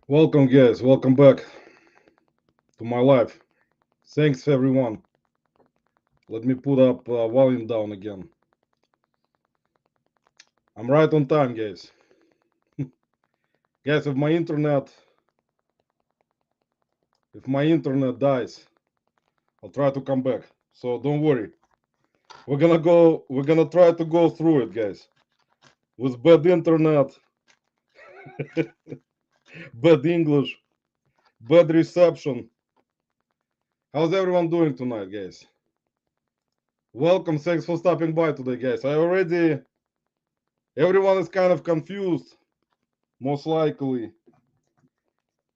Welcome, guys. Welcome back to my live. Thanks, everyone. Let me put up volume down again. I'm right on time, guys. Guys, if my internet dies, I'll try to come back. So don't worry. We're gonna try to go through it, guys. With bad internet, bad English, bad reception. How's everyone doing tonight, guys? Welcome. Thanks for stopping by today, guys. Everyone is kind of confused, most likely,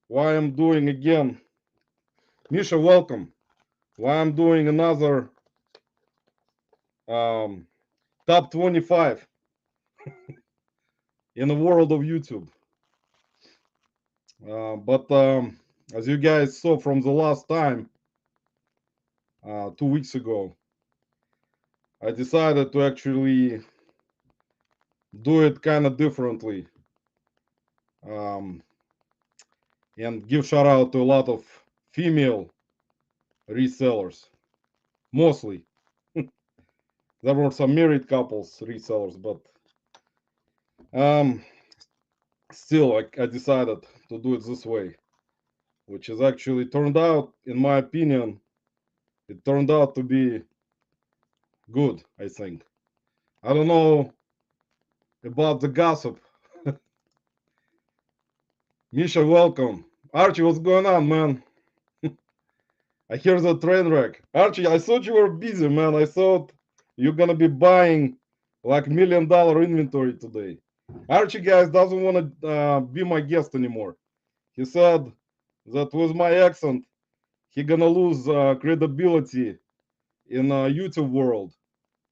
why I'm doing again. Misha, welcome. Why I'm doing another um, top 25 in the world of YouTube. But as you guys saw from the last time, 2 weeks ago, I decided to actually do it kind of differently um, and give shout out to a lot of female resellers, mostly. There were some married couples resellers, but um, still, I decided to do it this way, which is actually turned out, in my opinion, it turned out to be good, I think. I don't know about the gossip. Misha, welcome. Archie, what's going on, man? I hear the train wreck. Archie, I thought you were busy, man. I thought you're gonna be buying like $1 million inventory today. Archie, guys, doesn't want to be my guest anymore. He said that with my accent, he gonna lose credibility in YouTube world,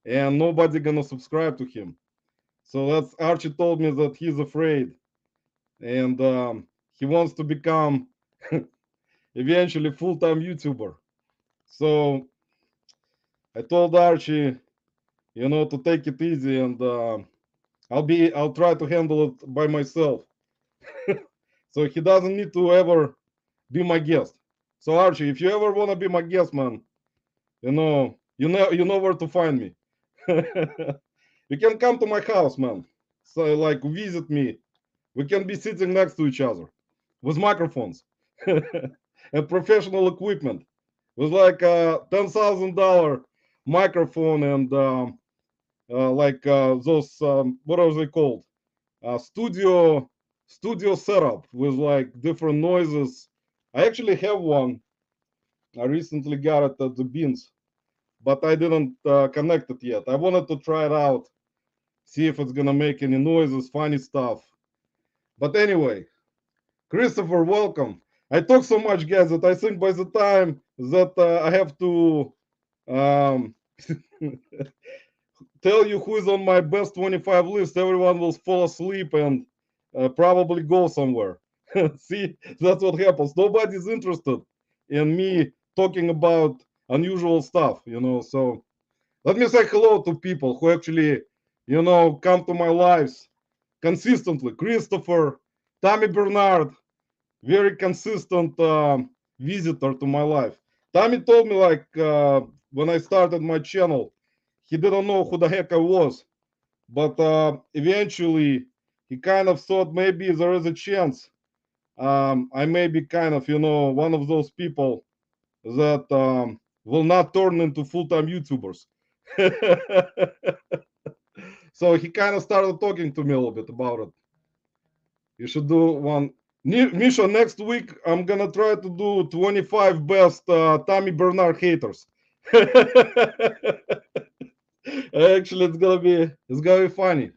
and nobody gonna subscribe to him. So that's Archie told me that he's afraid, and he wants to become eventually full-time YouTuber. So I told Archie, to take it easy, and I'll try to handle it by myself. So he doesn't need to ever be my guest. So Archie, if you ever wanna be my guest, man, you know where to find me. You can come to my house, man. So like visit me. We can be sitting next to each other with microphones and professional equipment with like a $10,000 microphone and those what are they called? Studio setup with like different noises. I actually have one. I recently got it at the Beans, but I didn't connect it yet. I wanted to try it out, see if it's gonna make any noises, funny stuff. But anyway, Christopher, welcome. I talk so much, guys, that I think by the time that I have to um, tell you who is on my best 25 list, everyone will fall asleep and probably go somewhere. See, that's what happens. Nobody's interested in me talking about unusual stuff. So let me say hello to people who actually, come to my lives consistently. Christopher, Tommy Bernard, very consistent visitor to my life. Tommy told me like when I started my channel, he didn't know who the heck I was, but eventually he kind of thought maybe there is a chance I may be kind of one of those people that will not turn into full-time YouTubers. So he kind of started talking to me a little bit about it. You should do one. Misha, next week I'm gonna try to do 25 best Tommy Bernard haters. Actually, it's gonna be funny.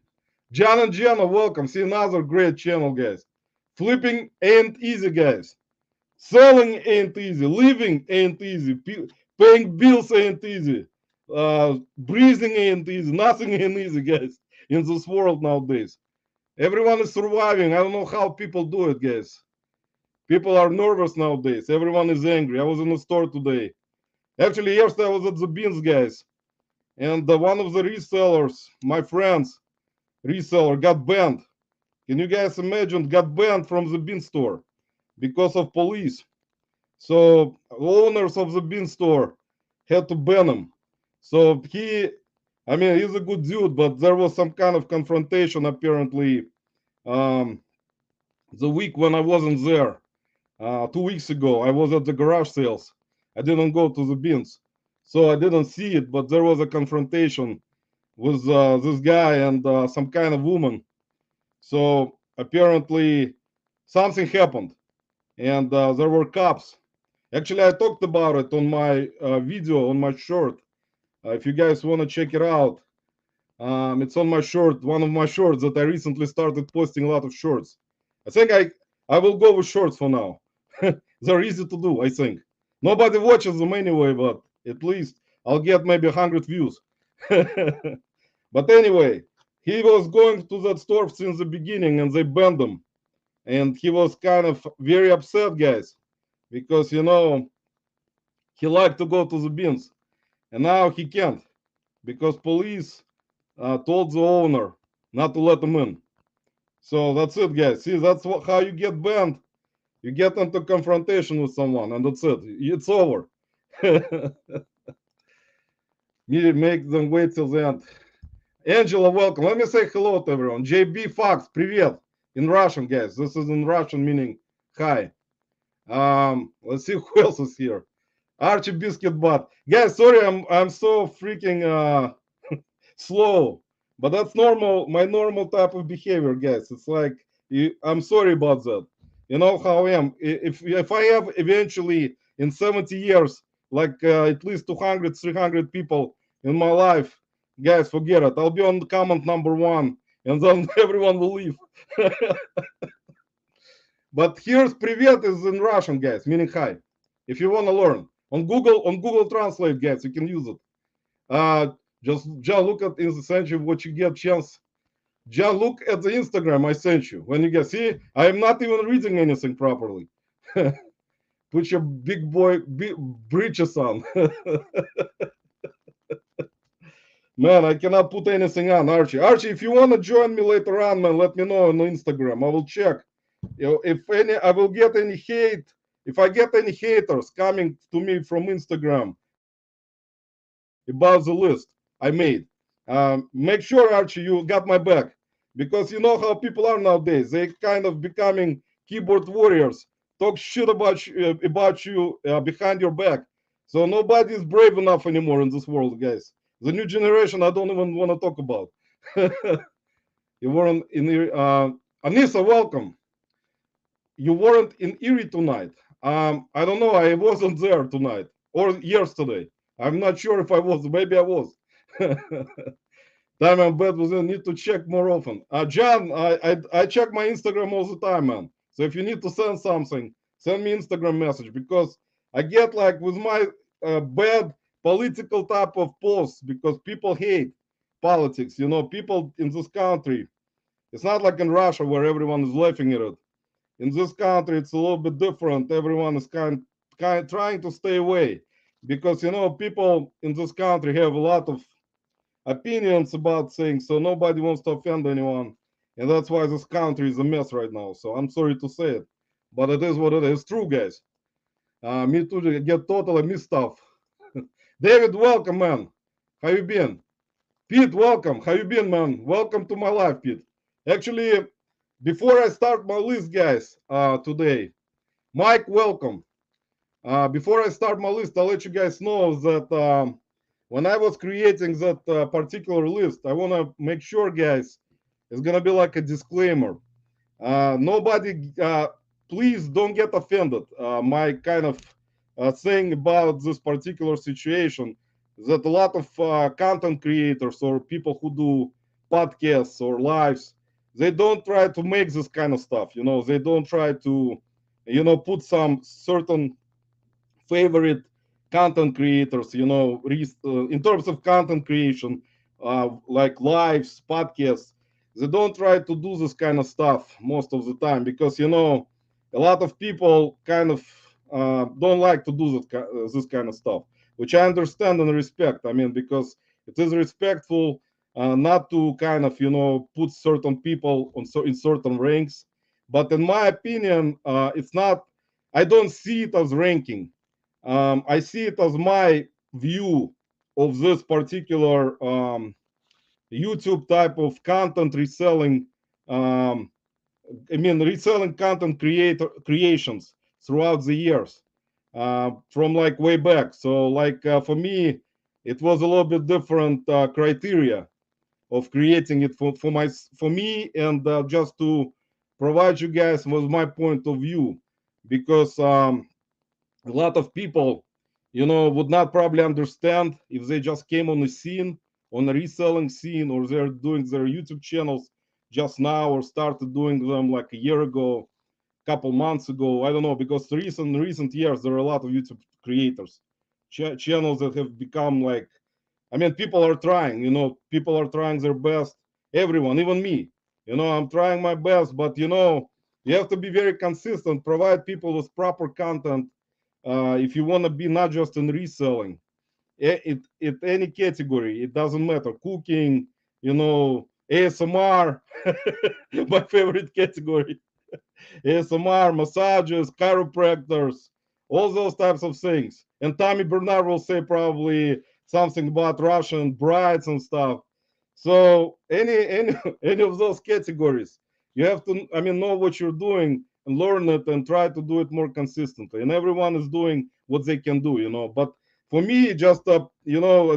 John and Gianna, welcome. See another great channel, guys. Flipping ain't easy, guys. Selling ain't easy. Living ain't easy. Paying bills ain't easy. Breathing ain't easy. Nothing ain't easy, guys, in this world nowadays. Everyone is surviving. I don't know how people do it, guys. People are nervous nowadays. Everyone is angry. I was in the store today. Actually, yesterday I was at the Beans, guys, and one of the resellers, my friends, reseller, got banned. Can you guys imagine? Got banned from the Bean store. because of police. So owners of the bean store had to ban him. So I mean, he's a good dude, but there was some kind of confrontation apparently um, the week when I wasn't there. 2 weeks ago, I was at the garage sales. I didn't go to the beans, so I didn't see it. But there was a confrontation with this guy and some kind of woman. So apparently something happened, and there were cops. Actually, I talked about it on my video on my short. If you guys want to check it out, it's on my short, one of my shorts that I recently started posting a lot of shorts. I think I will go with shorts for now. They're easy to do, I think. Nobody watches them anyway, but at least I'll get maybe 100 views. But anyway, he was going to that store since the beginning and they banned him. And he was kind of very upset, guys, because, he liked to go to the beans. And now he can't because police told the owner not to let him in. So that's it, guys. See, that's how you get banned. You get into confrontation with someone, and that's it. It's over. You make them wait till the end. Angela, welcome. Let me say hello to everyone. JB Fox, привет. In Russian, guys. This is in Russian meaning hi. Let's see who else is here. Archie Biscuit Butt. Guys, sorry, I'm so freaking slow, but that's normal, my normal type of behavior, guys. It's like I'm sorry about that. You know how I am. If I have eventually in 70 years like at least 200 300 people in my life, guys, forget it. I'll be on the comment number one and then everyone will leave. But here's привет is in Russian, guys, meaning hi. If you want to learn on Google Translate, guys, you can use it. Just look at in the century what you get chance. Just look at the Instagram I sent you. When you get see, I am not even reading anything properly. Put your big boy breeches on. Man, I cannot put anything on, Archie. Archie, if you want to join me later on, man, let me know on Instagram. I will check. If any, I will get any hate. If I get any haters coming to me from Instagram about the list I made, make sure, Archie, you got my back. Because you know how people are nowadays. They kind of becoming keyboard warriors, talk shit about you behind your back. So nobody is brave enough anymore in this world, guys. The new generation, I don't even want to talk about. You weren't in Anissa, welcome. You weren't in Erie tonight. I don't know. I wasn't there tonight or yesterday. I'm not sure if I was. Maybe I was. Time and bed was in. Need to check more often. John, I check my Instagram all the time, man. So if you need to send something, send me Instagram message because I get like with my bad political type of posts because people hate politics. You know, people in this country. It's not like in Russia where everyone is laughing at it. In this country, it's a little bit different. Everyone is kind trying to stay away because you know people in this country have a lot of opinions about things, so nobody wants to offend anyone, and that's why this country is a mess right now. So I'm sorry to say it, but it is what it is. It's true, guys. Me too. Get totally missed stuff. David, welcome, man. How you been? Pete, welcome. How you been, man? Welcome to my life, Pete. Actually, before I start my list, guys, today, Mike, welcome. Before I start my list, I'll let you guys know that when I was creating that particular list, I want to make sure, guys, it's going to be like a disclaimer. Nobody, please don't get offended. My kind of saying about this particular situation that a lot of content creators or people who do podcasts or lives, they don't try to make this kind of stuff. You know, they don't try to, put some certain favorite content creators, in terms of content creation, like lives, podcasts, they don't try to do this kind of stuff most of the time because, a lot of people kind of don't like to do this kind of stuff, which I understand and respect. I mean, because it is respectful not to kind of, put certain people in certain ranks. But in my opinion, it's not I don't see it as ranking. I see it as my view of this particular YouTube type of content reselling. Um, I mean, reselling content creations throughout the years, from like way back. So, like for me, it was a little bit different criteria of creating it for me, and just to provide you guys was my point of view, because a lot of people, would not probably understand if they just came on the scene, on a reselling scene, or they're doing their YouTube channels just now, or started doing them like a year ago, couple months ago. I don't know, because recent years there are a lot of YouTube creators, channels that have become like, I mean, people are trying, people are trying their best. Everyone, even me, I'm trying my best, but you have to be very consistent, provide people with proper content, if you want to be not just in reselling, it any category, it doesn't matter, cooking, ASMR, my favorite category, ASMR, massages, chiropractors, all those types of things. And Tommy Bernard will say probably something about Russian brides and stuff. So any any of those categories, you have to, I mean, know what you're doing and learn it and try to do it more consistently. And everyone is doing what they can do, But for me, just as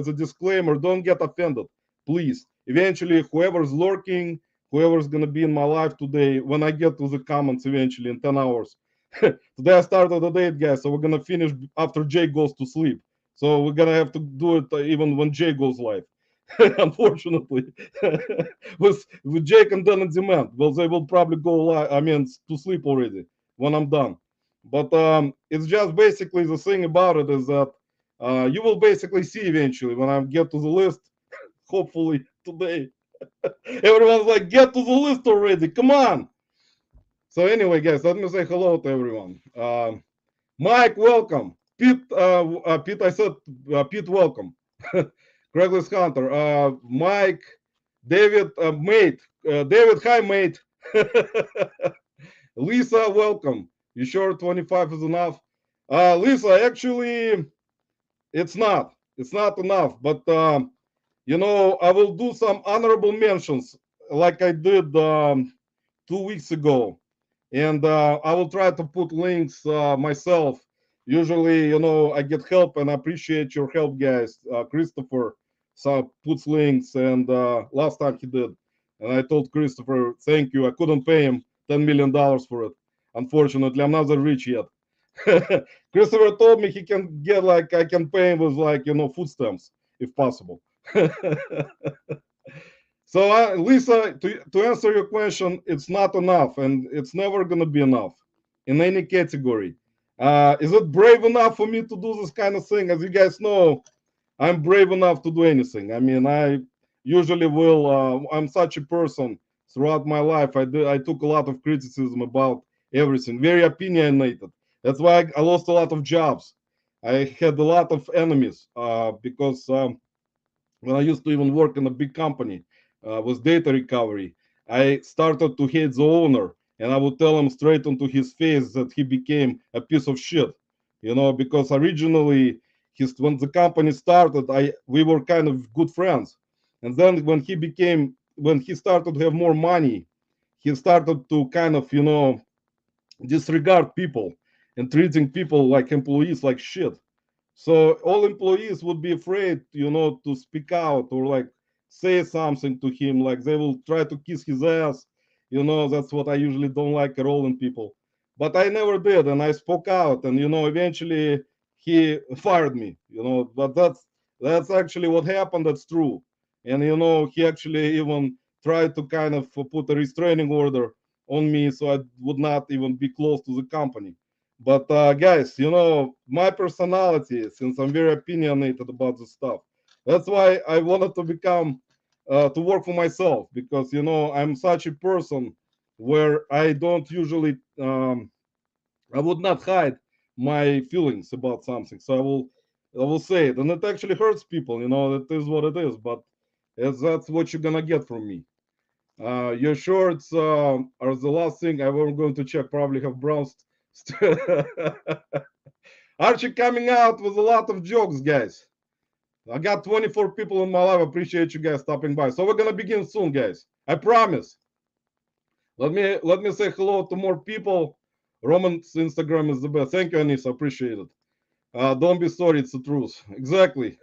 a disclaimer, don't get offended, please. Eventually, whoever's lurking, whoever's gonna be in my life today, when I get to the comments eventually in 10 hours. Today I started the date, guys, so we're gonna finish after Jay goes to sleep. So we're gonna have to do it even when Jay goes live. Unfortunately, with Jake and Dan on demand, well, they will probably go live. I mean, to sleep already when I'm done. But it's just basically the thing about it is that you will basically see eventually when I get to the list. Hopefully today, everyone's like, get to the list already. Come on. So anyway, guys, let me say hello to everyone. Mike, welcome. Pete, I said, Pete, welcome. Craigslist Hunter, Mike, David, mate. David, hi, mate. Lisa, welcome. You sure 25 is enough? Lisa, actually, it's not. It's not enough. But, I will do some honorable mentions like I did 2 weeks ago, and I will try to put links myself. Usually, I get help, and I appreciate your help, guys. Christopher puts links, and last time he did, and I told Christopher, thank you. I couldn't pay him $10 million for it. Unfortunately, I'm not that rich yet. Christopher told me he can get like I can pay him with like food stamps if possible. So, Lisa, to answer your question, it's not enough, and it's never going to be enough in any category. Is it brave enough for me to do this kind of thing? As you guys know, I'm brave enough to do anything. I mean, I usually will. I'm such a person throughout my life. I took a lot of criticism about everything, very opinionated. That's why I lost a lot of jobs. I had a lot of enemies because when I used to even work in a big company with data recovery, I started to hate the owner, and I would tell him straight into his face that he became a piece of shit. Because originally, when the company started, we were kind of good friends, and then when he started to have more money, he started to kind of disregard people and treating people like employees like shit. So all employees would be afraid, to speak out or like say something to him. Like they will try to kiss his ass. That's what I usually don't like at all in people. But I never did, and I spoke out, and eventually he fired me. But that's actually what happened. That's true, and he actually even tried to kind of put a restraining order on me, so I would not even be close to the company. But guys, my personality, since I'm very opinionated about this stuff, that's why I wanted to become to work for myself, because I'm such a person where I don't usually I would not hide my feelings about something. So I will say it, and it actually hurts people. It is what it is, but that's what you're gonna get from me. Your shorts are the last thing I'm going to check. Probably have bounced Archie coming out with a lot of jokes, guys. I got 24 people in my live. Appreciate you guys stopping by. So we're gonna begin soon, guys. I promise. Let me say hello to more people. Roman's Instagram is the best. Thank you, Anissa. Appreciate it. Don't be sorry, it's the truth. Exactly.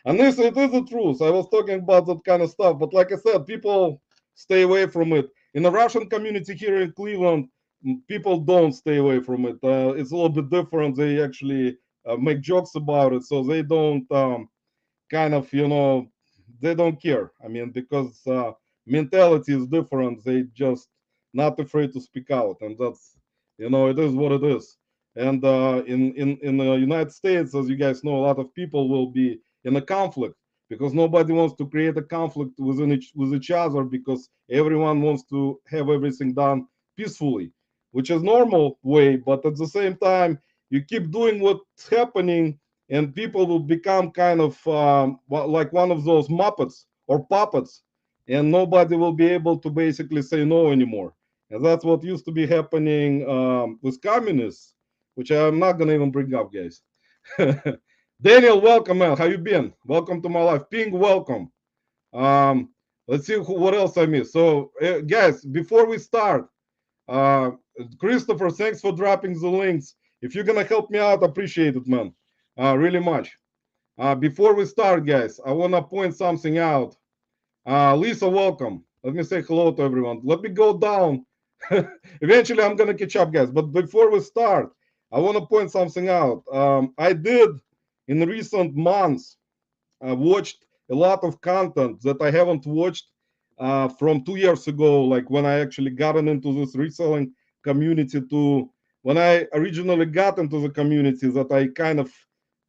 Anissa, it is the truth. I was talking about that kind of stuff, but like I said, people stay away from it. In the Russian community here in Cleveland, people don't stay away from it. It's a little bit different. They actually make jokes about it, so they don't kind of, they don't care. I mean, because mentality is different. They just not afraid to speak out, and that's, it is what it is. And in the United States, as you guys know, a lot of people will be in a conflict because nobody wants to create a conflict with each other, because everyone wants to have everything done peacefully, which is normal way. But at the same time, you keep doing what's happening, and people will become kind of like one of those muppets or puppets, and nobody will be able to basically say no anymore. And that's what used to be happening with communists, which I'm not gonna even bring up, guys. Daniel, welcome, man. How you been? Welcome to my life. Ping, welcome. um let's see what else I missed. So guys, before we start, uh Christopher, thanks for dropping the links. If you're gonna help me out, appreciate it, man. Really much. Before we start, guys, I want to point something out. Lisa, welcome. Let me say hello to everyone. Let me go down. Eventually, I'm going to catch up, guys. But before we start, I want to point something out. I did, in recent months, watched a lot of content that I haven't watched from 2 years ago, like when I actually gotten into this reselling community, to when I originally got into the community, that I kind of,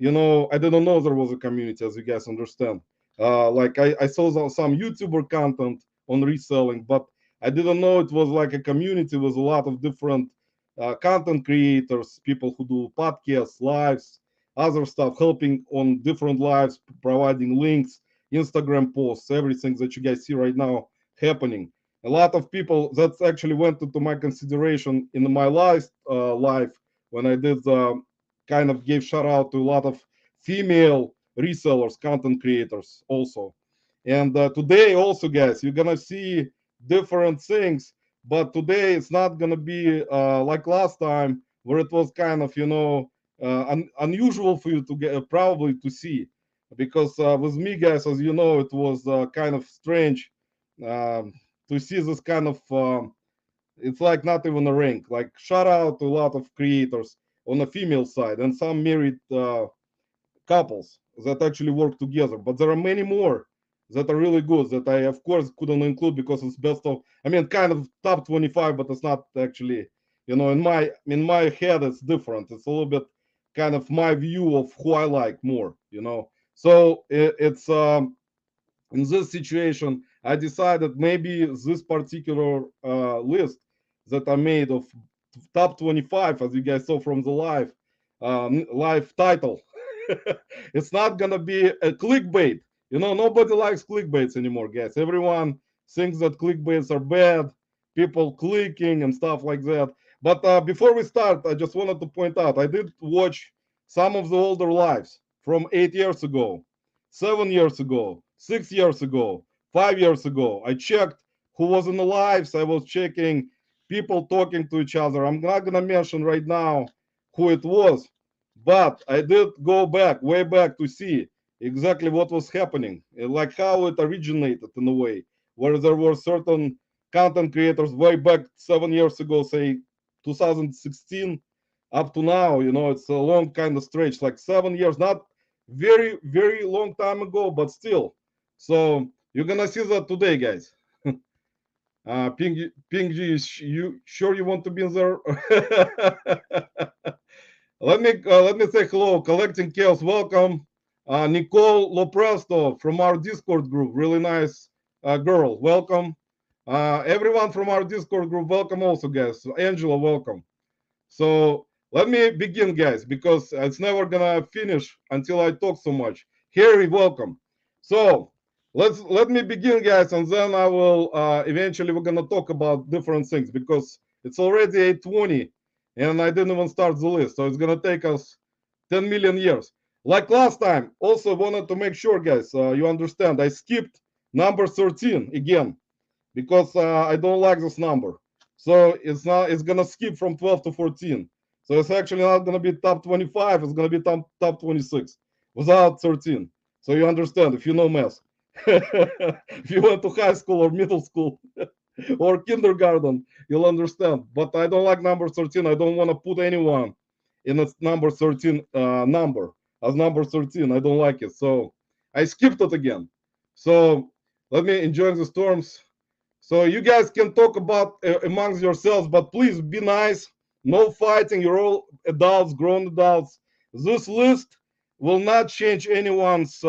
I didn't know there was a community, as you guys understand. Like I saw some YouTuber content on reselling, but I didn't know it was like a community with a lot of different content creators, people who do podcasts, lives, other stuff, helping on different lives, providing links, Instagram posts, everything that you guys see right now happening. A lot of people that actually went into my consideration in my life when I did kind of gave shout out to a lot of female resellers, content creators also. And today also, guys, you're gonna see different things, but today it's not gonna be like last time where it was kind of, unusual for you to get probably to see, because with me, guys, as you know, it was kind of strange um, to see this kind of it's like not even a rank. Like, shout out to a lot of creators on the female side and some married couples that actually work together, but there are many more that are really good that I of course couldn't include because it's best of, I mean, kind of top 25, but it's not actually, in my head it's different. It's a little bit kind of my view of who I like more. So it's in this situation, I decided maybe this particular list that I made of top 25, as you guys saw from the live title, it's not gonna be a clickbait. Nobody likes clickbaits anymore, guys. Everyone thinks that clickbaits are bad, people clicking and stuff like that. But before we start, I just wanted to point out I did watch some of the older lives from 8 years ago, 7 years ago, 6 years ago, 5 years ago. I checked who was in the lives. I was checking people talking to each other. I'm not gonna mention right now who it was, but I did go back, way back, to see exactly what was happening, like how it originated in a way, where there were certain content creators way back 7 years ago, say 2016, up to now. It's a long kind of stretch, like 7 years, not very, very long time ago, but still. So you're gonna see that today, guys. Ping G, you sure you want to be there? Let me say hello, Collecting Chaos. Welcome, Nicole Lopresto from our Discord group. Really nice girl. Welcome, everyone from our Discord group. Welcome also, guys. Angela, welcome. So let me begin, guys, because it's never gonna finish until I talk so much. Harry, welcome. So let me begin, guys, and then I will eventually we're gonna talk about different things because it's already 8:20, and I didn't even start the list. So it's gonna take us 10 million years. Like last time, also wanted to make sure, guys, you understand. I skipped number 13 again because I don't like this number. So it's gonna skip from 12 to 14. So it's actually not gonna be top 25. It's gonna be top 26 without 13. So you understand if you know math. If you went to high school or middle school or kindergarten, you'll understand. But I don't like number 13. I don't want to put anyone in a number 13 number as number 13. I don't like it. So I skipped it again. So let me enjoy the storms. So you guys can talk about amongst yourselves, but please be nice. No fighting. You're all adults, grown adults. This list will not change anyone's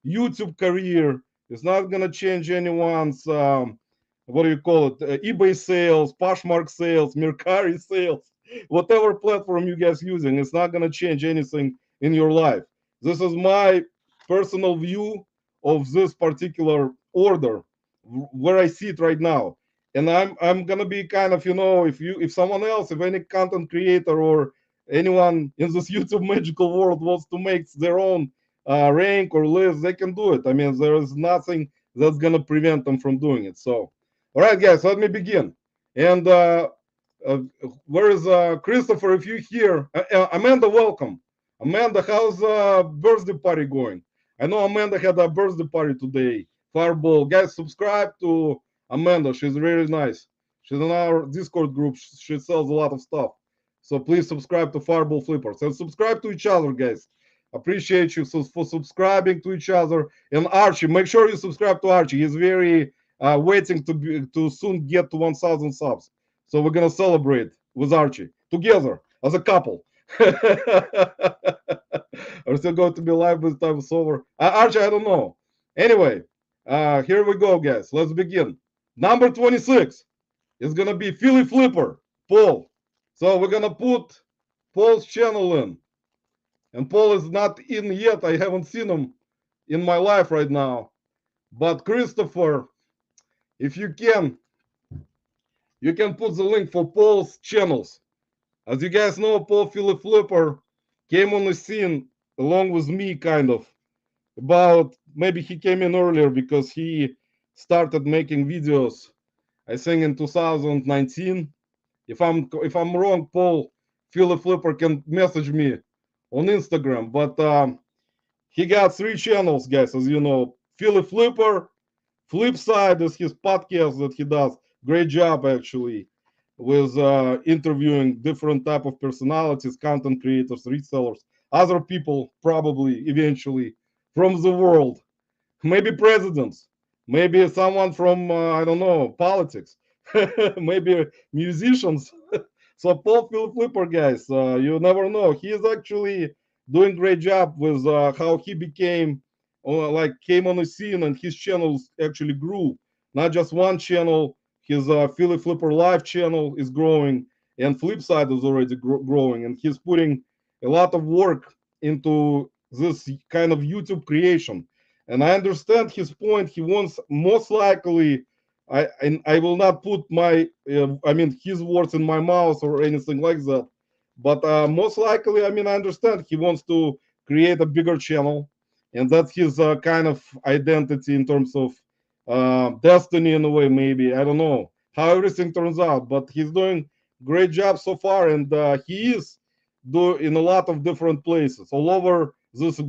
YouTube career. It's not gonna change anyone's what do you call it? eBay sales, Poshmark sales, Mercari sales, whatever platform you guys using. It's not gonna change anything in your life. This is my personal view of this particular order where I see it right now. And I'm gonna be kind of, if someone else, if any content creator or anyone in this YouTube magical world wants to make their own rank or list, they can do it. I mean, there is nothing that's gonna prevent them from doing it. So, all right, guys, let me begin. And uh, where is Christopher? If you're here, Amanda, welcome. Amanda, how's birthday party going? I know Amanda had a birthday party today. Fireball. Guys, subscribe to Amanda. She's really nice. She's in our Discord group. She sells a lot of stuff. So please subscribe to Fireball Flippers and subscribe to each other, guys. Appreciate you for subscribing to each other. And Archie, make sure you subscribe to Archie. He's very waiting to soon get to 1,000 subs. So we're gonna celebrate with Archie together as a couple. Are still going to be live by the time it's over? Archie, I don't know. Anyway, here we go, guys. Let's begin. Number 26 is gonna be Philly Flipper, Paul. So we're gonna put Paul's channel in, and Paul is not in yet. I haven't seen him in my life right now. But Christopher, if you can put the link for Paul's channels. As you guys know, Paul Philly Flipper came on the scene along with me, kind of. About maybe he came in earlier because he started making videos, I think in 2019. If I'm wrong, Paul Philly Flipper can message me on Instagram. But he got 3 channels, guys, as you know. Philly Flipper, Flipside is his podcast that he does. Great job, actually, with interviewing different type of personalities, content creators, resellers, other people, probably eventually from the world, maybe presidents, maybe someone from I don't know, politics, maybe musicians. So Paul Phil Flipper, guys, you never know. He is actually doing great job with how he became, like came on the scene, and his channels actually grew. Not just one channel. His Philly Flipper Live channel is growing, and Flipside is already growing, and he's putting a lot of work into this kind of YouTube creation. And I understand his point. He wants most likely. I will not put I mean his words in my mouth or anything like that. But most likely, I mean, I understand he wants to create a bigger channel, and that's his kind of identity in terms of destiny in a way. Maybe I don't know how everything turns out, but he's doing great job so far, and he is do in a lot of different places all over this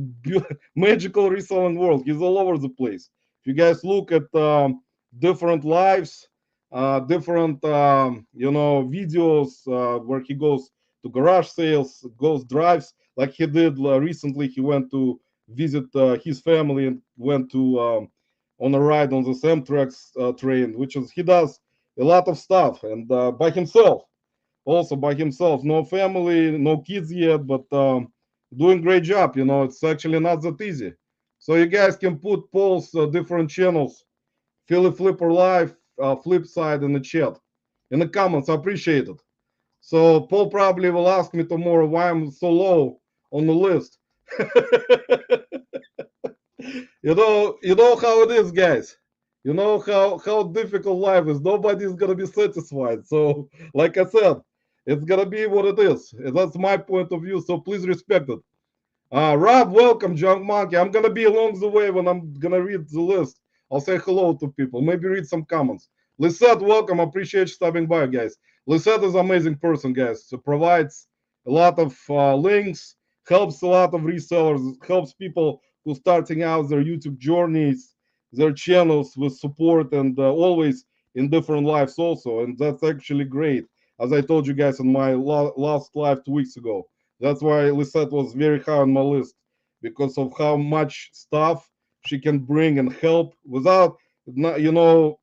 magical reselling world. He's all over the place. If you guys look at different lives, different videos where he goes to garage sales, goes drives like he did recently. He went to visit his family and went to on a ride on the Amtrak train, which is he does a lot of stuff and by himself, also by himself. No family, no kids yet, but doing great job. It's actually not that easy. So you guys can put Paul's different channels, Philly Flipper Live, Flipside in the chat, in the comments. I appreciate it. So Paul probably will ask me tomorrow why I'm so low on the list. You know how it is, guys. You know how difficult life is. Nobody's gonna be satisfied. So, like I said, It's gonna be what it is. That's my point of view. So please respect it. Rob, welcome, Junk Monkey. I'm gonna be along the way when I'm gonna read the list. I'll say hello to people, maybe read some comments. Lisette, welcome. Appreciate you stopping by, guys. Lisette is an amazing person, guys. So provides a lot of links, helps a lot of resellers, helps people who starting out their YouTube journeys, their channels with support, and always in different lives also. And that's actually great. As I told you guys in my last live 2 weeks ago. That's why Lisette was very high on my list because of how much stuff she can bring and help without,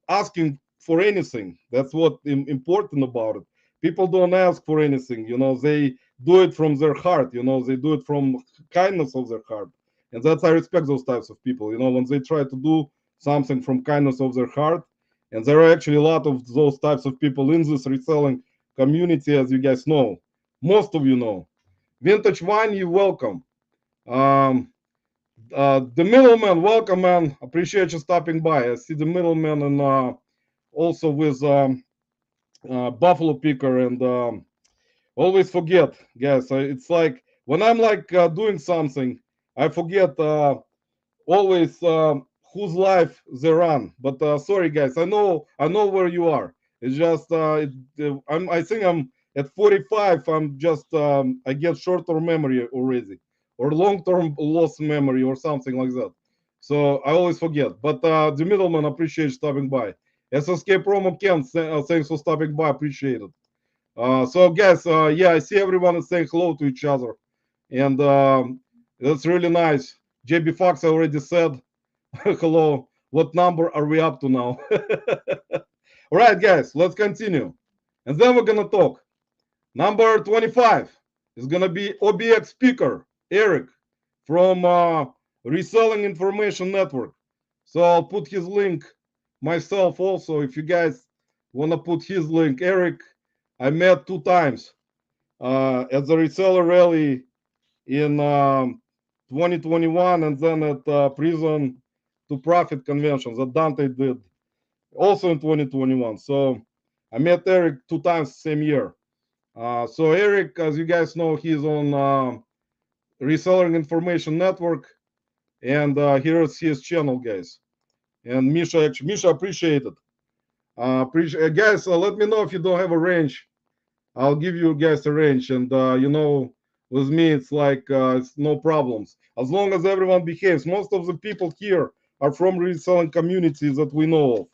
asking for anything. That's what important about it. People don't ask for anything. They do it from their heart. They do it from kindness of their heart, and that's I respect those types of people. When they try to do something from kindness of their heart, and there are actually a lot of those types of people in this reselling community, as you guys know. Most of you know. Vintage Wine, you welcome. Um, the middleman, welcome, man. Appreciate you stopping by. I see the middleman and also with Buffalo Picker and always forget, guys. It's like when I'm like doing something, I forget always whose life they're on. But sorry, guys, I know where you are. It's just I think I'm at 45. I'm just I get short-term memory already, or long-term lost memory, or something like that. So I always forget. But the middleman appreciate stopping by. SSK promo Ken, thanks for stopping by. Appreciate it. So guys, yeah, I see everyone is saying hello to each other, and that's really nice. JB Fox already said hello. What number are we up to now? All right, guys, let's continue. And then we're going to talk. Number 25 is going to be OBX speaker, Eric, from Reselling Information Network. So I'll put his link myself also. If you guys want to put his link, Eric, I met 2 times at the reseller rally in 2021, and then at Prison to Profit conventions that Dante did also in 2021. So I met Eric 2 times same year. So Eric, as you guys know, he's on Reselling Information Network, and here's his channel, guys. And Misha, appreciate it. Guys, let me know if you don't have a range. I'll give you guys a range, and with me, it's like it's no problems as long as everyone behaves. Most of the people here are from reselling communities that we know of.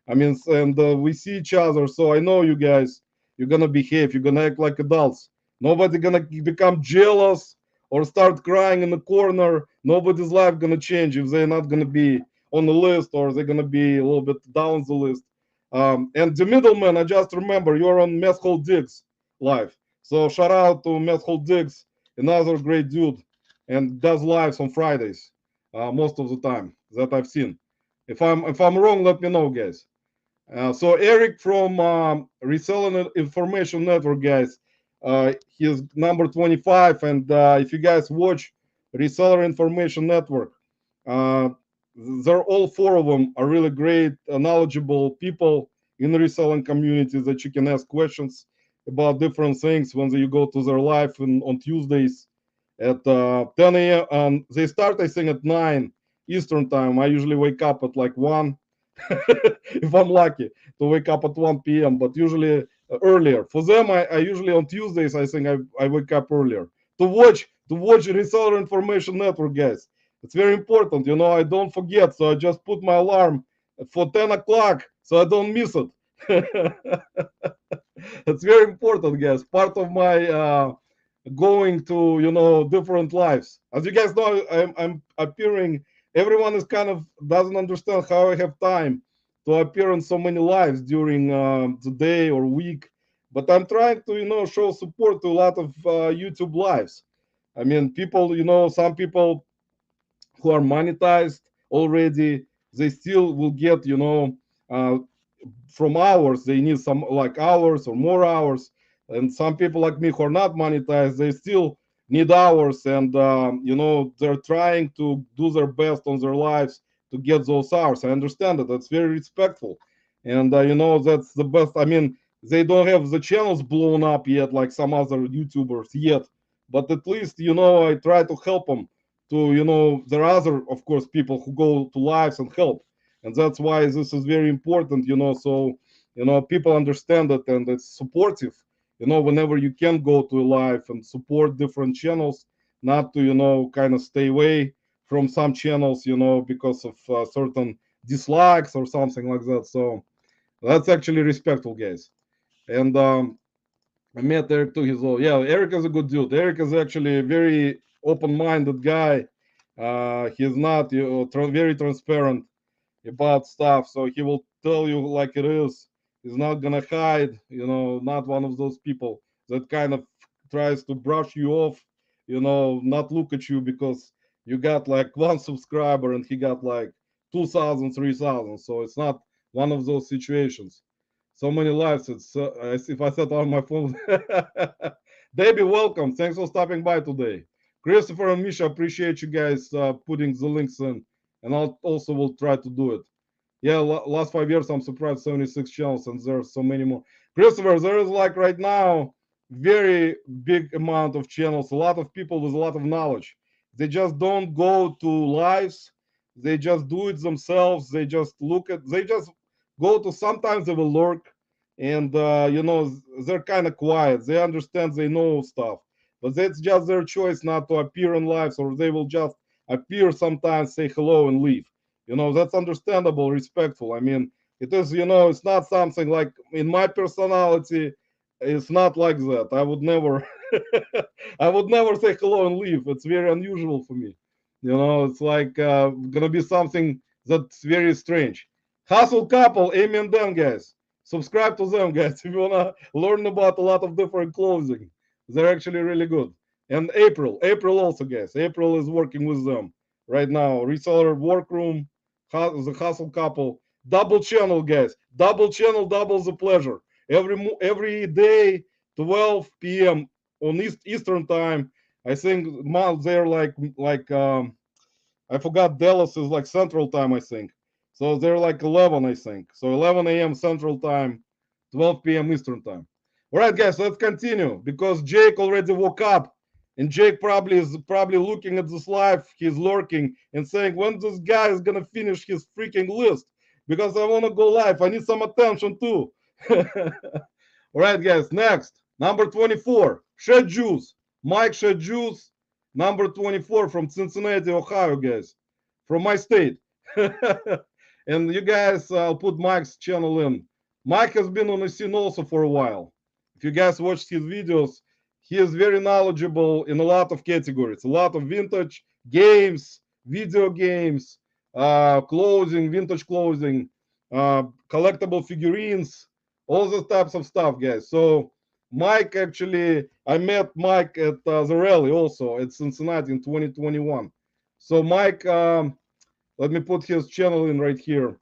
I mean, and we see each other, so I know you guys. You're gonna behave. You're gonna act like adults. Nobody gonna become jealous or start crying in the corner. Nobody's life gonna change if they're not gonna be on the list or they're gonna be a little bit down the list. And the middleman, I just remember you're on Meth Hole Diggs live. So shout out to Meth Hole Diggs, another great dude, and does lives on Fridays most of the time that I've seen. If I'm wrong, let me know, guys. So Eric from Reselling Information Network, guys, he's number 25, and if you guys watch Reseller Information Network, uh, they're all 4 of them are really great, knowledgeable people in the reselling community that you can ask questions about different things when you go to their live on Tuesdays at 10 a.m. They start, I think, at 9 Eastern time. I usually wake up at like 1 if I'm lucky to wake up at 1 p.m., but usually earlier. For them, I usually on Tuesdays, I think I wake up earlier to watch Reseller Information Network, guys. It's very important, I don't forget, so I just put my alarm for 10 o'clock so I don't miss it. It's very important, guys. Part of my going to different lives. As you guys know, I'm appearing. Everyone is kind of doesn't understand how I have time to appear in so many lives during the day or week. But I'm trying to show support to a lot of YouTube lives. I mean, people, some people who are monetized already, they still will get, uh, from hours. They need some like hours or more hours. And some people like me who are not monetized, they still need hours, and they're trying to do their best on their lives to get those hours. I understand that. That's very respectful, and that's the best. I mean, They don't have the channels blown up yet like some other YouTubers yet, but at least I try to help them. To there are other, of course, people who go to lives and help, and that's why this is very important. So people understand it and it's supportive. Whenever you can go to a live and support different channels, not to kind of stay away from some channels, because of certain dislikes or something like that. So that's actually respectful, guys. And I met Eric too. He's all, yeah, Eric is a good dude. Eric is actually a very open-minded guy. He's not very transparent about stuff, so he will tell you like it is. He's not gonna hide. Not one of those people that kind of tries to brush you off. Not look at you because you got like one subscriber and he got like 2,000, 3,000. So it's not one of those situations. So many lives. It's if I set on my phone. Davey, welcome. Thanks for stopping by today. Christopher and Misha, appreciate you guys putting the links in, and I'll also will try to do it. Yeah, last 5 years, I'm surprised 76 channels, and there's so many more. Christopher, there is like right now very big amount of channels, a lot of people with a lot of knowledge. They just don't go to lives. They just do it themselves. They just they just go to, sometimes they will lurk, and they're kind of quiet. They understand, they know stuff, but that's just their choice not to appear in lives, or they will just appear sometimes, say hello, and leave. That's understandable, respectful. I mean, it is, it's not something like in my personality. It's not like that. I would never, I would never say hello and leave. It's very unusual for me. It's like gonna be something that's very strange. Hustle couple, amen. Them guys, subscribe to them guys if you wanna learn about a lot of different clothing. They're actually really good. And April also, guys. April is working with them right now. Reseller workroom, the hustle couple, double channel, guys. Double channel, double the pleasure. Every day, 12 p.m. on Eastern time. I think they're like I forgot, Dallas is like Central Time, I think. So they're like 11, I think. So 11 a.m. Central Time, 12 p.m. Eastern Time. All right, guys, let's continue because Jake already woke up, and Jake probably looking at this live. He's lurking and saying, "When this guy is gonna finish his freaking list? Because I wanna go live. I need some attention too." All right, guys. Next, number 24, Shed Juice, Mike Shed Juice, number 24 from Cincinnati, Ohio, guys, from my state. And you guys, I'll put Mike's channel in. Mike has been on the scene also for a while. If you guys watched his videos, he is very knowledgeable in a lot of categories, a lot of vintage games, video games, clothing, vintage clothing, collectible figurines, all those types of stuff, guys. So Mike, actually, I met Mike at the rally also at Cincinnati in 2021. So Mike, let me put his channel in right here.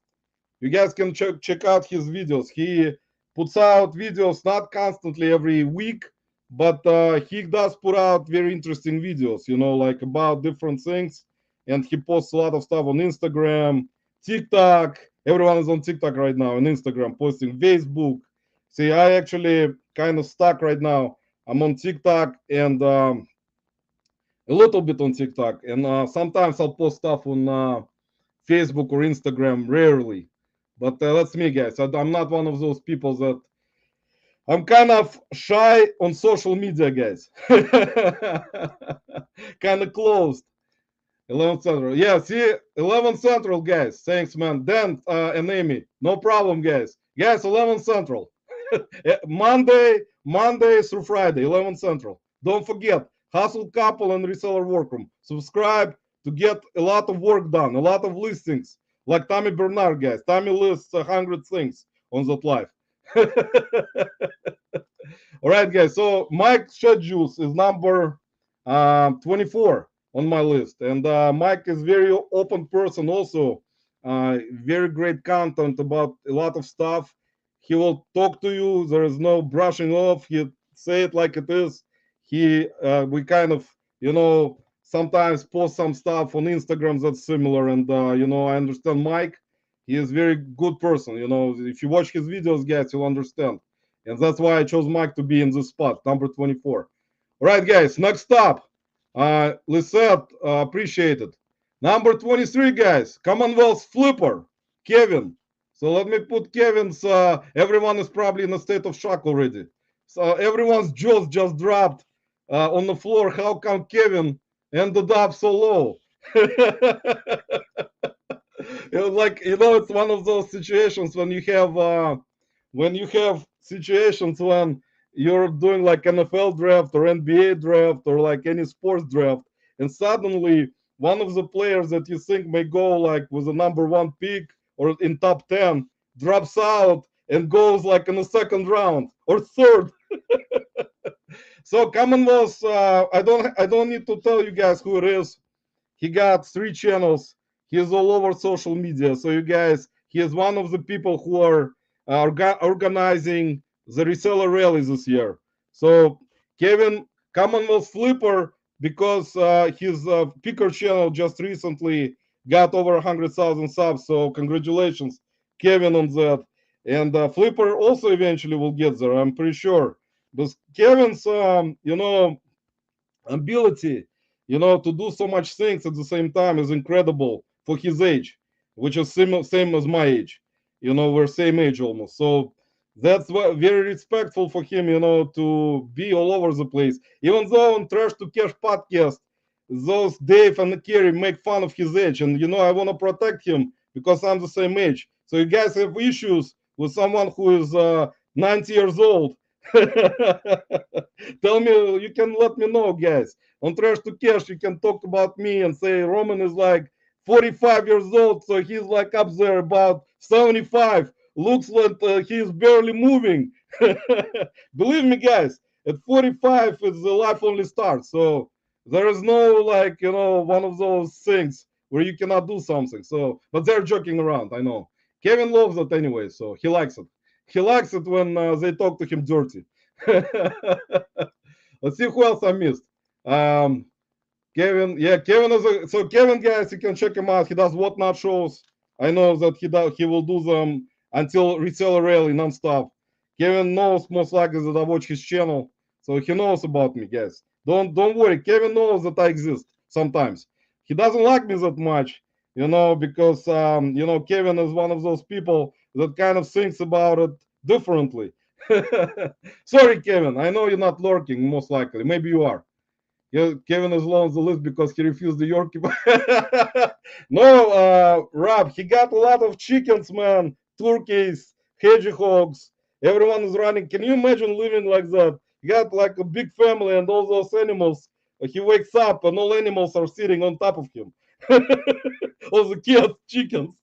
You guys can check out his videos. He puts out videos not constantly every week, but he does put out very interesting videos, like about different things. And he posts a lot of stuff on Instagram, TikTok. Everyone is on TikTok right now, and Instagram, posting Facebook. See, I actually kind of stuck right now. I'm on TikTok and a little bit on TikTok, and sometimes I'll post stuff on Facebook or Instagram, rarely. But that's me, guys. I'm not one of those people that I'm kind of shy on social media, guys. Kind of closed. 11 Central. Yeah, see, 11 Central, guys. Thanks, man. Dan and Amy. No problem, guys. Guys, 11 Central. Monday through Friday, 11 Central. Don't forget, Hustle Couple and Reseller Workroom. Subscribe to get a lot of work done, a lot of listings. Like Tommy Bernard, guys. Tommy lists 100 things on that live. All right, guys. So Mike Schedules is number 24 on my list, and Mike is very open person. Also, very great content about a lot of stuff. He will talk to you. There is no brushing off. He say it like it is. We kind of sometimes post some stuff on Instagram that's similar, and I understand Mike. He is very good person. If you watch his videos, guys, you'll understand. And that's why I chose Mike to be in this spot, number 24. All right, guys, next up, Lisette, appreciate it. Number 23, guys, Commonwealth Flipper, Kevin. So let me put Kevin's, everyone is probably in a state of shock already. So everyone's jaws just dropped on the floor. How come Kevin ended up so low? It was like, it's one of those situations when you have situations when you're doing like NFL draft or NBA draft or like any sports draft, and suddenly one of the players that you think may go like with a number one pick or in top 10 drops out and goes like in the second round or third. So Commonwealth, I don't need to tell you guys who it is. He got 3 channels. He is all over social media. So you guys, he is one of the people who are organizing the reseller rally this year. So Kevin, Commonwealth Flipper, because his picker channel just recently got over 100,000 subs. So congratulations, Kevin, on that. And Flipper also eventually will get there, I'm pretty sure. But Kevin's, ability, to do so much things at the same time is incredible for his age, which is same as my age. We're same age almost. So that's very respectful for him, to be all over the place. Even though on Trash to Cash podcast, those Dave and Kerry make fun of his age, and I want to protect him because I'm the same age. So you guys have issues with someone who is 90 years old. Tell me, you can let me know, guys. On Trash to Cash, you can talk about me and say Roman is like 45 years old, so he's like up there about 75. Looks like he's barely moving. Believe me, guys, at 45, it's the life only starts. So there is no like, one of those things where you cannot do something. So, but they're joking around, I know. Kevin loves it anyway, so he likes it. He likes it when they talk to him dirty. Let's see who else I missed. Um, Kevin, yeah, Kevin is so Kevin, guys, you can check him out. He does whatnot shows. I know that he will do them until reseller rally nonstop. Kevin knows most likely that I watch his channel, so he knows about me, guys. Don't worry. Kevin knows that I exist sometimes. He doesn't like me that much, because Kevin is one of those people that kind of thinks about it differently. Sorry, Kevin. I know you're not lurking, most likely. Maybe you are. Yeah, Kevin is low on the list because he refused the Yorkie. No, Rob, he got a lot of chickens, man. Turkeys, hedgehogs. Everyone is running. Can you imagine living like that? He got like a big family and all those animals. He wakes up and all animals are sitting on top of him. All the kids, chickens.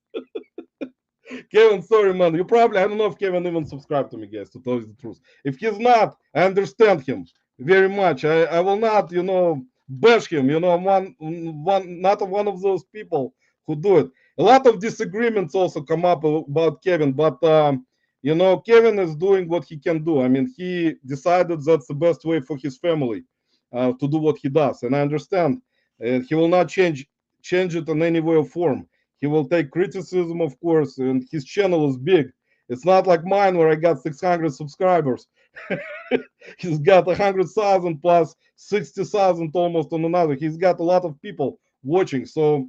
Kevin, sorry, man. You probably, I don't know if Kevin even subscribed to me, guys, to tell you the truth. If he's not, I understand him very much. I will not, bash him. I'm not one of those people who do it. A lot of disagreements also come up about Kevin, but, Kevin is doing what he can do. I mean, he decided that's the best way for his family to do what he does. And I understand. He will not change it in any way or form. He will take criticism, of course, and his channel is big. It's not like mine where I got 600 subscribers. He's got 100,000 plus 60,000 almost on another. He's got a lot of people watching. So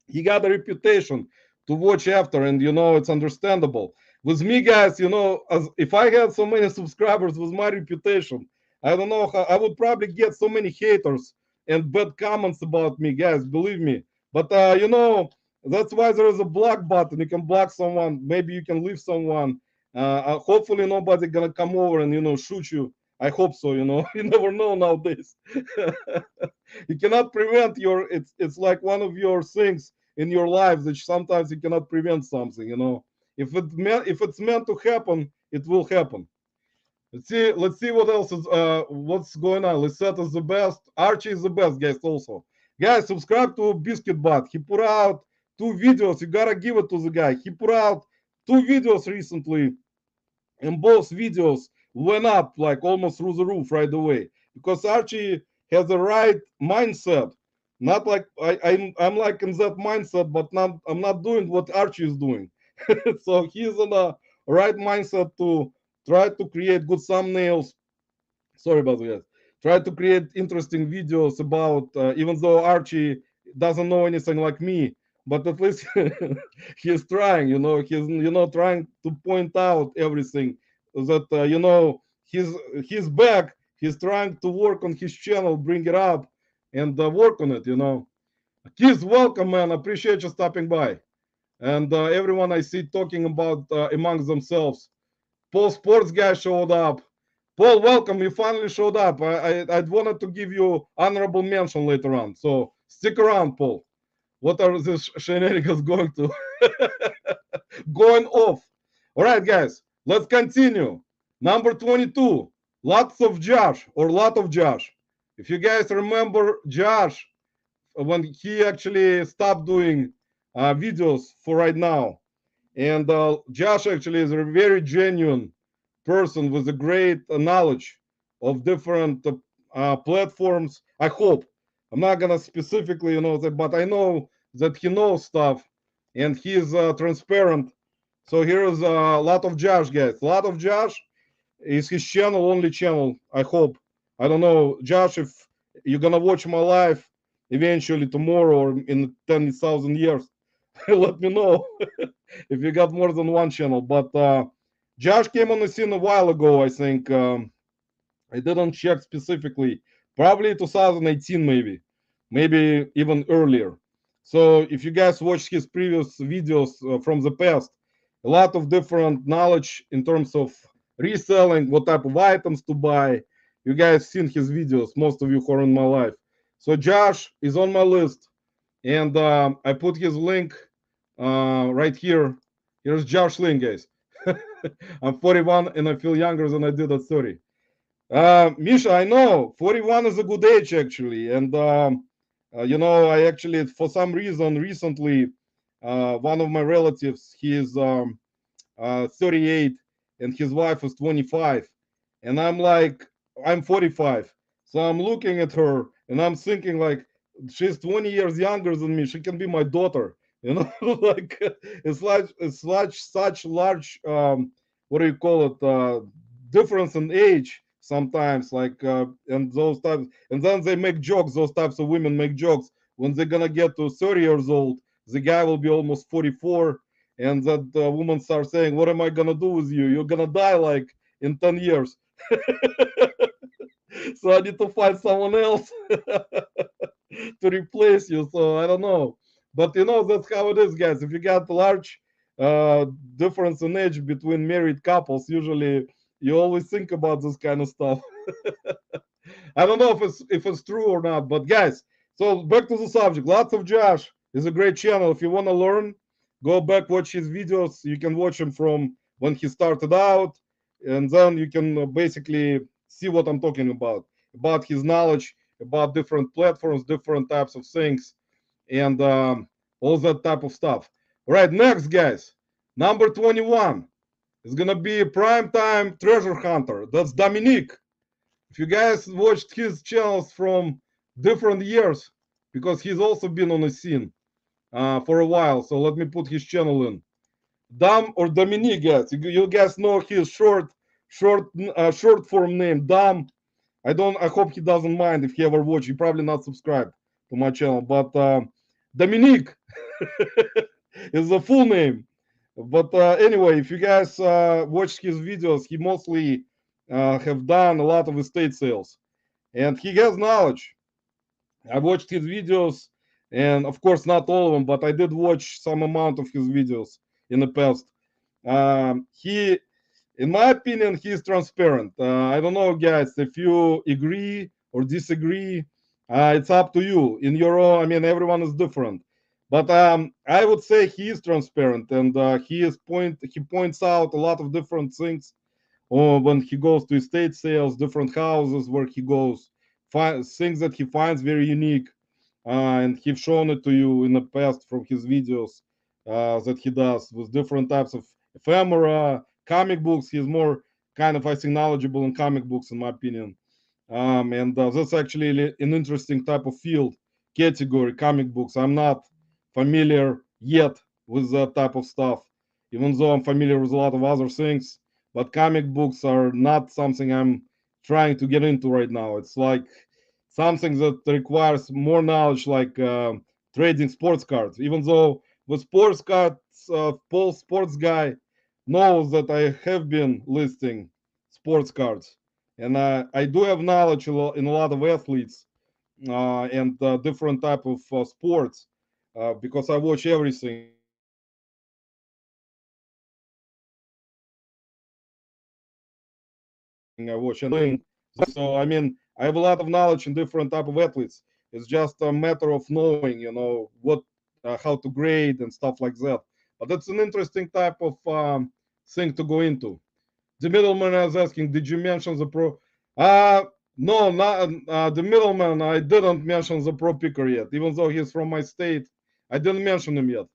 he got a reputation to watch after, and it's understandable. With me, guys, as if I had so many subscribers with my reputation, I don't know how I would probably get so many haters and bad comments about me, guys. Believe me. But that's why there is a block button. You can block someone. Maybe you can leave someone. Hopefully nobody gonna come over and shoot you. I hope so. You never know nowadays. You cannot prevent it's like one of your things in your life that sometimes you cannot prevent something. If it's meant to happen, it will happen. Let's see what else is what's going on. Lisette is the best. Archie is the best, guys. Also, guys, subscribe to Biscuit Butt. He put out 2 videos. You gotta give it to the guy. He put out 2 videos recently, and both videos went up like almost through the roof right away because Archie has the right mindset. Not like I'm like in that mindset, but I'm not doing what Archie is doing. So he's in the right mindset try to create good thumbnails. Sorry about that. Try to create interesting videos about, even though Archie doesn't know anything like me, but at least he's trying, trying to point out everything that, he's back. He's trying to work on his channel, bring it up, and work on it. Keith, welcome, man. Appreciate you stopping by. And everyone I see talking about amongst themselves. Paul Sports guy showed up. Paul, welcome. You finally showed up. I wanted to give you honorable mention later on. So stick around, Paul. What are these shenanigans going to going off? All right, guys, let's continue. Number 22, lots of Josh or lot of Josh. If you guys remember Josh, when he actually stopped doing videos for right now, and Josh actually is a very genuine person with a great knowledge of different platforms. I hope. I'm not gonna specifically, but I know that he knows stuff and he's transparent. So here is a lot of Josh, guys. A lot of Josh is his channel, only channel. I hope. I don't know, Josh, if you're gonna watch my live eventually tomorrow or in 10,000 years, let me know if you got more than one channel. But Josh came on the scene a while ago, I think. I didn't check specifically. Probably 2018, maybe even earlier. So if you guys watched his previous videos from the past, a lot of different knowledge in terms of reselling, what type of items to buy. You guys seen his videos, most of you who are in my life. So Josh is on my list, and I put his link right here. Here's Josh Link, guys. I'm 41 and I feel younger than I did at 30. Misha, I know 41 is a good age actually, and I actually, for some reason, recently, one of my relatives, he is 38, and his wife is 25, and I'm like, I'm 45, so I'm looking at her and I'm thinking like, she's 20 years younger than me. She can be my daughter, like it's such large, what do you call it, difference in age sometimes, like and those types, and then they make jokes. Those types of women make jokes when they're gonna get to 30 years old. The guy will be almost 44, and that woman starts saying, "What am I gonna do with you? You're gonna die like in 10 years." So I need to find someone else to replace you. So I don't know, but that's how it is, guys. If you got large uh, difference in age between married couples, usually you always think about this kind of stuff. I don't know if it's true or not, but guys, so back to the subject. Lots of Josh is a great channel. If you want to learn, go back, watch his videos. You can watch him from when he started out, and then you can basically see what I'm talking about his knowledge about different platforms, different types of things, and all that type of stuff. All right, next, guys, number 21 is gonna be a prime time treasure hunter. That's Dominique. If you guys watched his channels from different years, because he's also been on the scene for a while. So let me put his channel in. Dam or Dominique, guys. You guys know his short form name, Dam. I hope he doesn't mind if he ever watch. He probably not subscribed to my channel, but Dominique is the full name. But anyway, if you guys watched his videos, he mostly have done a lot of estate sales, and he has knowledge. I watched his videos, and of course not all of them, but I did watch some amount of his videos in the past. He, in my opinion, he's transparent. I don't know, guys, if you agree or disagree. It's up to you. In your own, I mean, everyone is different, but I would say he is transparent, and he points out a lot of different things or when he goes to estate sales, different houses where he goes, things that he finds very unique, and he's shown it to you in the past from his videos that he does with different types of ephemera, comic books. He's more kind of, I think, knowledgeable in comic books, in my opinion. And that's actually an interesting type of field category, comic books. I'm not familiar yet with that type of stuff, even though I'm familiar with a lot of other things. but comic books are not something I'm trying to get into right now. It's like something that requires more knowledge, like trading sports cards. Even though with sports cards, Paul Sports Guy knows that I have been listing sports cards, and I do have knowledge in a lot of athletes and different type of sports because I watch everything. I watch NFL, I watch wrestling. So I mean, I have a lot of knowledge in different type of athletes. It's just a matter of knowing, what, how to grade and stuff like that. But that's an interesting type of thing to go into. The middleman is asking, did you mention the pro? Uh, no, not the middleman. I didn't mention the pro picker yet, even though he's from my state. I didn't mention him yet.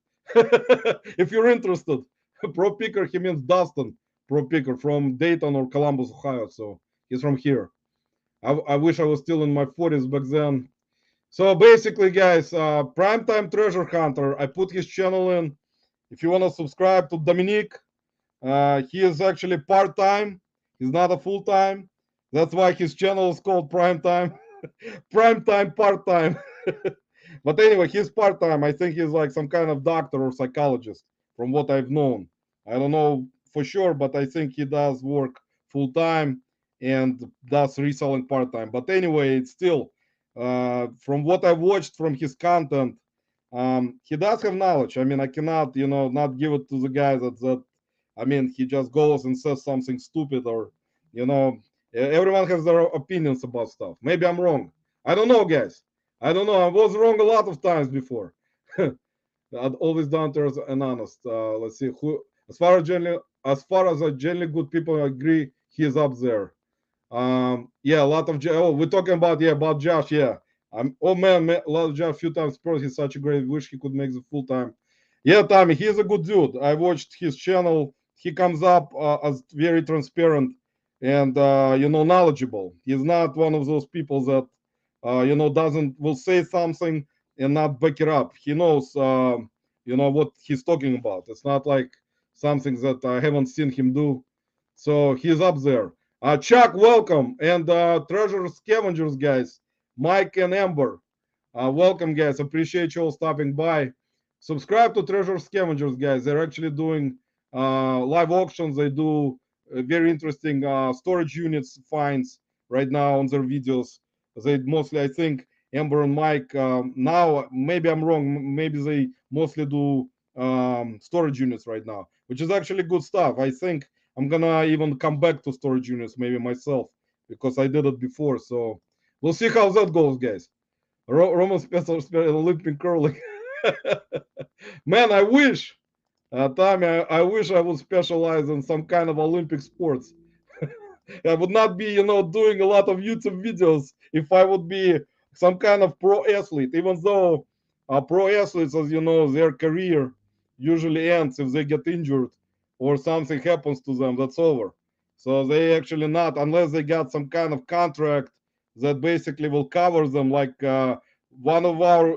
If you're interested, pro picker, he means Dustin, pro picker from Dayton or Columbus, Ohio. So he's from here. I wish I was still in my 40s back then. So basically, guys, Primetime Treasure Hunter, I put his channel in. If you want to subscribe to Dominique, he is actually part time. He's not a full time. That's why his channel is called Prime Time. Prime Time Part Time. But anyway, he's part time. I think he's like some kind of doctor or psychologist, from what I've known. I don't know for sure, but I think he does work full time and does reselling part time. But anyway, it's still, from what I've watched from his content, he does have knowledge. I mean, I cannot, not give it to the guy that I mean, he just goes and says something stupid, or, you know, everyone has their opinions about stuff. Maybe I'm wrong. I don't know, guys. I don't know. I was wrong a lot of times before. I'm always down to earth and honest. Let's see who, as far as generally good people agree, he is up there. Yeah, a lot of oh, we're talking about, yeah, about Josh. Yeah, oh man, a lot of Josh. A few times pro. He's such a great. Wish he could make the full time. Yeah, Tommy, he's a good dude. I watched his channel. He comes up as very transparent and knowledgeable. He's not one of those people that doesn't will say something and not back it up. He knows what he's talking about. It's not like something that I haven't seen him do. So he's up there. Chuck, welcome. And Treasure Scavengers, guys, Mike and Amber, welcome, guys. Appreciate you all stopping by. Subscribe to Treasure Scavengers, guys. They're actually doing live auctions. They do very interesting storage units finds right now on their videos. They mostly, I think, Amber and Mike, now, maybe I'm wrong, maybe they mostly do storage units right now, which is actually good stuff. I think I'm gonna even come back to storage units maybe myself because I did it before. So we'll see how that goes, guys. Roman Spencer Olympic curling. Man, I wish, Tommy, I wish I would specialize in some kind of Olympic sports. I would not be, doing a lot of YouTube videos if I would be some kind of pro athlete, even though pro athletes, as you know, their career usually ends if they get injured or something happens to them, that's over. So they actually not, unless they got some kind of contract that basically will cover them, like one of our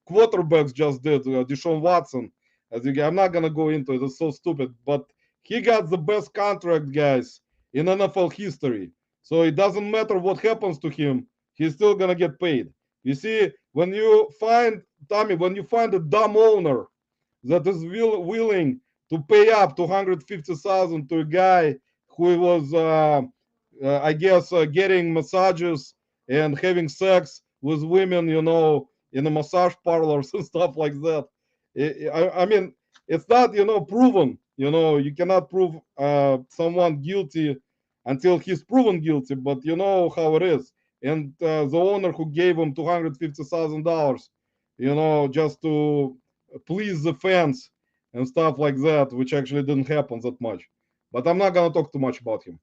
quarterbacks just did, Deshaun Watson. I'm not going to go into it, it's so stupid, but he got the best contract, guys, in NFL history. So it doesn't matter what happens to him, he's still gonna get paid. You see, when you find, Tommy, when you find a dumb owner that is willing to pay up to 150,000 to a guy who was, I guess, getting massages and having sex with women, in the massage parlors and stuff like that. I mean, it's not, proven. You cannot prove someone guilty until he's proven guilty. But you know how it is. And the owner who gave him $250,000, just to please the fans and stuff like that, which actually didn't happen that much. But I'm not gonna talk too much about him.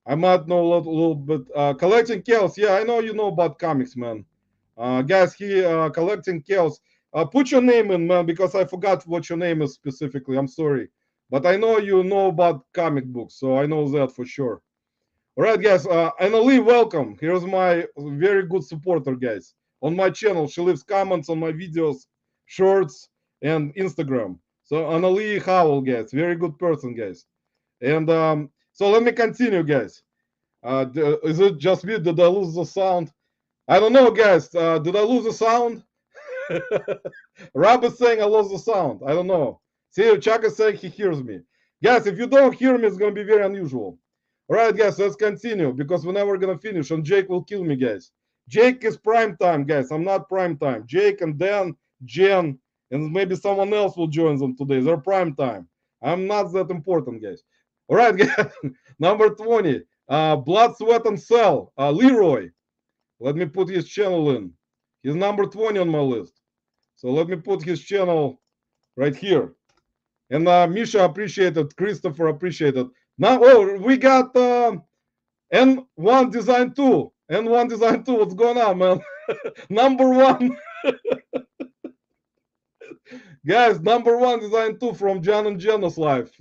I might know a little bit. Collecting chaos. Yeah, I know you know about comics, man. Guys, he collecting chaos. Put your name in, man, because I forgot what your name is specifically. I'm sorry, but I know you know about comic books, so I know that for sure. All right, guys. Annalie, welcome. Here's my very good supporter, guys. On my channel, she leaves comments on my videos, shorts, and Instagram. So Annalie Howell, guys, very good person, guys. And so let me continue, guys. Is it just me? Did I lose the sound? I don't know, guys. Did I lose the sound? Rob is saying I lost the sound. I don't know. See, Chuck is saying he hears me. Guys, if you don't hear me, it's going to be very unusual. All right, guys, let's continue because we're never going to finish and Jake will kill me, guys. Jake is prime time, guys. I'm not prime time. Jake and Dan, Jen, and maybe someone else will join them today. They're prime time. I'm not that important, guys. All right, guys. Number 20. Blood, Sweat, and Cell. Leroy. Let me put his channel in. He's number 20 on my list. So let me put his channel right here. And Misha appreciated, Christopher appreciated. Now, oh, we got N1 Design 2. N1 Design 2, what's going on, man? Number one. Guys, number one Design 2 from John and Jenna's life.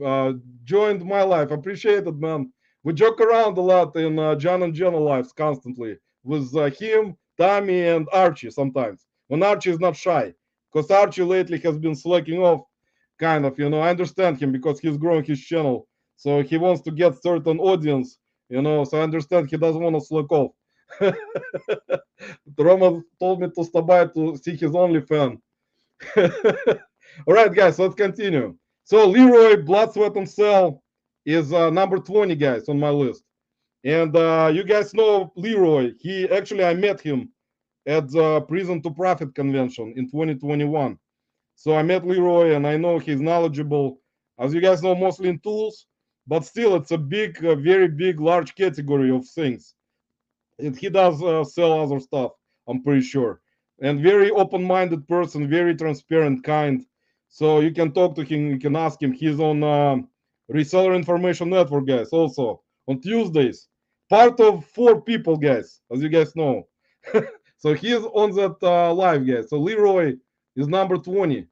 Joined my life. Appreciate it, man. We joke around a lot in John and Jenna lives constantly with him, Tommy, and Archie sometimes. When Archie is not shy. Because Archie lately has been slacking off, kind of, I understand him because he's growing his channel. So he wants to get certain audience, so I understand he doesn't want to slack off. Roman told me to stop by to see his OnlyFans. All right, guys, let's continue. So Leroy, Blood, Sweat, and Cell is number 20, guys, on my list. And you guys know Leroy. I met him at the Prison to Profit convention in 2021. So I met Leroy, and I know he's knowledgeable, as you guys know, mostly in tools, but still, it's a big, very big, large category of things. And he does sell other stuff, I'm pretty sure. And very open-minded person, very transparent, kind. So you can talk to him, you can ask him. He's on Reseller Information Network, guys, also on Tuesdays. Part of 4 people, guys, as you guys know. So he's on that live, guys. So Leroy is number 20.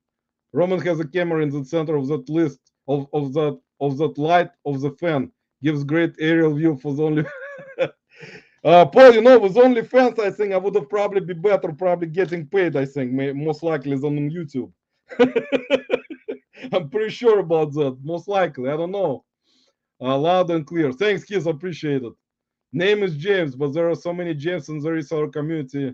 Roman has a camera in the center of that list of that light of the fan. Gives great aerial view for the only. Paul, with OnlyFans, I think I would have probably be better, probably getting paid. I think most likely than on YouTube. I'm pretty sure about that. Most likely, I don't know. Loud and clear. Thanks, kids. Appreciate it. Name is James, but there are so many James in the reseller community.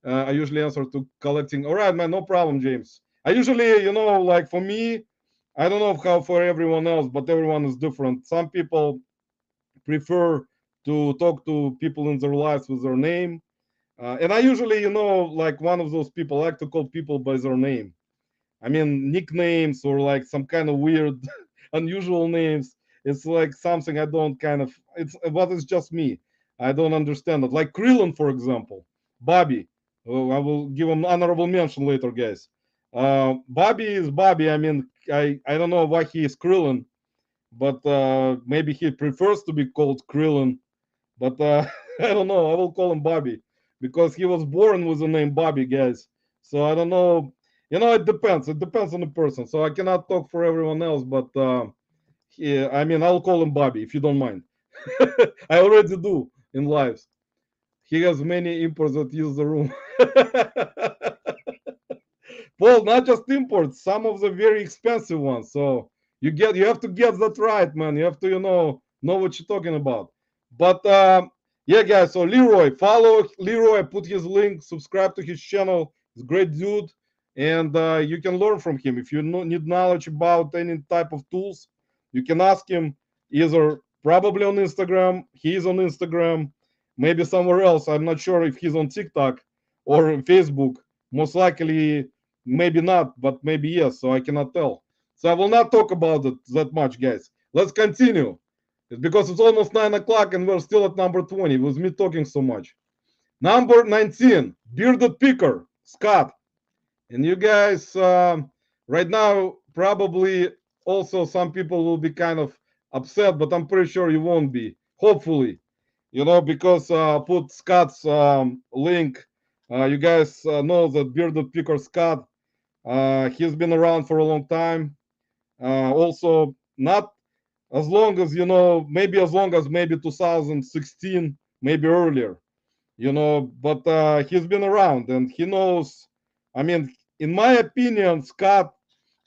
I usually answer to collecting. All right, man, no problem, James. I usually, like for me, I don't know how for everyone else, but everyone is different. Some people prefer to talk to people in their lives with their name. And I usually, like one of those people, I like to call people by their name. I mean, nicknames or like some kind of weird, unusual names. It's like something I don't it's just me. I don't understand it. Like Krillin, for example, Bobby. Oh, I will give him honorable mention later, guys. Bobby is Bobby. I mean, I don't know why he is Krillin, but maybe he prefers to be called Krillin. But I don't know. I will call him Bobby because he was born with the name Bobby, guys. So I don't know. It depends. It depends on the person. So I cannot talk for everyone else, but I mean, I'll call him Bobby if you don't mind. I already do in lives. He has many imports that use the room. Well, not just imports, some of the very expensive ones. So you have to get that right, man. You have to know what you're talking about. But yeah, guys. So Leroy, follow Leroy. Put his link. Subscribe to his channel. He's a great dude, and you can learn from him. If you need knowledge about any type of tools, you can ask him. Either probably on Instagram. He's on Instagram. Maybe somewhere else. I'm not sure if he's on TikTok or Facebook. Most likely, maybe not, but maybe yes. So I cannot tell. So I will not talk about it that much, guys. Let's continue. It's because it's almost 9 o'clock and we're still at number 20 with me talking so much. Number 19, Bearded Picker, Scott. And you guys, right now, probably also some people will be kind of upset, but I'm pretty sure you won't be. Hopefully, because put Scott's link. You guys know that Bearded Picker Scott. He's been around for a long time. Also, not as long as maybe as long as maybe 2016, maybe earlier. But he's been around and he knows. I mean, in my opinion, Scott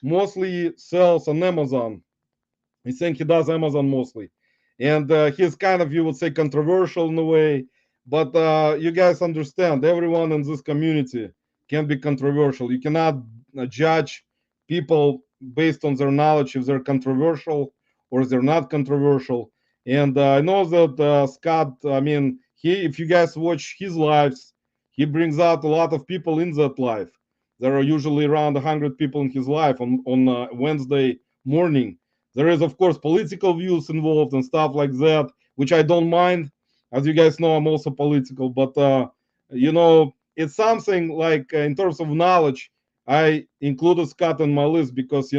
mostly sells on Amazon. He's saying he does Amazon mostly, and he's kind of, you would say, controversial in a way. But you guys understand, everyone in this community can be controversial. You cannot judge people based on their knowledge if they're controversial or they're not controversial. And I know that Scott, I mean, if you guys watch his lives, he brings out a lot of people in that live. There are usually around 100 people in his life on Wednesday morning. There is, of course, political views involved and stuff like that, which I don't mind. As you guys know, I'm also political, but it's something like in terms of knowledge, I included Scott on my list because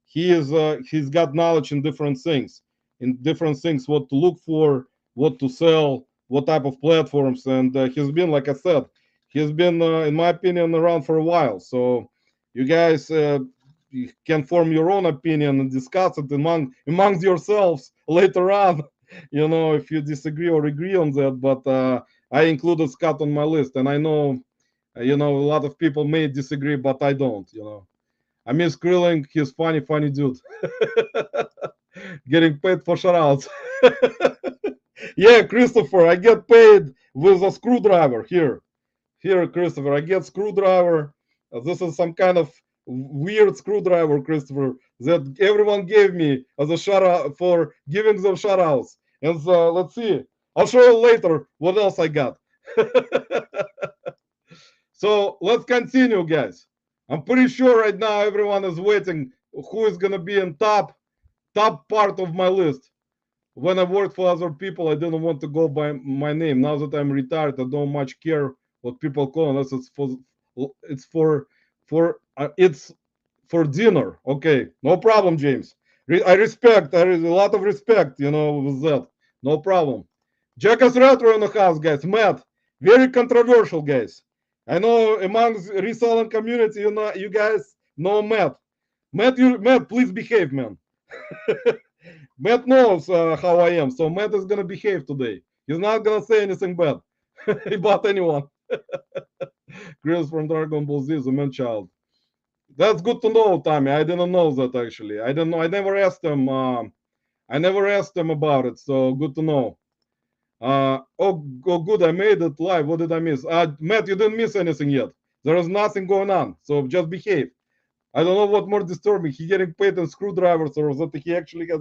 he's got knowledge in different things, what to look for, what to sell, what type of platforms, and he's been, like I said, he's been, in my opinion, around for a while. So you guys you can form your own opinion and discuss it amongst yourselves later on. If you disagree or agree on that. But I included Scott on my list, and I know, a lot of people may disagree, but I don't. I miss Grilling. He's funny dude. Getting paid for shoutouts. Yeah, Christopher, I get paid with a screwdriver here. Here, Christopher, I get screwdriver. This is some kind of weird screwdriver, Christopher, that everyone gave me as a shout out for giving them shout outs. And so let's see. I'll show you later what else I got. So let's continue, guys. I'm pretty sure right now everyone is waiting who is gonna be in top part of my list. When I worked for other people, I didn't want to go by my name. Now that I'm retired, I don't much care what people call unless it's for dinner. Okay, no problem, James. I respect. There is a lot of respect, with that. No problem. Jackass Retro in the house, guys. Matt, very controversial, guys. I know among reselling community, you guys know Matt. Matt, please behave, man. Matt knows how I am, so Matt is gonna behave today. He's not gonna say anything bad about anyone. Chris from Dragon Ball Z, the man child. That's good to know, Tommy. I didn't know that actually. I didn't know. I never asked him. I never asked him about it, so good to know. Oh, good. I made it live. What did I miss? Matt, you didn't miss anything yet. There is nothing going on, so just behave. I don't know what more disturbing. He getting paid in screwdrivers, or that he actually has.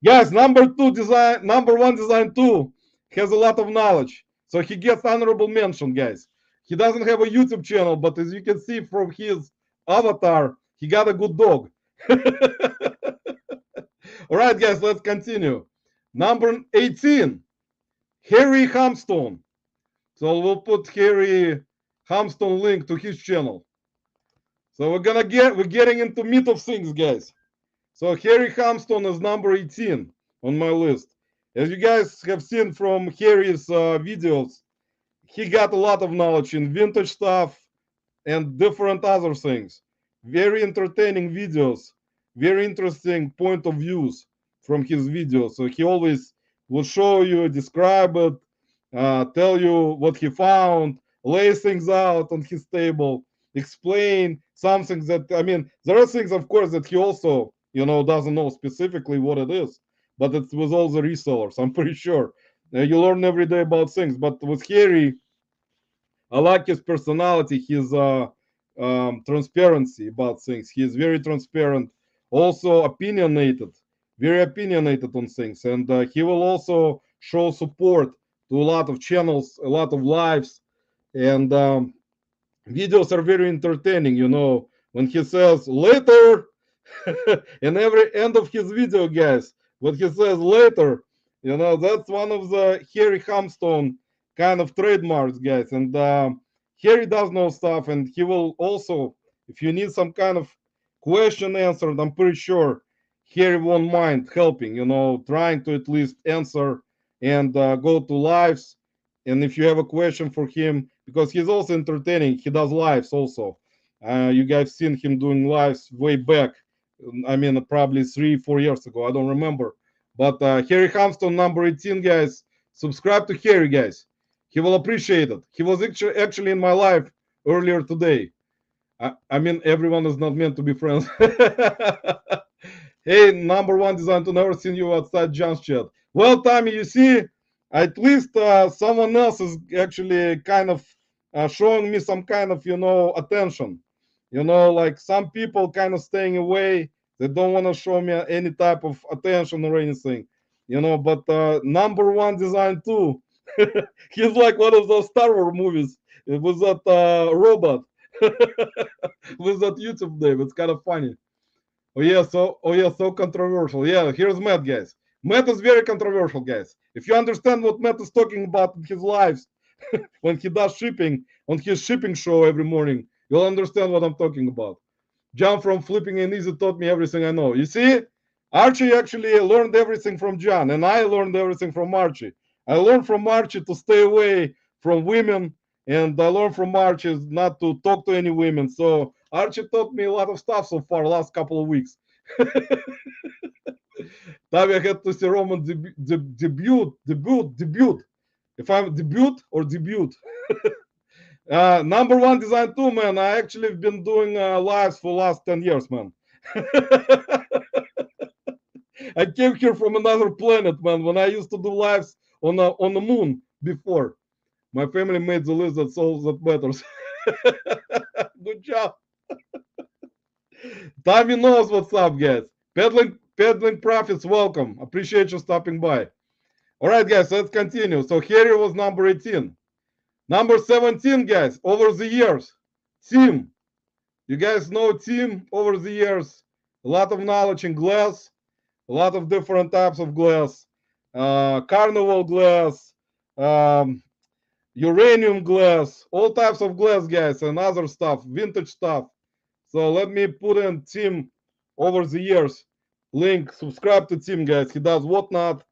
Guys, number one design tool has a lot of knowledge, so he gets honorable mention, guys. He doesn't have a YouTube channel, but as you can see from his avatar, he got a good dog. All right, guys, let's continue. Number 18, Harry Hamstone. So we'll put Harry Hamstone link to his channel. So we're getting into meat of things, guys. So Harry Hamstone is number 18 on my list. As you guys have seen from Harry's videos, he got a lot of knowledge in vintage stuff and different other things. Very entertaining videos, very interesting point of views from his videos. So he always will show you, describe it, tell you what he found, lay things out on his table, explain something that, I mean, there are things, of course, that he also, doesn't know specifically what it is, but it's with all the resellers, I'm pretty sure. You learn every day about things, but with Harry, I like his personality, his transparency about things. He is very transparent, also opinionated, very opinionated on things, and he will also show support to a lot of channels, a lot of lives, and videos are very entertaining. When he says later, in every end of his video, guys, what he says later, that's one of the Harry Hamstone kind of trademarks, guys. And Harry does know stuff, and he will also, if you need some kind of question answered, I'm pretty sure Harry won't mind helping, trying to at least answer and go to lives. And if you have a question for him, because he's also entertaining, he does lives also. You guys seen him doing lives way back. I mean, probably 3-4 years ago. I don't remember. But Harry Hamstone, number 18, guys. Subscribe to Harry, guys. He will appreciate it. He was actually in my life earlier today. I mean, everyone is not meant to be friends. Hey, number one design to never seen you outside John's chat. Well, Tommy, you see, at least someone else is actually kind of showing me some kind of, attention. Like some people kind of staying away. They don't want to show me any type of attention or anything. But number one design too. He's like one of those Star Wars movies with that robot with that YouTube name. It's kind of funny. So controversial. Yeah, here's Matt, guys. Matt is very controversial, guys. If you understand what Matt is talking about in his lives when he does shipping on his shipping show every morning, you'll understand what I'm talking about. John from Flipping and Easy taught me everything I know. You see, Archie actually learned everything from John, and I learned everything from Archie. I learned from Archie to stay away from women, and I learned from Archie not to talk to any women. So Archie taught me a lot of stuff so far last couple of weeks. Tavi, I had to see Roman debut. If I'm debut or debut. Number one design too, man. I actually have been doing lives for last 10 years, man. I came here from another planet, man. When I used to do lives on the moon before, my family made the list. That's all that matters. Good job. Tommy knows what's up, guys. Peddling profits, welcome. Appreciate you stopping by. All right, guys, let's continue. So Harry was number 18. Number 17, guys, over the years, Tim. You guys know Tim over the years. A lot of knowledge in glass, a lot of different types of glass, carnival glass, um, uranium glass, all types of glass, guys, and other stuff, vintage stuff. So let me put in Tim over the years. Link, subscribe to Tim, guys. He does whatnot.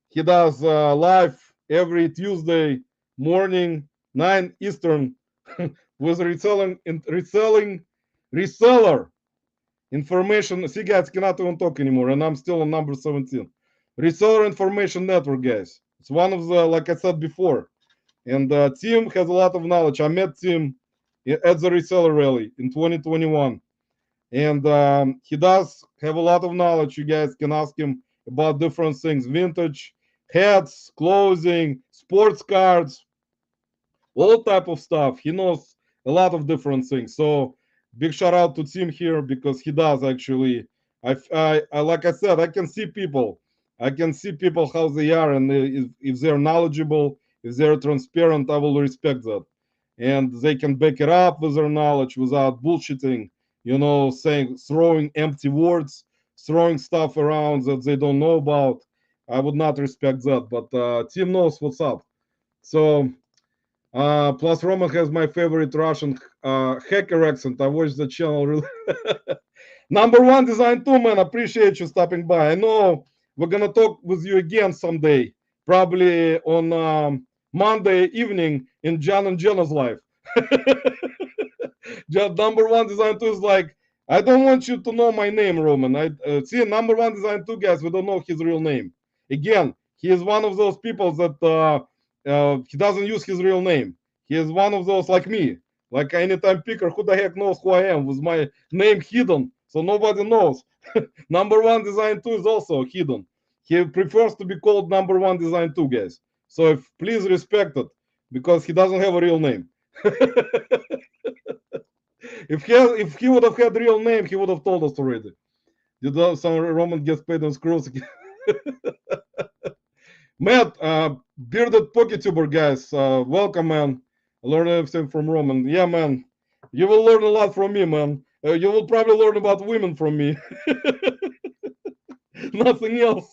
He does live every Tuesday morning, 9 Eastern, with reseller information. See, guys, cannot even talk anymore, and I'm still on number 17. Reseller information network, guys. It's one of the, like I said before, and Tim has a lot of knowledge. I met Tim at the reseller rally in 2021, and he does have a lot of knowledge. You guys can ask him about different things: vintage, hats, clothing, sports cards, all type of stuff. He knows a lot of different things. So big shout out to Tim here because he does actually. I like I said, I can see people. I can see people how they are, and if they're knowledgeable, if they're transparent, I will respect that. And they can back it up with their knowledge without bullshitting. Saying throwing empty words, throwing stuff around that they don't know about. I would not respect that. But Tim knows what's up. So plus, Roman has my favorite Russian hacker accent. I watched the channel. Number one design too, man. Appreciate you stopping by. I know we're gonna talk with you again someday, probably on Monday evening in John and Jenna's life. Just number one design two is like, I don't want you to know my name, Roman. I see number one design two, guys. We don't know his real name. Again, he is one of those people that he doesn't use his real name. He is one of those like me, like anytime picker. Who the heck knows who I am with my name hidden, so nobody knows. Number one design two is also hidden. He prefers to be called number one design two, guys. So please respect it because he doesn't have a real name. If he would have had a real name, he would have told us already. Did some Roman gets paid on screws? Matt, bearded PokeTuber, guys, welcome, man. I learned everything from Roman. Yeah, man, you will learn a lot from me, man. You will probably learn about women from me. Nothing else.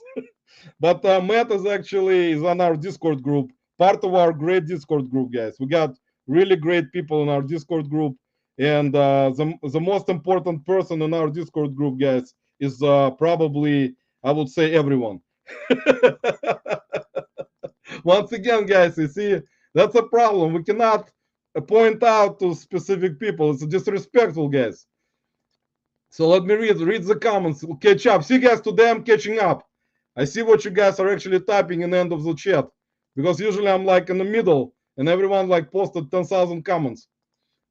But Matt is on our Discord group, part of our great Discord group, guys. We got really great people in our Discord group, and the most important person in our Discord group, guys, is probably, I would say, everyone. Once again, guys, you see, that's a problem. We cannot point out to specific people. It's disrespectful, guys. So let me read the comments. We'll catch up. See, guys, today I'm catching up. I see what you guys are actually typing in the end of the chat. Because usually I'm like in the middle and everyone like posted 10,000 comments.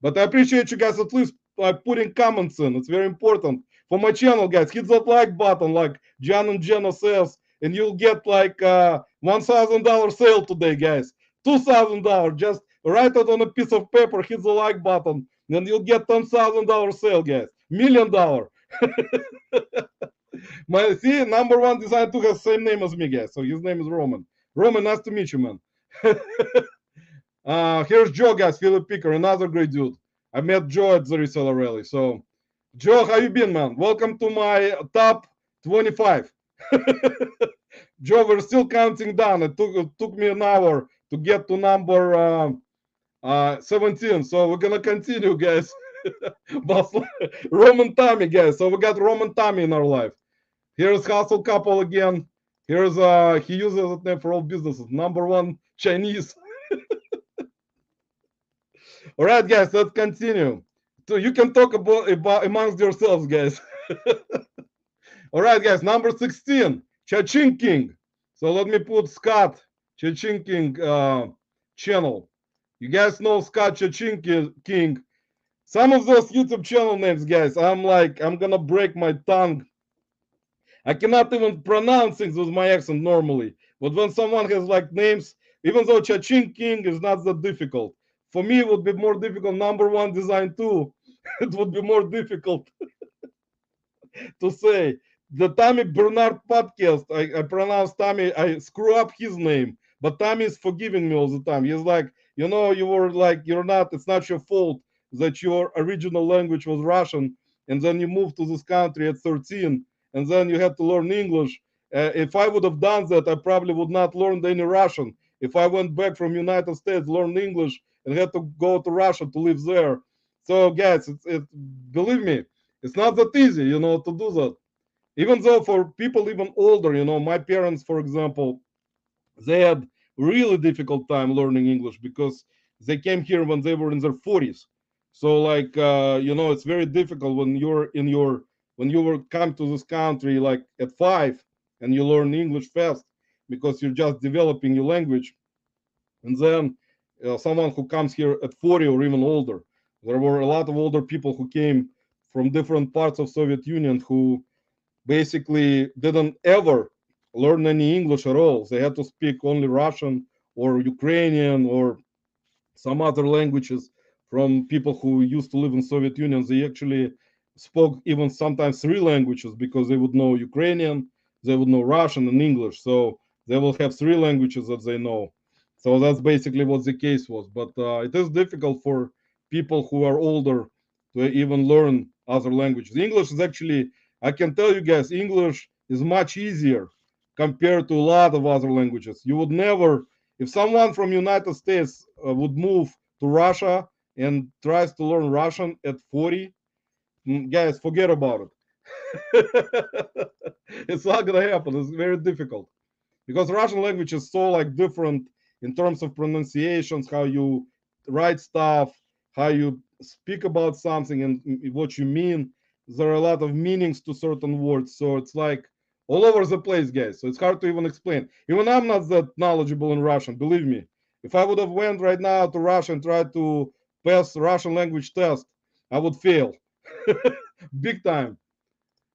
But I appreciate you guys at least putting comments in. It's very important for my channel, guys. Hit that like button, like John and Jenna says, and you'll get like $1,000 sale today, guys. $2,000. Just write it on a piece of paper. Hit the like button, and you'll get $10,000 sale, guys. $1,000,000. My see, number one design too has the same name as me, guys. So his name is Roman. Roman, nice to meet you, man. Here's Joe, guys, Philip Picker, another great dude. I met Joe at the reseller rally. So, Joe, how you been, man? Welcome to my top 25. Joe, we're still counting down. It took me an hour to get to number 17. So we're gonna continue, guys. But Roman Tommy, guys. So we got Roman Tommy in our life. Here's Hustle Couple again. Here's he uses it name for all businesses. Number one Chinese. All right, guys, let's continue. So you can talk about amongst yourselves, guys. All right, guys, number 16, Cha-Ching King. So let me put Scott Cha-Ching King channel. You guys know Scott Cha-Ching King. Some of those YouTube channel names, guys, I'm gonna break my tongue. I cannot even pronounce things with my accent normally. But when someone has like names, even though Cha-Ching King is not that difficult, for me it would be more difficult. Number one design too. It would be more difficult to say. The Tommy Bernard podcast, I pronounce Tommy, I screw up his name, but Tommy is forgiving me all the time. He's like, you were like, it's not your fault that your original language was Russian, and then you moved to this country at 13, and then you had to learn English. If I would have done that, I probably would not learn any Russian. If I went back from United States, learned English, and had to go to Russia to live there. So, guys, believe me, it's not that easy, to do that. Even though for people even older, my parents, for example, they had really difficult time learning English because they came here when they were in their 40s. So like it's very difficult when you were come to this country like at 5 and you learn English fast because you're just developing your language. And then someone who comes here at 40 or even older, there were a lot of older people who came from different parts of Soviet Union who basically didn't ever learn any English at all. They had to speak only Russian or Ukrainian or some other languages from people who used to live in Soviet Union. They actually spoke even sometimes 3 languages because they would know Ukrainian, they would know Russian and English. So they will have 3 languages that they know. So that's basically what the case was. But it is difficult for people who are older to even learn other languages. English is actually, I can tell you guys, English is much easier compared to a lot of other languages. You would never, if someone from United States would move to Russia and tries to learn Russian at 40, guys, forget about it. It's not gonna happen. It's very difficult because Russian language is so like different in terms of pronunciations, how you write stuff, how you speak about something, and what you mean. There are a lot of meanings to certain words, so it's like all over the place, guys. So it's hard to even explain. Even I'm not that knowledgeable in Russian, believe me. If I would have went right now to Russia and tried to pass the Russian language test, I would fail, big time.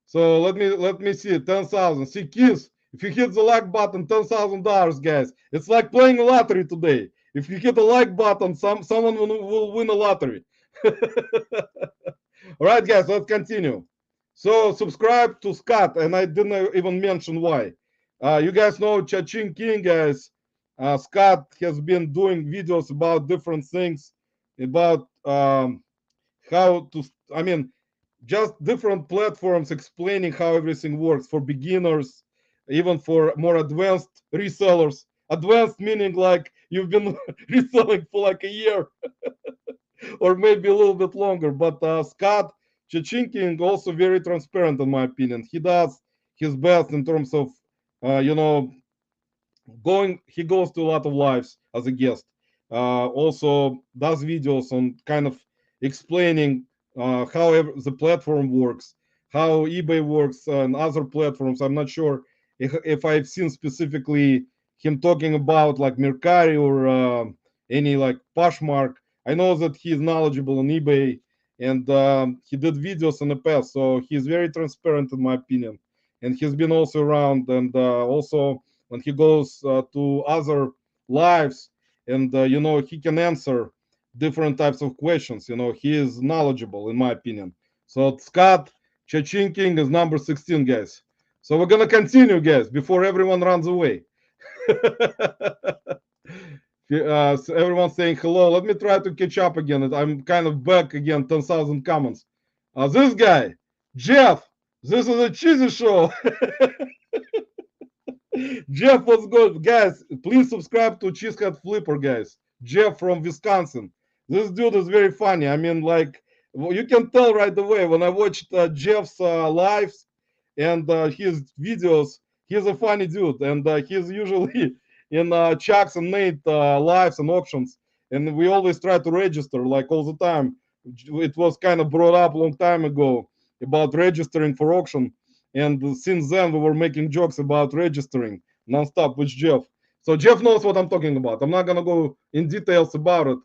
So let me see, 10,000. See, kids, if you hit the like button, $10,000, guys. It's like playing a lottery today. If you hit the like button, someone will win a lottery. All right, guys, let's continue. So subscribe to Scott, and I didn't even mention why. You guys know Cha-Ching King, guys. Scott has been doing videos about different things, about how to, I mean, just different platforms explaining how everything works for beginners, even for more advanced resellers. Advanced meaning like you've been reselling for like a year or maybe a little bit longer. But Scott Cha-Ching King also very transparent in my opinion. He does his best in terms of you know he goes to a lot of lives as a guest. Also does videos on kind of explaining how the platform works, how eBay works and other platforms. I'm not sure if I've seen specifically him talking about like Mercari or any like Poshmark. I know that he's knowledgeable on eBay and he did videos in the past, so he's very transparent in my opinion. And he's been also around, and also when he goes to other lives, and he can answer different types of questions. He is knowledgeable in my opinion. So Scott Chachinking is number 16, guys. So we're gonna continue, guys, before everyone runs away. So everyone's saying hello. Let me try to catch up again. I'm kind of back again, 10,000 comments. This guy, Jeff, this is a cheesy show. Jeff, what's good? Guys, please subscribe to Cheesehead Flipper, guys. Jeff from Wisconsin. This dude is very funny. I mean, like, well, you can tell right away when I watched Jeff's lives and his videos. He's a funny dude, and he's usually in Chuck's and Nate lives and auctions. And we always try to register, like all the time. It was kind of brought up a long time ago about registering for auction, and since then, we were making jokes about registering nonstop with Jeff. So Jeff knows what I'm talking about. I'm not gonna go in details about it.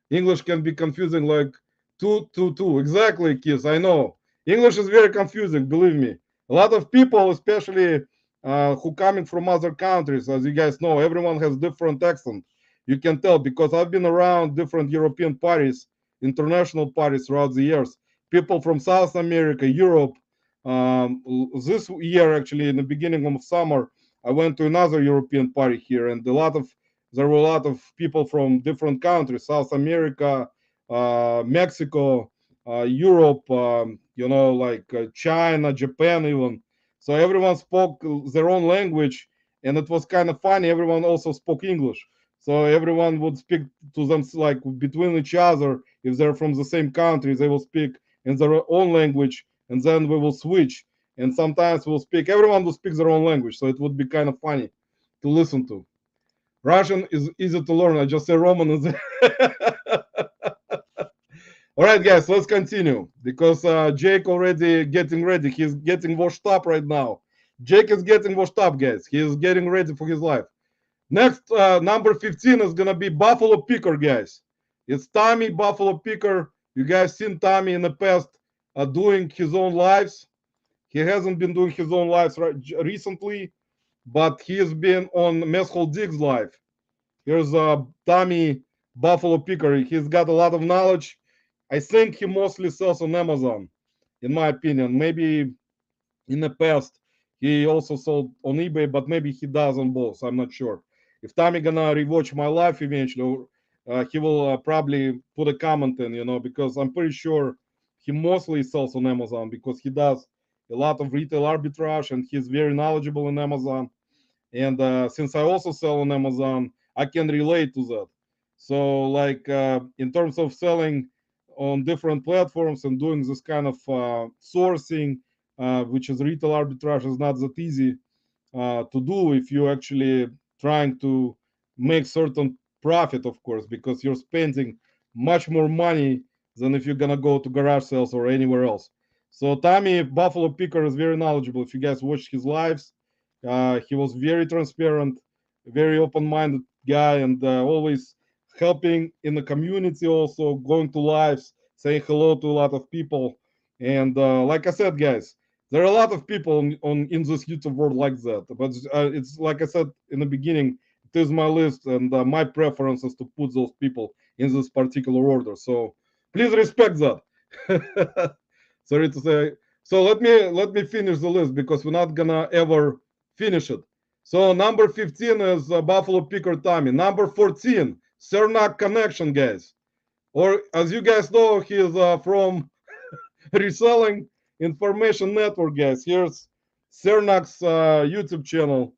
English can be confusing, like two, two, two. Exactly, kids. I know. English is very confusing. Believe me. A lot of people, especially who coming from other countries, as you guys know, everyone has different accent. You can tell because I've been around different European parties, international parties throughout the years. People from South America, Europe. This year, actually, in the beginning of summer, I went to another European party here, and there were a lot of people from different countries: South America, Mexico, Europe, like China, Japan, even. So everyone spoke their own language, and it was kind of funny. Everyone also spoke English. So everyone would speak to them like between each other. If they're from the same country, they will speak in their own language, and then we will switch. And sometimes we'll speak. Everyone will speak their own language, so it would be kind of funny to listen to. Russian is easy to learn. I just say Roman is. All right, guys, let's continue because Jake already getting ready. He's getting washed up right now. Jake is getting washed up, guys. He is getting ready for his life. Next, number 15 is gonna be Buffalo Picker, guys. It's Tommy Buffalo Picker. You guys seen Tommy in the past doing his own lives. He hasn't been doing his own lives recently, but he has been on Mess Hall Diggs live. Here's Tommy Buffalo Picker. He's got a lot of knowledge. I think he mostly sells on Amazon, in my opinion. Maybe in the past he also sold on eBay, but maybe he does on both. I'm not sure. If Tommy gonna rewatch my life eventually, he will probably put a comment in, because I'm pretty sure he mostly sells on Amazon because he does a lot of retail arbitrage and he's very knowledgeable in Amazon. And since I also sell on Amazon, I can relate to that. So, like in terms of selling on different platforms and doing this kind of sourcing, which is retail arbitrage, is not that easy to do if you're actually trying to make certain profit, of course, because you're spending much more money than if you're gonna go to garage sales or anywhere else. So Tommy Buffalo Picker is very knowledgeable. If you guys watch his lives, he was very transparent, very open-minded guy, and always helping in the community. Also going to lives, saying hello to a lot of people, and like I said, guys, there are a lot of people on in this YouTube world like that. But it's like I said in the beginning, it is my list and my preference is to put those people in this particular order. So please respect that. Sorry to say. So let me finish the list because we're not gonna ever finish it. So number 15 is Buffalo Picker Tommy. Number 14, Cernak Connection, guys. Or as you guys know, he is from Reselling Information Network, guys. Here's Cernak's YouTube channel.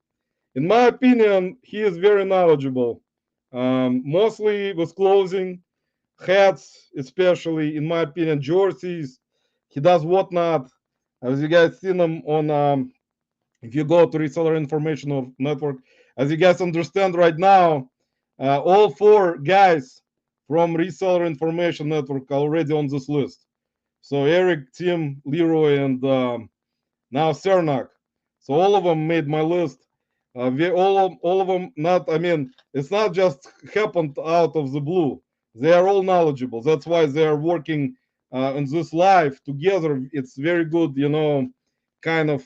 In my opinion, he is very knowledgeable. Mostly with clothing, hats, especially in my opinion, jerseys. He does whatnot. As you guys seen him on, if you go to Reseller Information Network, as you guys understand right now, all four guys from Reseller Information Network are already on this list. So Eric, Tim, Leroy, and now Cernak. So all of them made my list. All of them not. I mean, it's not just happened out of the blue. They are all knowledgeable. That's why they are working in this live together, it's very good, kind of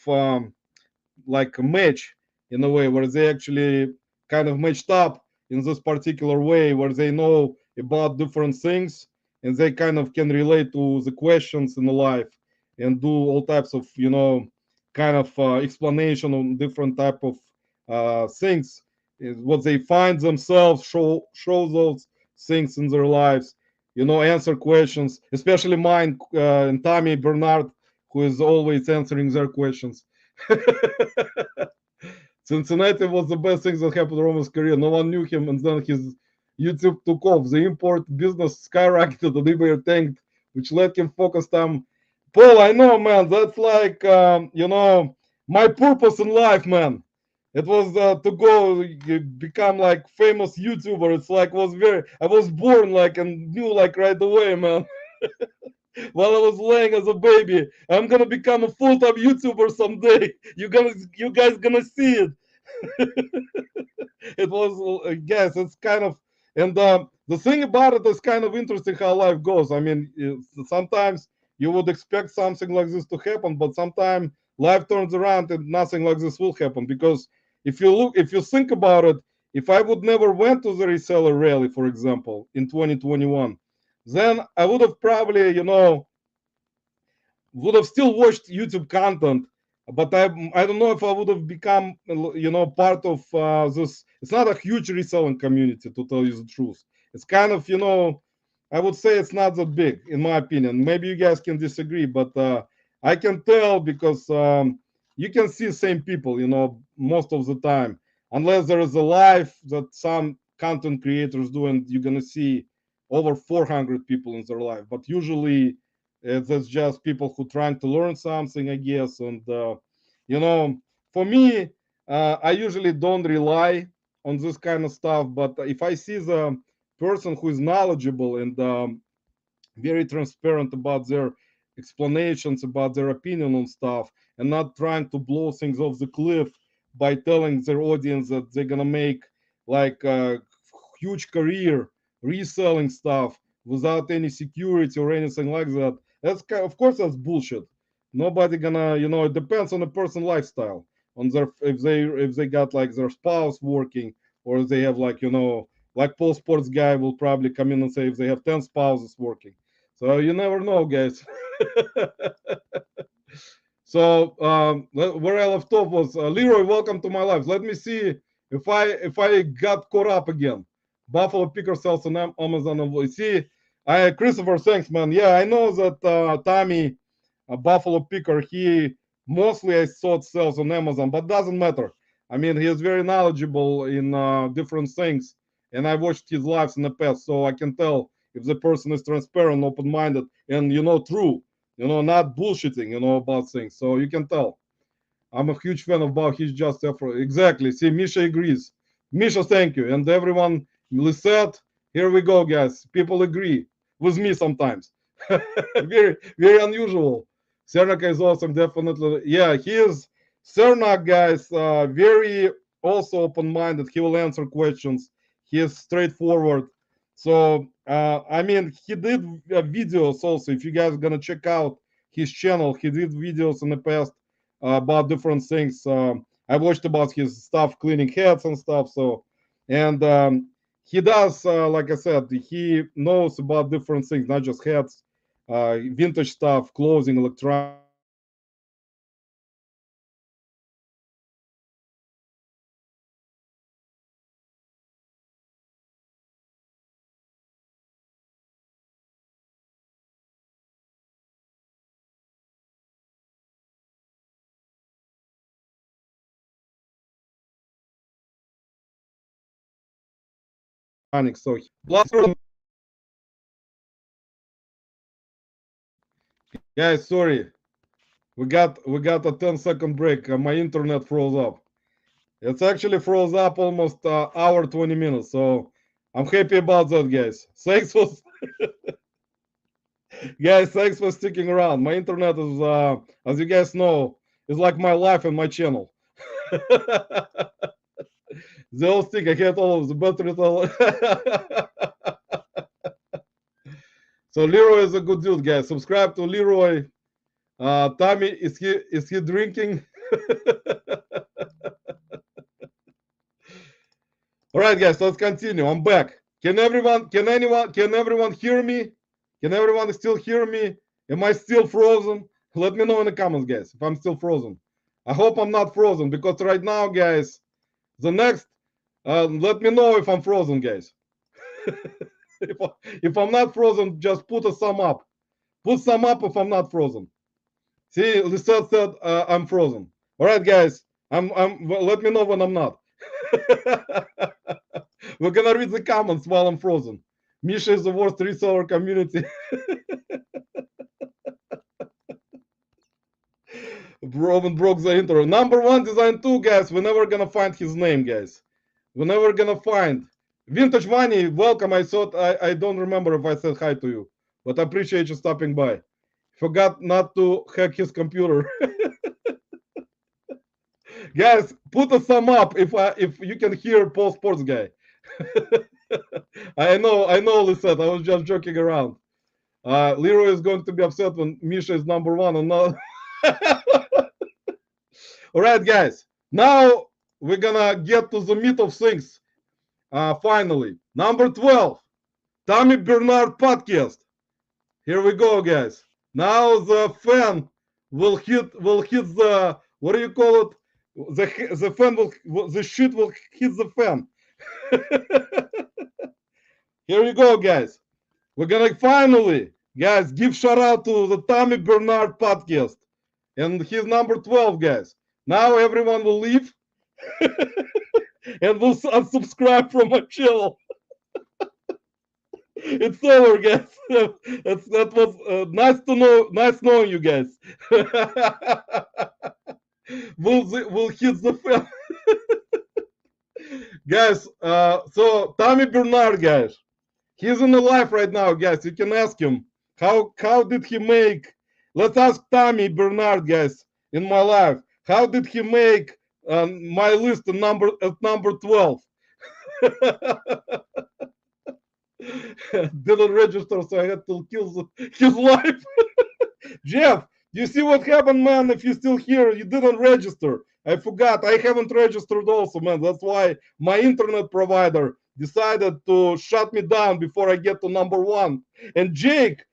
like a match in a way where they actually kind of matched up in this particular way where they know about different things and they kind of can relate to the questions in the life and do all types of kind of explanation on different type of things what they find themselves show those things in their lives, answer questions, especially mine and Tommy Bernard, who is always answering their questions. Cincinnati was the best thing that happened to Roman's career. No one knew him, and then his YouTube took off. The import business skyrocketed, and eBay tanked, which let him focus time. Paul, I know, man. That's like, my purpose in life, man. It was to go become like famous YouTuber. It's like I was born like and knew like right away, man. While I was laying as a baby, I'm gonna become a full-time YouTuber someday. You guys gonna see it. It was, yes, it's kind of, and the thing about it is kind of interesting how life goes. I mean, sometimes you would expect something like this to happen, but sometimes life turns around and nothing like this will happen. Because if you think about it, if I would never went to the reseller rally, for example, in 2021, then I would have probably, would have still watched YouTube content, but I don't know if I would have become part of this. It's not a huge reselling community, to tell you the truth. It's kind of I would say it's not that big in my opinion. Maybe you guys can disagree, but I can tell because you can see same people most of the time, unless there is a live that some content creators do, and you're gonna see over 400 people in their life. But usually that's just people who trying to learn something, I guess. And you know, for me, I usually don't rely on this kind of stuff. But if I see the person who is knowledgeable and very transparent about their explanations, about their opinion on stuff, and not trying to blow things off the cliff by telling their audience that they're gonna make like a huge career reselling stuff without any security or anything like that. Of course that's bullshit. Nobody gonna, it depends on the person lifestyle, on their if they got like their spouse working, or they have like like Paul Sports guy will probably come in and say if they have 10 spouses working. So you never know, guys. So where I left off was Leroy. Welcome to my life. Let me see if I got caught up again. Buffalo Picker sells on Amazon. See, I Christopher, thanks, man. Yeah, I know that Tommy Buffalo Picker. He mostly I thought sells on Amazon, but doesn't matter. I mean, he is very knowledgeable in different things, and I watched his lives in the past, so I can tell if the person is transparent, open-minded, and true, not bullshitting, about things. So you can tell. I'm a huge fan of about his just effort. Exactly. See, Misha agrees. Misha, thank you. And everyone, Lisette, here we go, guys. People agree with me sometimes. Very, very unusual. Cernak is awesome, definitely. Yeah, he is. Cernak, guys, very also open-minded. He will answer questions. He is straightforward. So, I mean, he did videos also. If you guys are gonna check out his channel, he did videos in the past about different things. I watched about his stuff, cleaning heads and stuff. So, and he does, like I said, he knows about different things, not just heads, vintage stuff, clothing, electronics, so plus guys, sorry, we got a 10-second break. My internet froze up. It's actually froze up almost hour 20 minutes. So I'm happy about that, guys. Thanks for guys, thanks for sticking around. My internet is, as you guys know, is like my life and my channel. The old stick, I had all of the batteries. So Leroy is a good dude, guys. Subscribe to Leroy. Tommy, is he drinking? All right, guys, let's continue. I'm back. Can everyone hear me? Can everyone still hear me? Am I still frozen? Let me know in the comments, guys, if I'm still frozen. I hope I'm not frozen because right now, guys, the next, let me know if I'm frozen, guys. if I'm not frozen, just put a thumb up. Put thumb up if I'm not frozen. See, Lisette said I'm frozen. All right, guys, well, let me know when I'm not. We're gonna read the comments while I'm frozen. Misha is the worst reseller community. Roman broke the intro. Number one design two, guys. We're never gonna find his name, guys. We're never gonna find. Vintage Money, welcome. I thought I don't remember if I said hi to you, but I appreciate you stopping by. Forgot not to hack his computer. Guys, put a thumb up if you can hear Paul Sports Guy. I know, Lisette. I was just joking around. Leroy is going to be upset when Misha is number one and not. All right, guys. Now we're gonna get to the meat of things. Finally, number 12, Tommy Bernard podcast. Here we go, guys. Now the fan will hit the, what do you call it? The fan will, the shit will hit the fan. Here we go, guys. We're gonna finally, guys, give shout out to the Tommy Bernard podcast. And he's number 12, guys. Now everyone will leave and will unsubscribe from my channel. It's over, guys. That was nice to know. Nice knowing you guys. we'll hit the fan. Guys, so Tommy Bernard, guys. He's in the live right now, guys. You can ask him. How did he make? Let's ask Tommy Bernard, guys, in my life. How did he make my list at number 12? Didn't register, so I had to kill his life. Jeff, you see what happened, man? If you're still here, you didn't register. I forgot. I haven't registered also, man. That's why my internet provider decided to shut me down before I get to number one. And Jake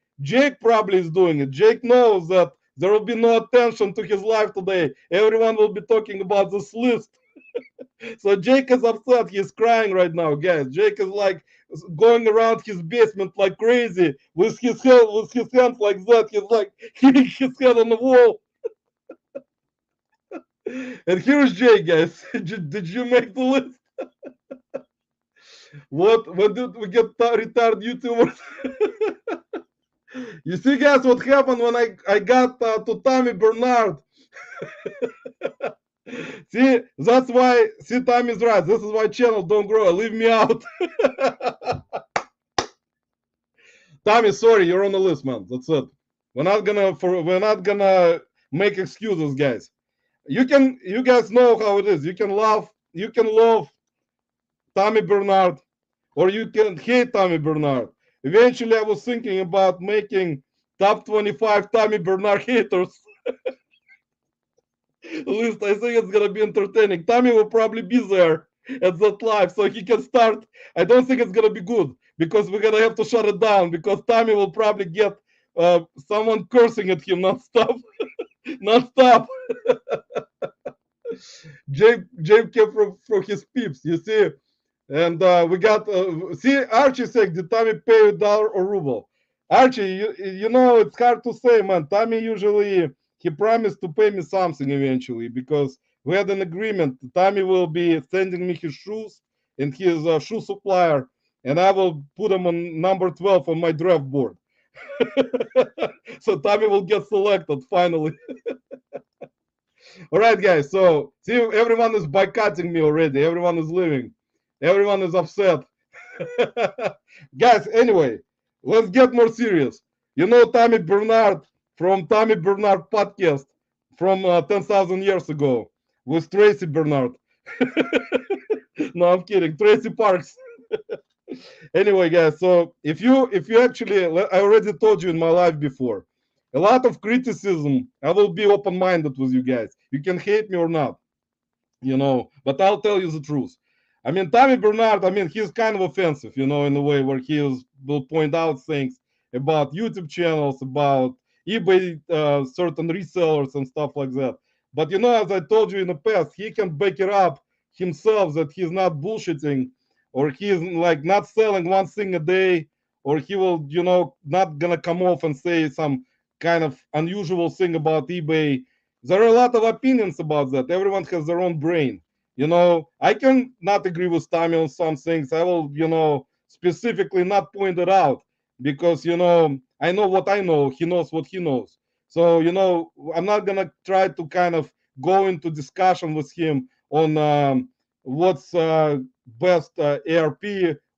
probably is doing it. Jake knows that there will be no attention to his life today. Everyone will be talking about this list. So Jake is upset. He's crying right now, guys. Jake is like going around his basement like crazy with his hands like that. He's like hitting his head on the wall. And here's Jake, guys. Did you make the list? What? When did we get retired YouTubers? You see, guys, what happened when I got to Tommy Bernard? See, that's why. See, Tommy's right. This is why channels don't grow. Leave me out. Tommy, sorry, you're on the list, man. That's it. We're not gonna make excuses, guys. You guys know how it is. You can love Tommy Bernard, or you can hate Tommy Bernard. Eventually, I was thinking about making top 25 Tommy Bernard haters list. I think it's gonna be entertaining. Tommy will probably be there at that live, so he can start. I don't think it's gonna be good because we're gonna have to shut it down because Tommy will probably get someone cursing at him non-stop. Non-stop. Jake came from his peeps, you see. And we got, see, Archie saying, did Tommy pay $1 or ruble? Archie, you know, it's hard to say, man. Tommy usually, he promised to pay me something eventually because we had an agreement. Tommy will be sending me his shoes and his shoe supplier, and I will put him on number 12 on my draft board. So Tommy will get selected finally. All right, guys. So see, everyone is boycotting me already. Everyone is leaving. Everyone is upset. Guys, anyway, let's get more serious. You know Tommy Bernard from Tommy Bernard podcast from 10,000 years ago with Tracy Bernard. No, I'm kidding. Tracy Parks. Anyway, guys, so if you actually, I already told you in my life before, a lot of criticism. I will be open-minded with you guys. You can hate me or not, but I'll tell you the truth. I mean, Tommy Bernard, I mean, he's kind of offensive, in a way where will point out things about YouTube channels, about eBay, certain resellers and stuff like that. But, as I told you in the past, he can back it up himself that he's not bullshitting, or he's like not selling one thing a day, or he will, not gonna come off and say some kind of unusual thing about eBay. There are a lot of opinions about that. Everyone has their own brain. I can not agree with Tommy on some things. I will, specifically not point it out because, I know what I know. He knows what he knows. So, I'm not going to try to kind of go into discussion with him on what's best ARP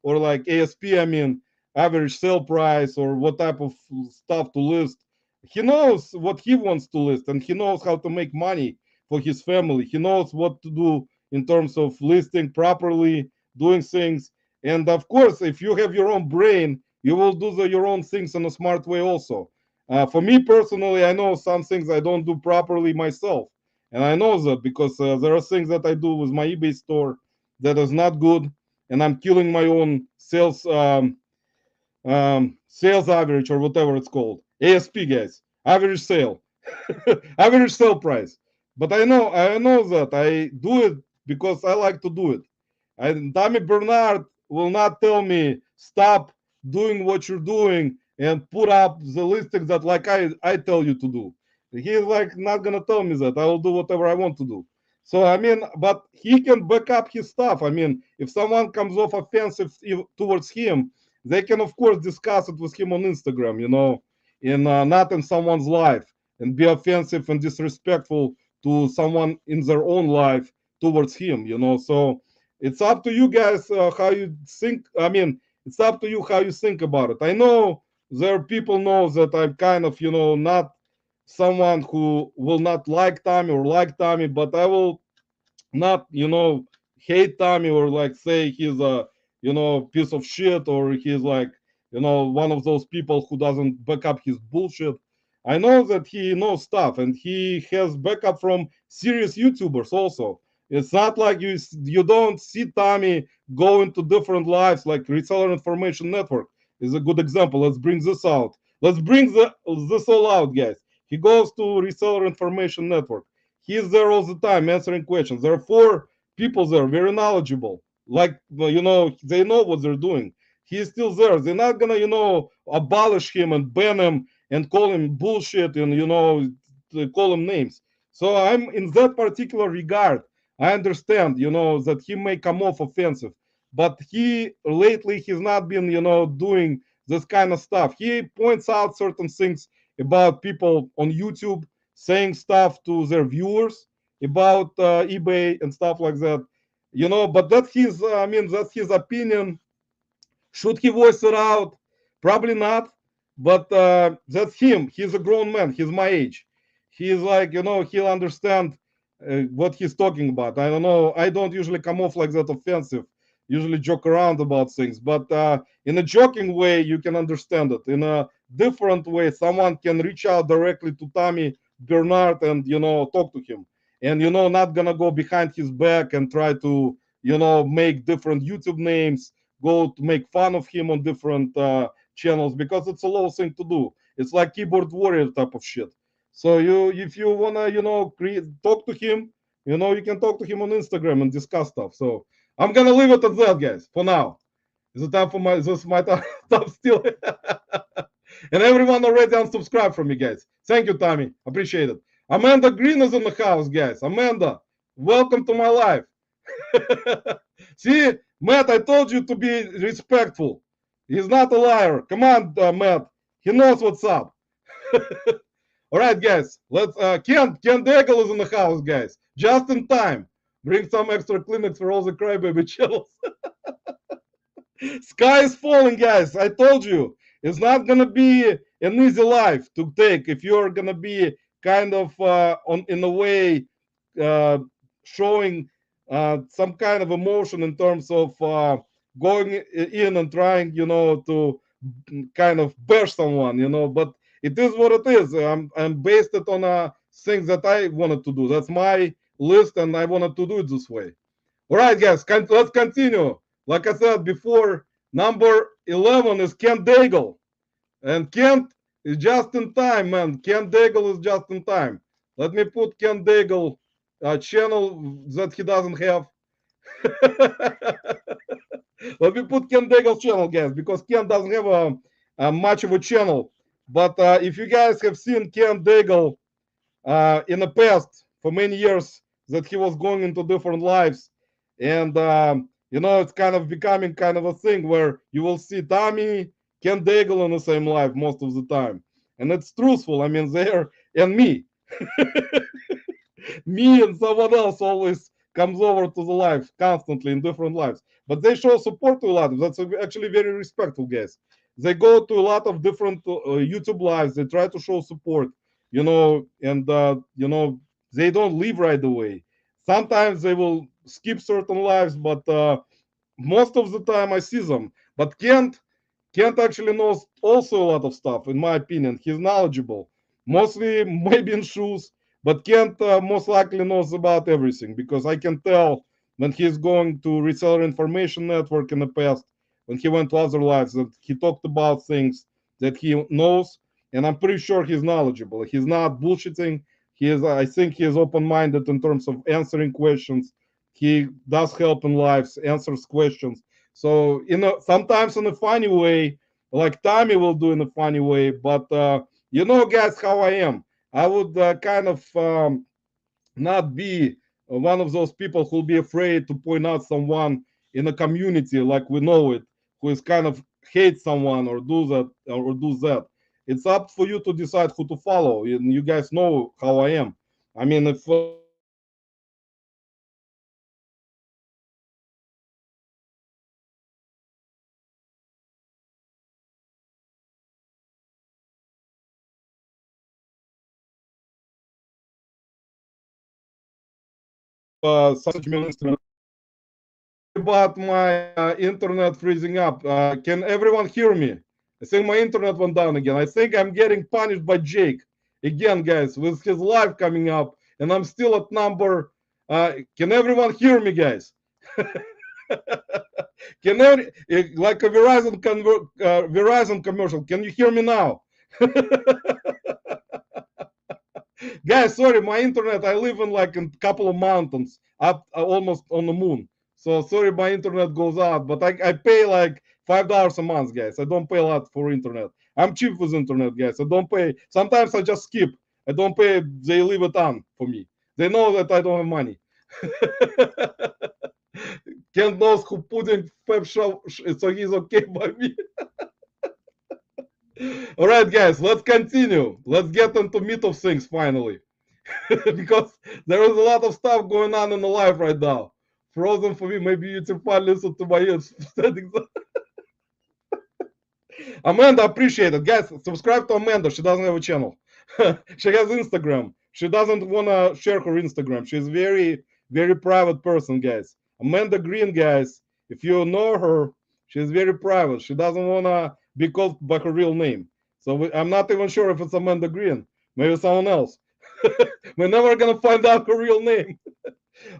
or like ASP, I mean, average sale price, or what type of stuff to list. He knows what he wants to list, and he knows how to make money for his family. He knows what to do in terms of listing properly, doing things. And of course, if you have your own brain, you will do your own things in a smart way also. For me personally, I know some things I don't do properly myself. And I know that because there are things that I do with my eBay store that is not good. And I'm killing my own sales average, or whatever it's called. ASP, guys, average sale, average sale price. But I know that I do it because I like to do it. And Tommy Bernard will not tell me stop doing what you're doing and put up the listings that like I tell you to do. He's like not gonna tell me that. I will do whatever I want to do. So I mean, but he can back up his stuff. I mean, if someone comes off offensive towards him, they can of course discuss it with him on Instagram, in not in someone's life, and be offensive and disrespectful to someone in their own life towards him, So it's up to you guys how you think. I mean, it's up to you how you think about it. I know there are people know that I'm kind of, not someone who will not like Tommy or like Tommy, but I will not, hate Tommy or like say he's a, piece of shit, or he's like, one of those people who doesn't back up his bullshit. I know that he knows stuff, and he has backup from serious YouTubers also. It's not like you don't see Tommy go into different lives like Reseller Information Network is a good example. Let's bring this out. Let's bring this all out, guys. He goes to Reseller Information Network. He's there all the time answering questions. There are four people there, very knowledgeable. Like, they know what they're doing. He's still there. They're not gonna, abolish him and ban him and call him bullshit and, call him names. So I'm in that particular regard. I understand, that he may come off offensive, but he lately he's not been, doing this kind of stuff. He points out certain things about people on YouTube saying stuff to their viewers about eBay and stuff like that. But that's his. I mean, that's his opinion. Should he voice it out? Probably not. But that's him. He's a grown man. He's my age. He's like, he'll understand what he's talking about. I don't know. I don't usually come off like that offensive. Usually joke around about things. But in a joking way, you can understand it. In a different way, someone can reach out directly to Tommy Bernard and, talk to him. And, not going to go behind his back and try to, make different YouTube names, go to make fun of him on different channels, because it's a low thing to do. It's like keyboard warrior type of shit. So if you wanna, talk to him, you can talk to him on Instagram and discuss stuff. So I'm gonna leave it at that, guys, for now. Is it time for my time still? And everyone already unsubscribed from me, guys. Thank you, Tommy. Appreciate it. Amanda Green is in the house, guys. Amanda, welcome to my life. See, Matt, I told you to be respectful. He's not a liar. Come on, Matt. He knows what's up. All right, guys. Let's. Ken Daigle is in the house, guys. Just in time. Bring some extra Kleenex for all the crybaby channels. Sky is falling, guys. I told you. It's not gonna be an easy life to take if you're gonna be kind of in a way uh, showing some kind of emotion in terms of going in and trying, to kind of bash someone, but it is what it is. I'm based it on things that I wanted to do. That's my list, and I wanted to do it this way. All right, guys, let's continue. Like I said before, number 11 is Ken Daigle. And Kent is just in time, man. Ken Daigle is just in time. Let me put Ken Daigle channel that he doesn't have. Let me put Ken Daigle's channel, guys, because Ken doesn't have a much of a channel. But if you guys have seen Ken Daigle in the past for many years, that he was going into different lives, and it's kind of becoming kind of a thing where you will see Tommy, Ken Daigle in the same life most of the time, and it's truthful. I mean, there and me and someone else always comes over to the live constantly in different lives, but they show support to a lot. That's actually very respectful, guys. They go to a lot of different YouTube lives. They try to show support, and they don't leave right away. Sometimes they will skip certain lives, but most of the time I see them. But Kent actually knows also a lot of stuff, in my opinion. He's knowledgeable, mostly maybe in shoes, but Kent most likely knows about everything, because I can tell when he's going to Reseller Information Network in the past, when he went to other lives, that he talked about things that he knows, and I'm pretty sure he's knowledgeable. He's not bullshitting. I think he is open-minded in terms of answering questions. He does help in lives, answers questions. So, sometimes in a funny way, like Tommy will do in a funny way. But guys, how I am. I would kind of not be one of those people who'll be afraid to point out someone in a community like we know it, who is kind of hate someone or do that or do that. It's up for you to decide who to follow. And you guys know how I am. I mean, if someone message me on Instagram. Sorry about my internet freezing up. Can everyone hear me? I think my internet went down again. I think I'm getting punished by Jake again, guys, with his live coming up, and I'm still at number. Can everyone hear me, guys? Like a Verizon commercial? Can you hear me now? Guys, sorry, my internet. I live in like a couple of mountains, up almost on the moon. So sorry, my internet goes out, but I pay like $5 a month, guys. I don't pay a lot for internet. I'm cheap with internet, guys. I don't pay. Sometimes I just skip. I don't pay. They leave it on for me. They know that I don't have money. Ken knows who putting Fab show, so he's okay by me. All right, guys, let's continue. Let's get into meat of things finally. Because there is a lot of stuff going on in the life right now. Frozen for me. Maybe you can finally listen to my ears. Amanda, appreciate it. Guys, subscribe to Amanda. She doesn't have a channel. She has Instagram. She doesn't want to share her Instagram. She's very, very private person, guys. Amanda Green, guys, if you know her, she's very private. She doesn't want to be called by her real name. So I'm not even sure if it's Amanda Green. Maybe someone else. We're never going to find out her real name.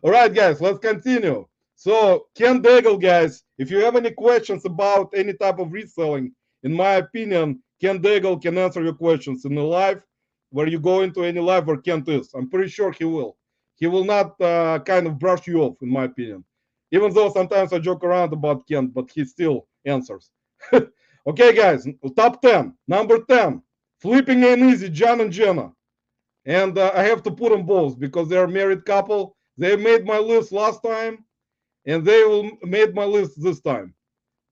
All right, guys, let's continue. So, Ken Daigle, guys, if you have any questions about any type of reselling, in my opinion, Ken Daigle can answer your questions in the live, where you go into any live where Kent is. I'm pretty sure he will. He will not kind of brush you off, in my opinion. Even though sometimes I joke around about Kent, but he still answers. Okay, guys, top 10. Number 10, Flipping Ain't Easy, John and Jenna. And I have to put them both because they're a married couple. They made my list last time, and they will made my list this time.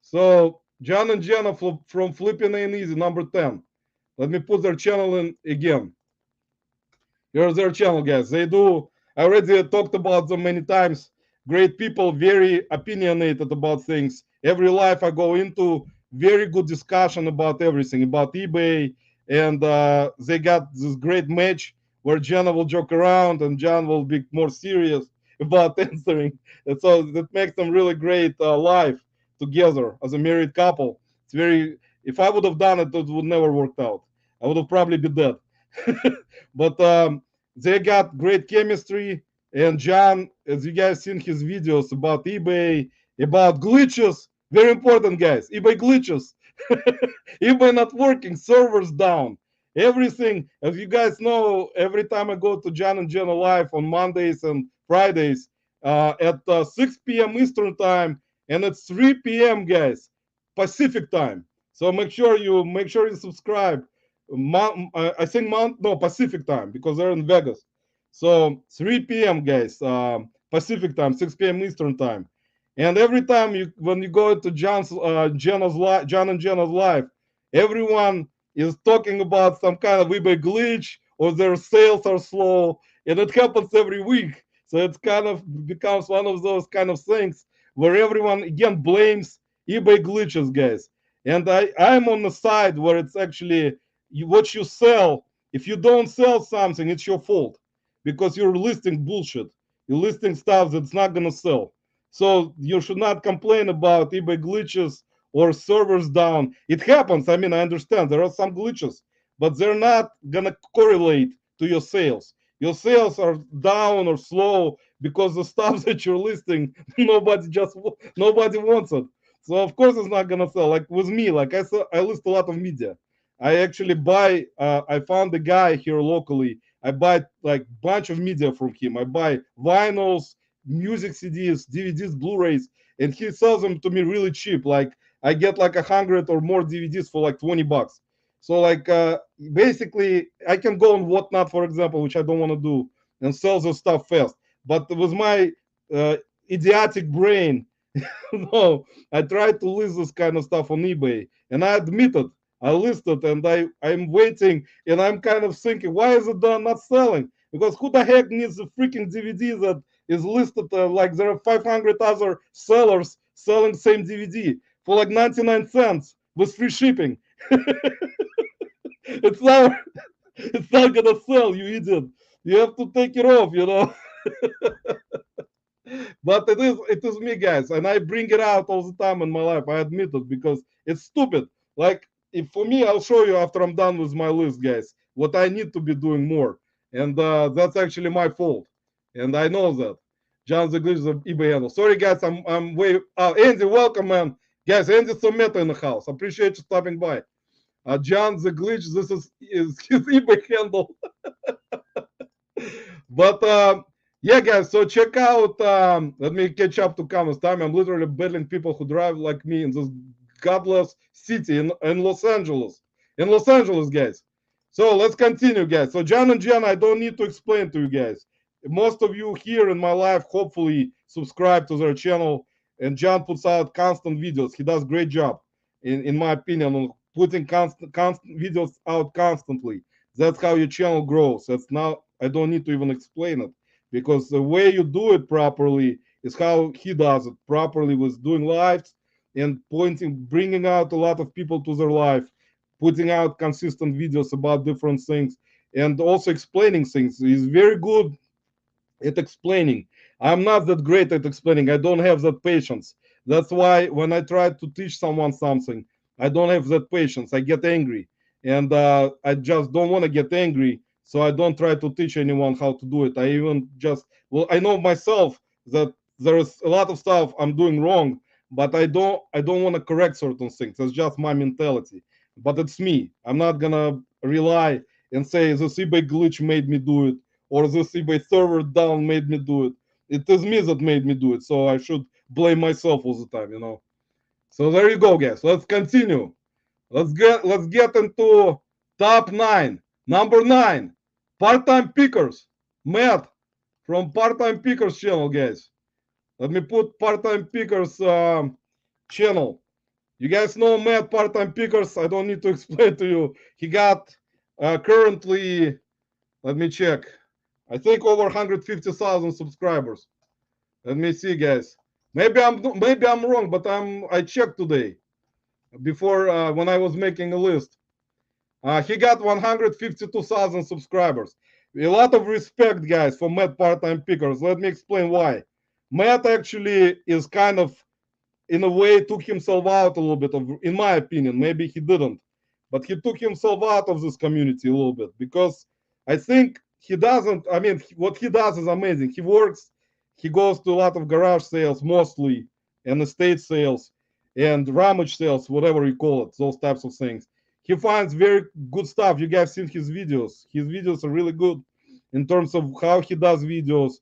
So John and Jenna from Flipping Ain't Easy, number 10. Let me put their channel in again. Here's their channel, guys. They do. I already talked about them many times. Great people, very opinionated about things. Every life I go into, very good discussion about everything, about eBay, and they got this great match where Jenna will joke around and John will be more serious about answering. And so that makes them really great live. together as a married couple. It's very. If I would have done it, it would never worked out. I would have probably been dead. But they got great chemistry. And John, as you guys seen his videos about eBay, about glitches, very important, guys. eBay glitches, eBay not working, servers down, everything. As you guys know, every time I go to John and Jenna live on Mondays and Fridays at 6 p.m. Eastern time, and it's 3 p.m. guys, Pacific time. So make sure you subscribe. I think no, Pacific time, because they're in Vegas. So 3 p.m. guys, Pacific time, 6 p.m. Eastern time. And every time when you go to John and Jenna's live, everyone is talking about some kind of eBay glitch or their sales are slow, and it happens every week. So it's kind of becomes one of those kind of things where everyone again blames eBay glitches, guys. And I'm on the side where it's actually what you sell. If you don't sell something, it's your fault, because you're listing bullshit. You're listing stuff that's not gonna sell. So you should not complain about eBay glitches or servers down. It happens. I mean, I understand there are some glitches, but they're not gonna correlate to your sales. Your sales are down or slow because the stuff that you're listing, nobody wants it. So of course it's not gonna sell. Like with me, like I list a lot of media. I actually buy. I found a guy here locally. I buy like bunch of media from him. I buy vinyls, music CDs, DVDs, Blu-rays, and he sells them to me really cheap. Like I get like 100 or more DVDs for like $20. So like basically, I can go on Whatnot, for example, which I don't want to do, and sell the stuff fast. But with my uh, idiotic brain, no, I tried to list this kind of stuff on eBay, and I admitted I listed, and I'm waiting, and I'm kind of thinking, why is it not selling? Because who the heck needs a freaking DVD that is listed like there are 500 other sellers selling same DVD for like 99 cents with free shipping? it's not it's not gonna sell, you idiot. You have to take it off, you know. But it is me, guys, and I bring it out all the time in my life. I admit it because it's stupid. Like if for me, I'll show you after I'm done with my list, guys, what I need to be doing more, and that's actually my fault, and I know that. John the Glitch of eBay handle. Sorry, guys, I'm way. Andy, welcome, man. Guys, Andy Someta in the house. Appreciate you stopping by. John the Glitch. This is his eBay handle. But yeah, guys, so check out. Let me catch up to comments time. I'm literally battling people who drive like me in this godless city in Los Angeles. In Los Angeles, guys. So let's continue, guys. So John and Jen, I don't need to explain to you guys. Most of you here in my life hopefully subscribe to their channel. And John puts out constant videos. He does great job, in my opinion, on putting constant videos out constantly. That's how your channel grows. That's now I don't need to even explain it, because the way you do it properly is how he does it properly, with doing lives and bringing out a lot of people to their life, putting out consistent videos about different things, and also explaining things. He's very good at explaining. I'm not that great at explaining. I don't have that patience. That's why when I try to teach someone something, I don't have that patience. I get angry, and I just don't want to get angry. So I don't try to teach anyone how to do it. I even just I know myself that there is a lot of stuff I'm doing wrong, but I don't want to correct certain things. That's just my mentality. But it's me. I'm not gonna rely and say this eBay glitch made me do it, or this eBay server down made me do it. It is me that made me do it, so I should blame myself all the time, you know. So there you go, guys. Let's continue. Let's get into top nine. Number nine, part-time pickers. Matt from part-time pickers channel, guys. Let me put part-time pickers channel. You guys know Matt part-time pickers. I don't need to explain to you. He got currently, let me check, I think over 150,000 subscribers. Let me see, guys. Maybe I'm wrong, but I checked today before when I was making a list. He got 152,000 subscribers. A lot of respect, guys, for Matt part-time pickers. Let me explain why. Matt actually is kind of in a way took himself out a little bit of, in my opinion, maybe he didn't, but he took himself out of this community a little bit because I think he doesn't. I mean, what he does is amazing. He works, he goes to a lot of garage sales mostly, and estate sales, and rummage sales, whatever you call it, those types of things. He finds very good stuff. You guys seen his videos. His videos are really good in terms of how he does videos,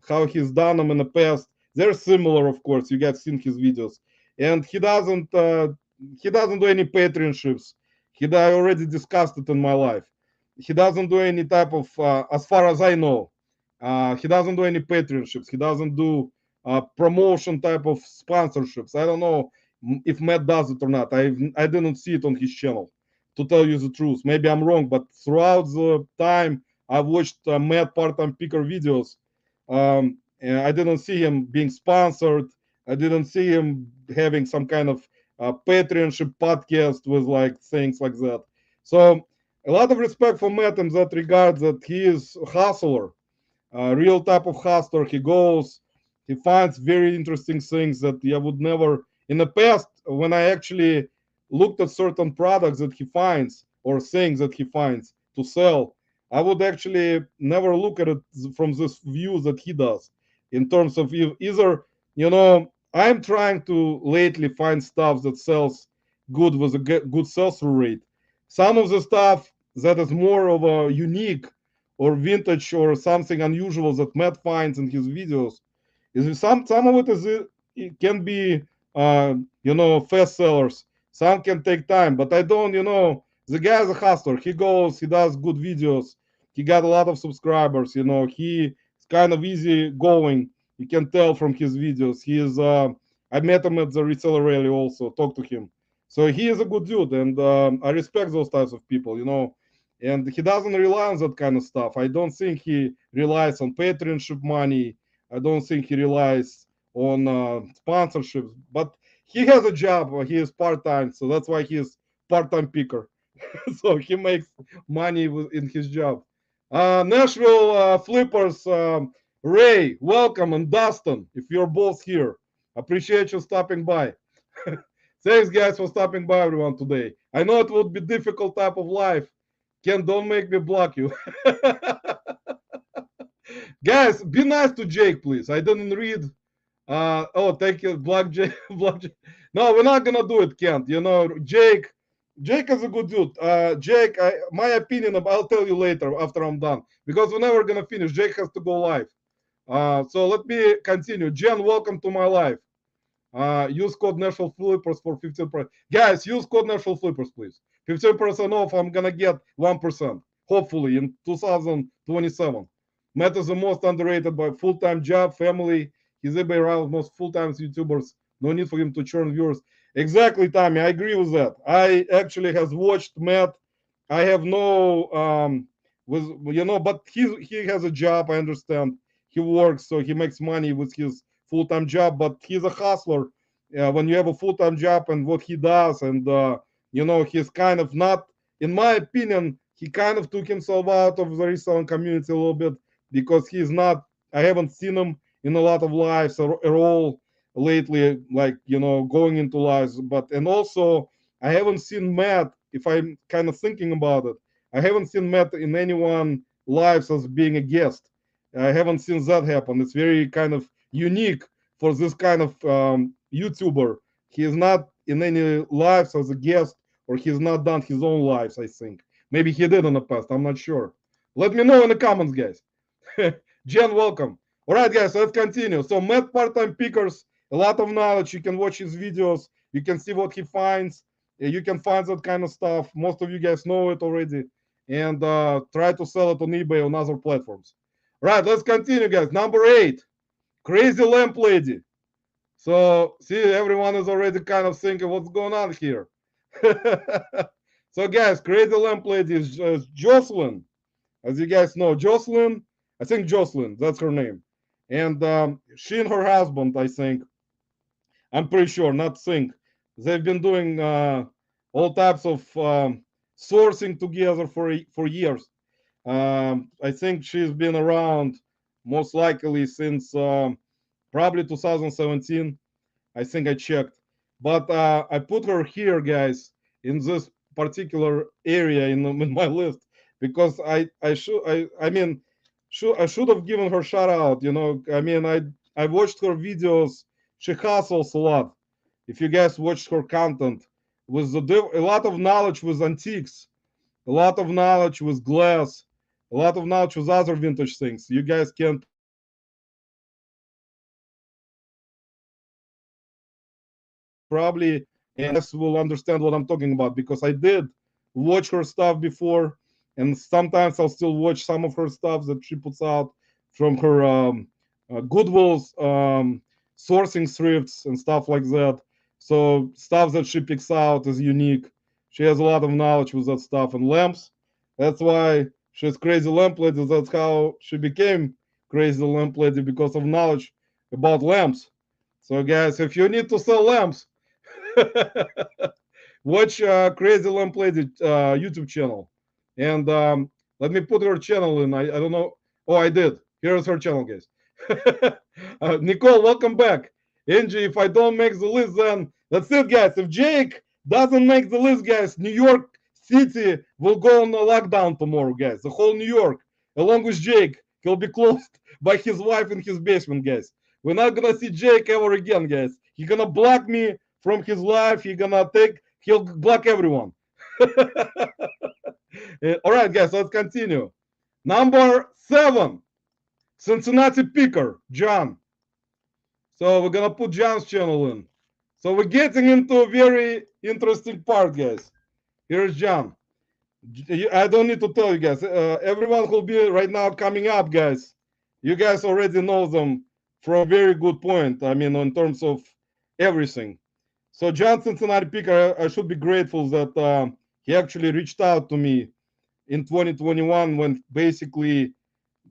how he's done them in the past. They're similar, of course. You guys seen his videos, and he doesn't do any patronships. I already discussed it in my life. He doesn't do any type of, as far as I know, he doesn't do any patronships. He doesn't do promotion type of sponsorships. I don't know if Matt does it or not. I didn't see it on his channel, to tell you the truth. Maybe I'm wrong, but throughout the time I've watched Matt part-time picker videos, and I didn't see him being sponsored. I didn't see him having some kind of Patreonship podcast with like things like that. So a lot of respect for Matt in that regard. That he is a hustler, real type of hustler. He goes, he finds very interesting things that I would never. In the past, when I actually looked at certain products that he finds or things that he finds to sell, I would actually never look at it from this view that he does. In terms of either, I'm trying to lately find stuff that sells good with a good sales through rate. Some of the stuff that is more of a unique or vintage or something unusual that Matt finds in his videos is some of it is it can be fast sellers. Some can take time, but I don't. The guy's a hustler. He goes, he does good videos. He got a lot of subscribers. He's kind of easy going. You can tell from his videos. He is. I met him at the reseller rally also. Talked to him. So he is a good dude, and I respect those types of people. And he doesn't rely on that kind of stuff. I don't think he relies on Patreonship money. I don't think he relies on sponsorships. But he has a job. He is part time, so that's why he is part time picker. So he makes money in his job. Nashville Flippers, Ray, welcome, and Dustin, if you're both here. Appreciate you stopping by. Thanks, guys, for stopping by, everyone, today. I know it would be difficult type of life. Ken, don't make me block you. Guys, be nice to Jake, please. I didn't read. Thank you, Black Jake. Black Jake. No, we're not gonna do it, Kent. Jake. Jake is a good dude. Jake, my opinion, I'll tell you later after I'm done because we're never gonna finish. Jake has to go live. So let me continue. Jen, welcome to my live. Use code National Flippers for 15%. Guys, use code National Flippers, please. 15% off. I'm gonna get 1%. Hopefully in 2027. Matt is the most underrated by full-time job, family. He's eBay around most full-time YouTubers. No need for him to churn viewers. Exactly, Tommy. I agree with that. I actually have watched Matt. I have no but he has a job. I understand. He works, so he makes money with his full-time job. But he's a hustler. When you have a full-time job and what he does, and he's kind of not, in my opinion, he kind of took himself out of the reselling community a little bit because he's not. I haven't seen him in a lot of lives at all lately, like going into lives. But and also I haven't seen Matt. If I'm kind of thinking about it, I haven't seen Matt in anyone lives as being a guest. I haven't seen that happen. It's very kind of unique for this kind of YouTuber. He is not in any lives as a guest, or he's not done his own lives. I think maybe he did in the past. I'm not sure. Let me know in the comments, guys. Jen, welcome. All right, guys, let's continue. So Matt part-time pickers, a lot of knowledge. You can watch his videos. You can see what he finds. You can find that kind of stuff. Most of you guys know it already. And try to sell it on eBay on other platforms. All right, let's continue, guys. Number 8, Crazy Lamp Lady. So see, everyone is already kind of thinking what's going on here. So, guys, Crazy Lamp Lady is Jocelyn. As you guys know, Jocelyn, I think Jocelyn, that's her name. And she and her husband, I think, I'm pretty sure, not think, they've been doing all types of sourcing together for years. I think she's been around most likely since probably 2017. I think I checked. but I put her here, guys, in this particular area in my list because I mean I should have given her shout out. You know, I mean I watched her videos. She hustles a lot. If you guys watched her content, with a lot of knowledge with antiques, a lot of knowledge with glass, a lot of knowledge with other vintage things. You guys can probably, and you guys will understand what I'm talking about because I did watch her stuff before, and sometimes I'll still watch some of her stuff that she puts out from her Goodwill's sourcing thrifts and stuff like that. So stuff that she picks out is unique. She has a lot of knowledge with that stuff and lamps. That's why she's crazy lamp lady. That's how she became crazy lamp lady because of knowledge about lamps. So guys, if you need to sell lamps, watch Crazy Lamp Lady YouTube channel. And let me put her channel in. I don't know. Oh, I did. Here's her channel, guys. Nicole, welcome back. Angie, if I don't make the list, then that's it, guys. If Jake doesn't make the list, guys, New York City will go on a lockdown tomorrow, guys. The whole New York, along with Jake, he'll be closed by his wife in his basement, guys. We're not gonna see Jake ever again, guys. He's gonna block me from his life. He'll block everyone. All right, guys, let's continue. Number 7, Cincinnati Picker, John. So we're gonna put John's channel in. So we're getting into a very interesting part, guys. Here's John. I don't need to tell you guys. Everyone who'll be right now coming up, guys. You guys already know them from a very good point. I mean, in terms of everything. So John Cincinnati Picker, I should be grateful that he actually reached out to me in 2021 when basically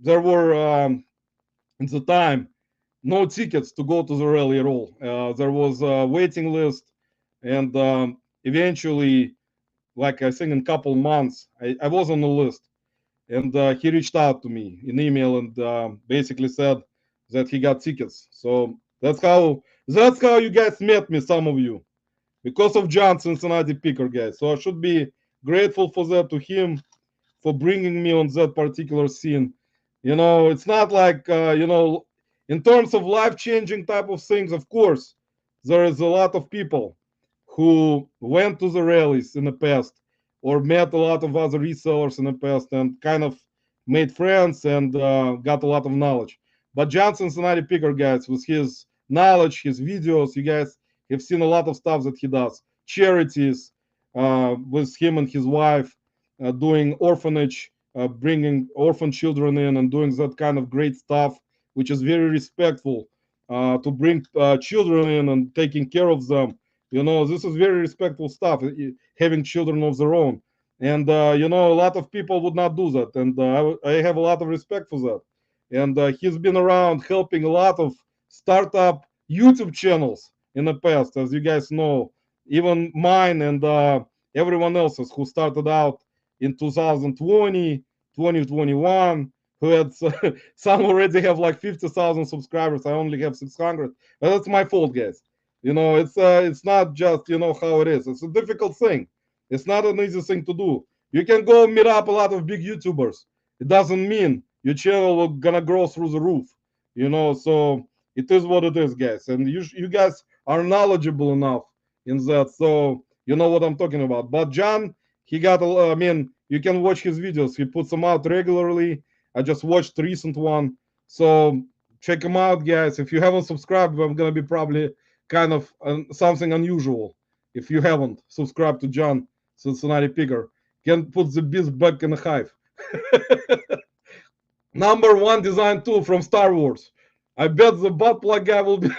there were at the time no tickets to go to the rally at all. There was a waiting list, and eventually, like I think in a couple months, I was on the list, and he reached out to me in email and basically said that he got tickets. So that's how you guys met me, some of you, because of John Cincinnati Picker, guys. So I should be grateful for that to him for bringing me on that particular scene. You know, it's not like in terms of life-changing type of things. Of course, there is a lot of people who went to the rallies in the past or met a lot of other resellers in the past and kind of made friends and got a lot of knowledge. But John Cincinnati Picker, guys, with his knowledge, his videos, you guys have seen a lot of stuff that he does. Charities with him and his wife, doing orphanage, bringing orphan children in and doing that kind of great stuff, which is very respectful, to bring children in and taking care of them. You know, this is very respectful stuff, having children of their own. And, a lot of people would not do that. And I have a lot of respect for that. And he's been around helping a lot of startup YouTube channels in the past, as you guys know, even mine and everyone else's who started out in 2020, 2021, who had some already have like 50,000 subscribers. I only have 600. But that's my fault, guys. You know, it's not just how it is. It's a difficult thing. It's not an easy thing to do. You can go meet up a lot of big YouTubers. It doesn't mean your channel will gonna grow through the roof. So it is what it is, guys. And you guys are knowledgeable enough in that, so you know what I'm talking about. But John, he got I mean, you can watch his videos. He puts them out regularly. I just watched the recent one, so check him out, guys. If you haven't subscribed, I'm gonna be probably kind of something unusual. If you haven't subscribed to John Cincinnati Picker, can put the beast back in the hive. Number 1 design tool from Star Wars. I bet the butt plug guy will be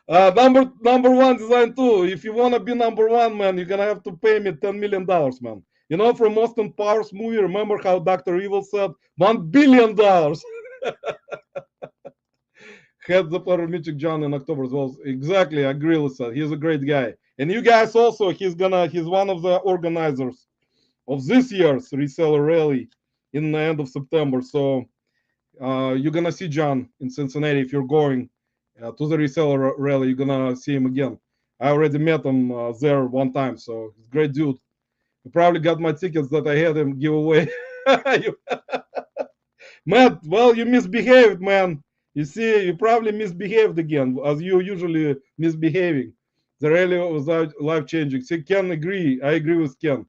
number 1 design tool. If you wanna be number 1, man, you're gonna have to pay me $10 million, man. You know, from Austin Powers movie, remember how Dr. Evil said $1 billion? Had the pleasure meeting John in October as well. Exactly, I agree with that. He's a great guy. And you guys also, he's one of the organizers of this year's reseller rally in the end of September. So you're gonna see John in Cincinnati if you're going. to the reseller rally. You're gonna see him again. I already met him there one time, so he's a great dude. You probably got my tickets that I had him give away. You- Matt, well, you misbehaved, man. You see, you probably misbehaved again, as you usually misbehaving. The rally was life changing. See, Ken agree. I agree with Ken.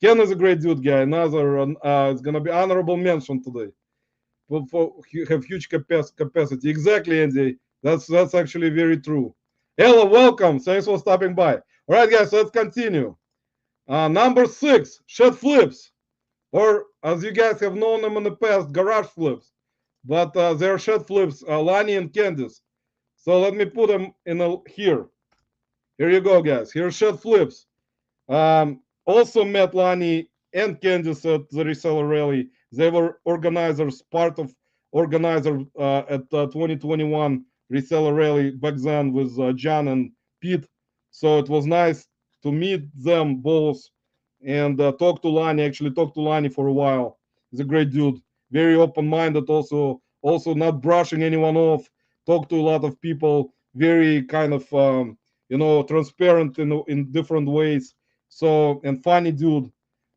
Ken is a great dude, guy. Another, it's gonna be honorable mention today. For have huge capacity. Exactly, Andy. That's actually very true. Ella, welcome. Thanks for stopping by. All right, guys, let's continue. Number 6, shed flips, or as you guys have known them in the past, garage flips. But they're shed flips, Lani and Candice. So let me put them in here. Here you go, guys. Here's shed flips. Also met Lani and Candice at the reseller rally. They were organizers, part of organizer at 2021 reseller rally back then with John and Pete. So it was nice to meet them both and talk to Lani. Actually, talk to Lani for a while. He's a great dude, very open-minded. Also not brushing anyone off. Talk to a lot of people. Very kind of transparent in different ways. So, and funny dude.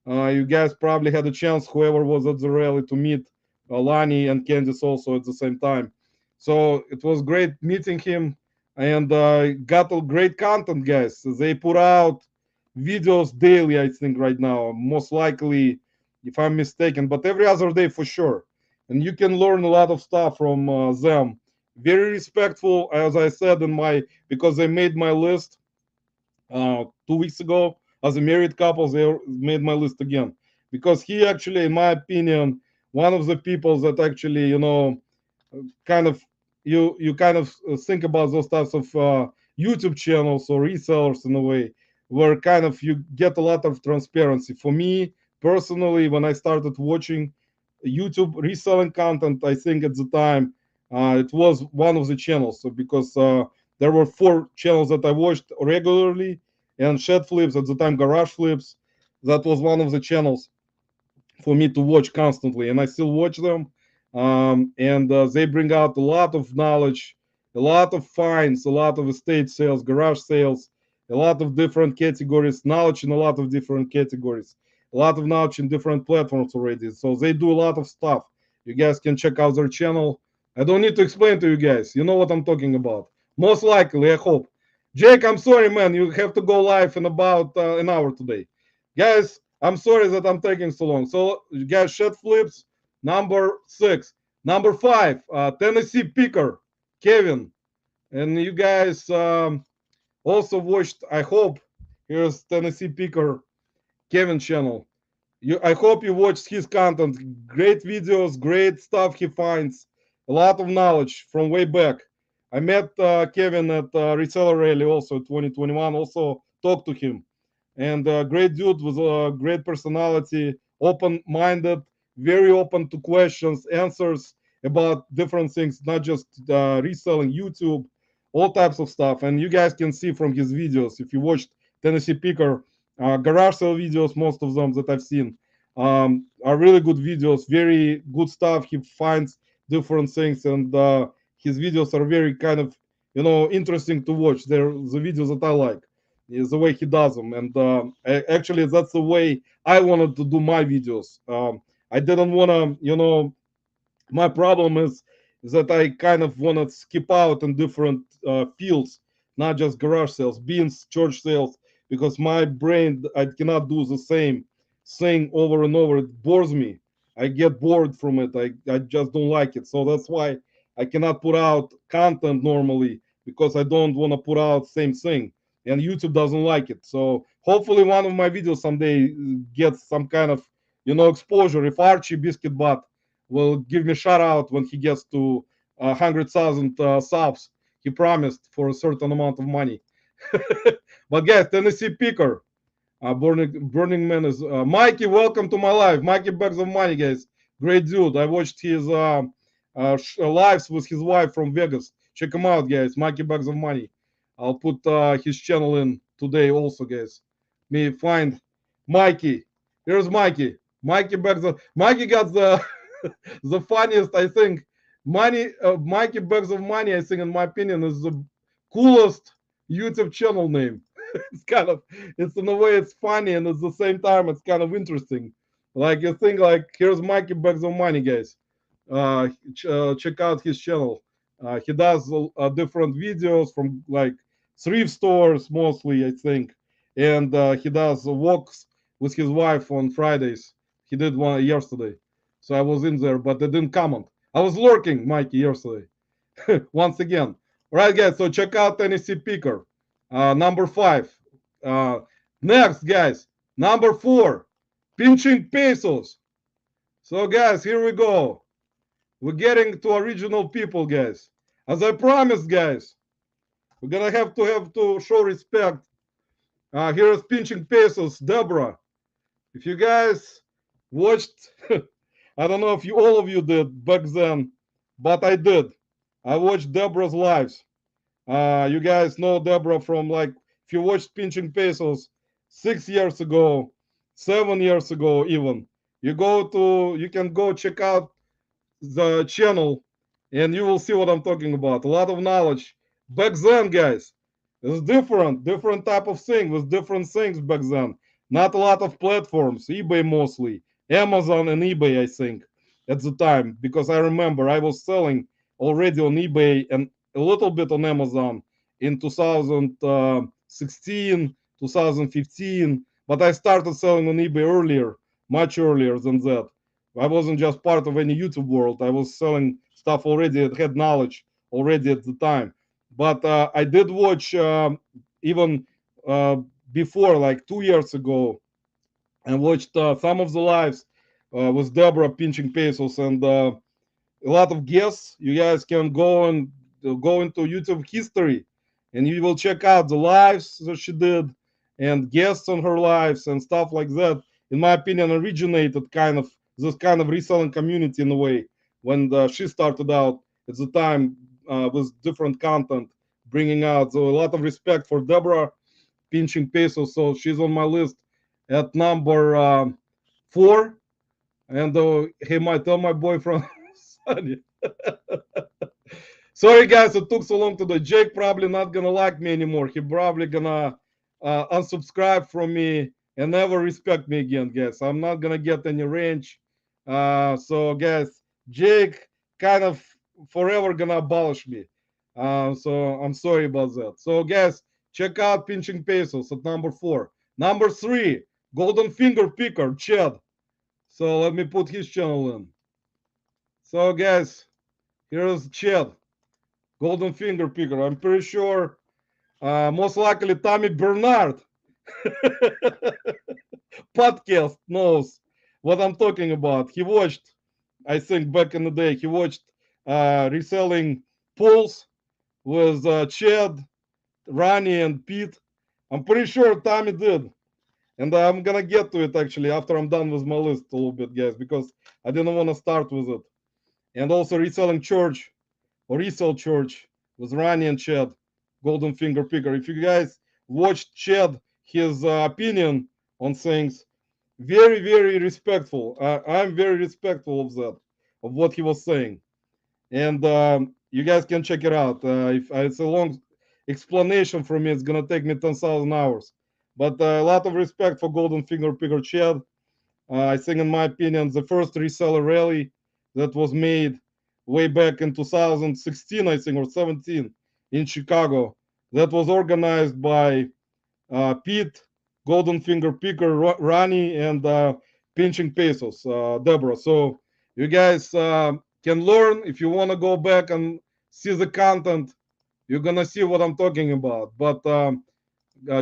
You guys probably had a chance, whoever was at the rally, to meet Lani and Candice also at the same time. So it was great meeting him, and got a great content, guys. They put out videos daily, I think, right now, most likely, if I'm mistaken, but every other day for sure. And you can learn a lot of stuff from them. Very respectful, as I said in my, because they made my list 2 weeks ago as a married couple. They made my list again because he actually, in my opinion, one of the people that actually, kind of, you kind of think about those types of YouTube channels or resellers in a way where kind of you get a lot of transparency. For me personally, when I started watching YouTube reselling content, I think at the time it was one of the channels. So because there were 4 channels that I watched regularly, and Shed Flips at the time, Garage Flips, that was one of the channels for me to watch constantly, and I still watch them. And they bring out a lot of knowledge, a lot of finds, a lot of estate sales, garage sales, a lot of different categories, knowledge in a lot of different categories, a lot of knowledge in different platforms already. So they do a lot of stuff. You guys can check out their channel. I don't need to explain to you guys. You know what I'm talking about. Most likely, I hope. Jake, I'm sorry, man. You have to go live in about an hour today. Guys, I'm sorry that I'm taking so long. So, you guys, shed flips, number 6. Number 5, Tennessee Picker, Kevin. And you guys also watched, I hope, here's Tennessee Picker, Kevin channel. I hope you watched his content. Great videos, great stuff he finds. A lot of knowledge from way back. I met Kevin at Reseller Rally also 2021. Also talked to him, and great dude with a great personality, open-minded, very open to questions, answers about different things, not just reselling, YouTube, all types of stuff. And you guys can see from his videos, if you watched Tennessee Picker garage sale videos, most of them that I've seen are really good videos, very good stuff. He finds different things, and his videos are very kind of interesting to watch. They're the videos that I like, is the way he does them. And actually, that's the way I wanted to do my videos. I didn't want to, my problem is that I kind of want to skip out in different fields, not just garage sales, beans, church sales, because my brain, I cannot do the same thing over and over. It bores me. I get bored from it. I just don't like it. So that's why I cannot put out content normally, because I don't want to put out same thing. And YouTube doesn't like it. So hopefully one of my videos someday gets some kind of exposure. If Archie Biscuit Butt will give me a shout out when he gets to 100,000 subs. He promised for a certain amount of money. But guys, Tennessee Picker, Burning Man is Mikey. Welcome to my live, Mikey Bags of Money, guys. Great dude. I watched his lives with his wife from Vegas. Check him out, guys. Mikey Bags of Money. I'll put his channel in today, also, guys. Me find Mikey. Here's Mikey. Mikey Bags of Mikey got the the funniest, I think, Mikey Bags of Money, I think, in my opinion, is the coolest YouTube channel name. It's kind of, it's in a way it's funny and at the same time it's kind of interesting. Like you think like, here's Mikey Bags of Money, guys. Check out his channel. He does different videos from like thrift stores mostly, I think, and he does walks with his wife on Fridays. He did one yesterday, so I was in there, but I didn't comment. I was lurking, Mikey, yesterday. Once again. All right, guys. So check out Tennessee Picker, number 5. Uh, Next, guys, number 4, pinching pesos. So, guys, here we go. We're getting to original people, guys. As I promised, guys, we're gonna have to show respect. Here's pinching pesos, Deborah. If you guys watched, I don't know if you all of you did back then, but I did. I watched Deborah's lives. You guys know Deborah from like, if you watched Pinching Pesos 6 years ago, 7 years ago, even. You can go check out the channel and you will see what I'm talking about. A lot of knowledge. Back then, guys, it's different type of thing with different things back then. Not a lot of platforms, eBay mostly, Amazon and eBay, I think, at the time, because I remember I was selling already on eBay and a little bit on Amazon in 2016, 2015, but I started selling on eBay earlier, much earlier than that. I wasn't just part of any YouTube world. I was selling stuff already. I had knowledge already at the time. But I did watch even uh, before, like 2 years ago, and watched some of the lives with Deborah pinching pesos and a lot of guests. You guys can go into YouTube history, and you will check out the lives that she did and guests on her lives and stuff like that. In my opinion, originated kind of this kind of reselling community in a way when she started out at the time with different content, bringing out. So a lot of respect for Deborah pinching pesos. So she's on my list at number 4. And he might tell my boyfriend, Sonny. Sorry, guys, it took so long today. Jake probably not gonna like me anymore. He probably gonna unsubscribe from me and never respect me again, guys. I'm not gonna get any range. So, guys, Jake kind of forever gonna abolish me. So I'm sorry about that. So, guys, check out Pinching Pesos at number 4. Number 3, Golden Finger Picker, Chad. So let me put his channel in. So, guys, here's Chad. Golden Finger Picker. I'm pretty sure, most likely, Tommy Bernard podcast knows what I'm talking about. He watched, I think, back in the day, he watched Reselling Pulse with Chad, Ronnie, and Pete. I'm pretty sure Tommy did. And I'm gonna get to it actually after I'm done with my list a little bit, guys, because I didn't want to start with it. And also Reselling Church or Resell Church with Ronnie and Chad, Golden Finger Picker. If you guys watched Chad, his opinion on things, very, very respectful. I'm very respectful of that, of what he was saying. And you guys can check it out. If it's a long explanation for me, it's gonna take me 10,000 hours. But a lot of respect for Golden Finger Picker Chad. I think, in my opinion, the first reseller rally that was made way back in 2016, I think, or 17 in Chicago, that was organized by Pete, Golden Finger Picker, Ronnie, and Pinching Pesos, Deborah. So you guys can learn if you want to go back and see the content. You're gonna see what I'm talking about. But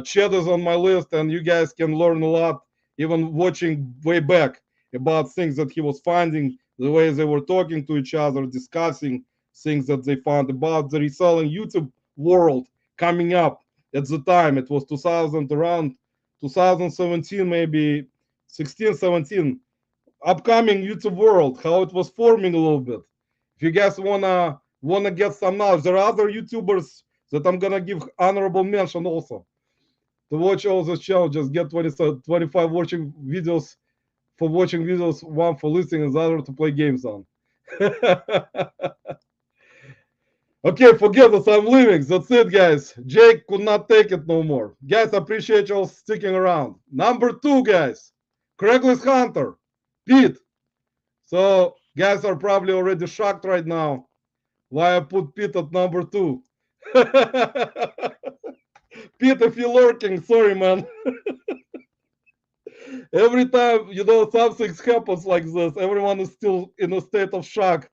Chet is on my list, and you guys can learn a lot, even watching way back about things that he was finding, the way they were talking to each other, discussing things that they found about the reselling YouTube world coming up at the time. It was 2000, around 2017, maybe 16, 17. Upcoming YouTube world, how it was forming a little bit. If you guys wanna get some knowledge, there are other YouTubers that I'm gonna give honorable mention also to watch all those channels. Just get 20, 25 watching videos for watching videos, one for listening, and the other to play games on. Okay, forget this. I'm leaving. That's it, guys. Jake could not take it no more. Guys, appreciate y'all sticking around. Number two, guys. Craigslist Hunter. Pete. So, guys are probably already shocked right now why I put Pete at number two. Pete, if you're lurking, sorry, man. Every time, something happens like this, everyone is still in a state of shock.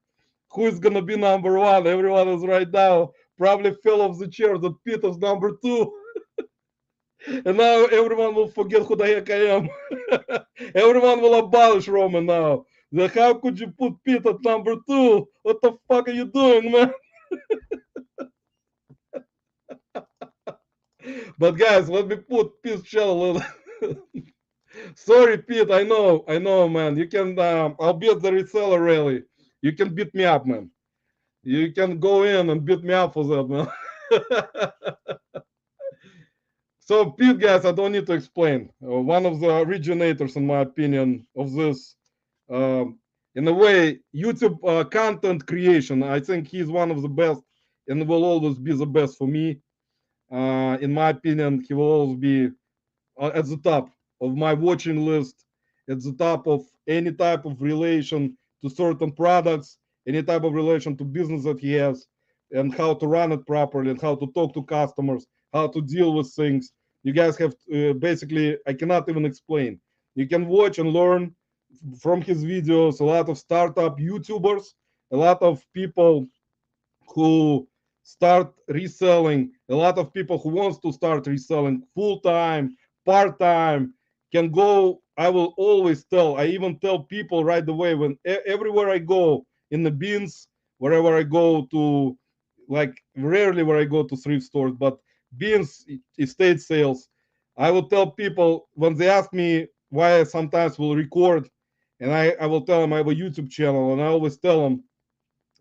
Who is gonna be number one? Everyone is right now probably fell off the chair that Pete is number two. And now everyone will forget who the heck I am. Everyone will abolish Roman now. How could you put Pete at number two? What the fuck are you doing, man? But guys, let me put Pete's channel in. Sorry, Pete. I know, man. You can. I'll be at the reseller rally. You can beat me up, man. You can go in and beat me up for that, man. So, Pete, guys, I don't need to explain. One of the originators, in my opinion, of this, in a way, YouTube content creation. I think he's one of the best and will always be the best for me. In my opinion, he will always be at the top of my watching list, at the top of any type of relation to certain products, any type of relation to business that he has, and how to run it properly, and how to talk to customers, how to deal with things. You guys have basically, I cannot even explain. You can watch and learn from his videos. A lot of startup YouTubers, a lot of people who start reselling, a lot of people who wants to start reselling full time, part time, can go. I will always tell. I even tell people right away when everywhere I go in the bins, wherever I go to, like rarely where I go to thrift stores, but bins, estate sales. I will tell people when they ask me why I sometimes will record, and I will tell them I have a YouTube channel, and I always tell them,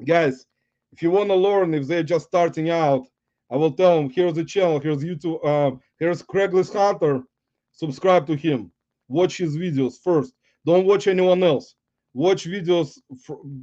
guys, if you want to learn, if they're just starting out, I will tell them, here's the channel, here's YouTube, here's Craigslist Hunter. Subscribe to him. Watch his videos first. Don't watch anyone else. Watch videos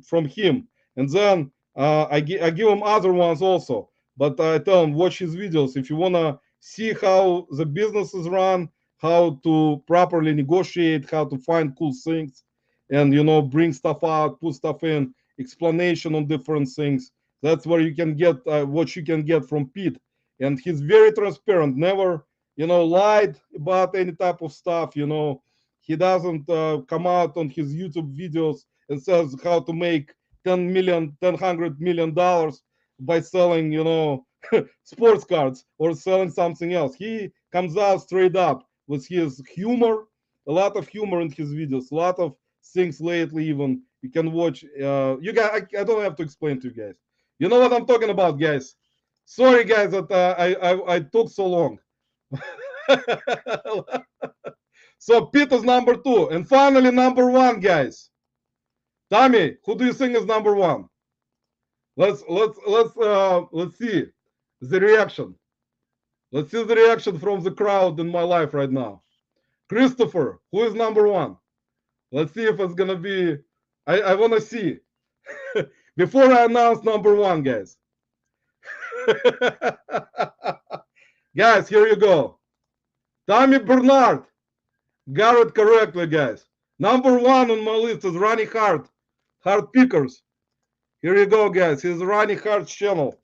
from him, and then I give him other ones also. But I tell him, watch his videos if you wanna see how the business is run, how to properly negotiate, how to find cool things, and bring stuff out, put stuff in, explanation on different things. That's where you can get what you can get from Pete. And he's very transparent, never, lied about any type of stuff. He doesn't come out on his YouTube videos and says how to make 10 million, $100 million by selling, sports cards or selling something else. He comes out straight up with his humor, a lot of humor in his videos, a lot of things lately even you can watch. You guys, I don't have to explain to you guys. You know what I'm talking about, guys. Sorry, guys, that I took so long. So Pete is number two, and finally number one, guys. Tommy, who do you think is number one? Let's see the reaction. Let's see the reaction from the crowd in my life right now. Christopher, who is number one? Let's see if it's gonna be. I wanna see before I announce number one, guys. Guys, here you go. Tommy Bernard got it correctly, guys. Number one on my list is Ronnie Hart, Hard Pickers. Here you go, guys. He's Ronnie Hart's channel.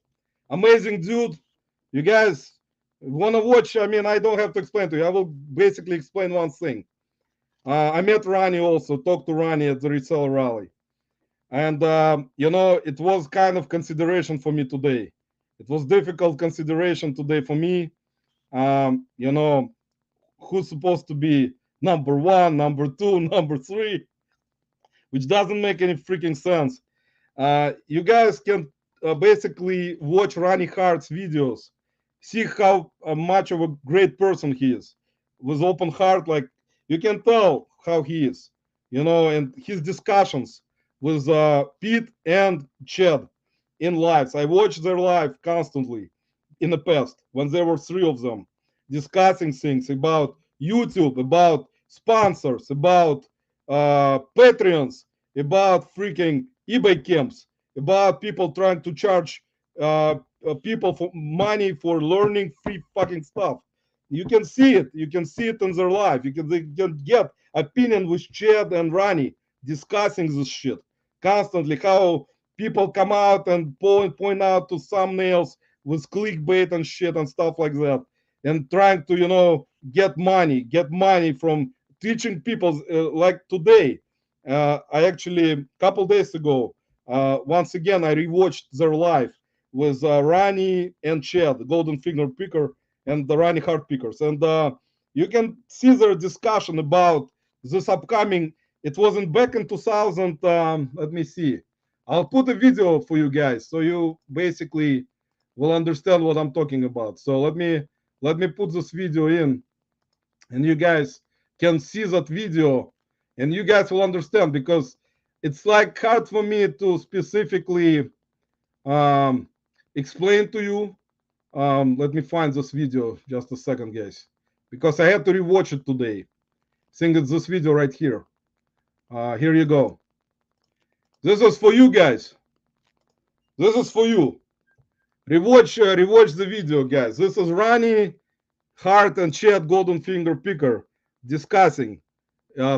Amazing dude. You guys want to watch? I mean, I don't have to explain to you. I will basically explain one thing. I met Ronnie also, talked to Ronnie at the reseller rally. And, it was kind of consideration for me today. It was difficult consideration today for me. Um, you know, who's supposed to be number one, number two, number three, which doesn't make any freaking sense. You guys can basically watch Ronnie Hart's videos, see how much of a great person he is with open heart. Like you can tell how he is, and his discussions with Pete and Chad in lives. I watched their live constantly in the past when there were three of them discussing things about YouTube, about sponsors, about Patreons, about freaking eBay camps, about people trying to charge uh, people for money for learning free fucking stuff. You can see it. You can see it in their life. They can get opinion with Chad and Rani discussing this shit constantly. How people come out and point out to thumbnails with clickbait and shit and stuff like that, and trying to get money from teaching people like today. I actually a couple days ago, once again I rewatched their live with Rani and Chad, the Golden Finger Picker, and the Rani Heart Pickers, and you can see their discussion about this upcoming. It wasn't back in 2000. Let me see. I'll put a video for you guys so you basically will understand what I'm talking about. So let me put this video in, and you guys can see that video, and you guys will understand, because it's like hard for me to specifically um, explain to you. Let me find this video just a second, guys, because I had to rewatch it today. I think it's this video right here. Here you go. This is for you guys. This is for you. Rewatch the video, guys. This is Rani, Hart, and Chad Golden Finger Picker discussing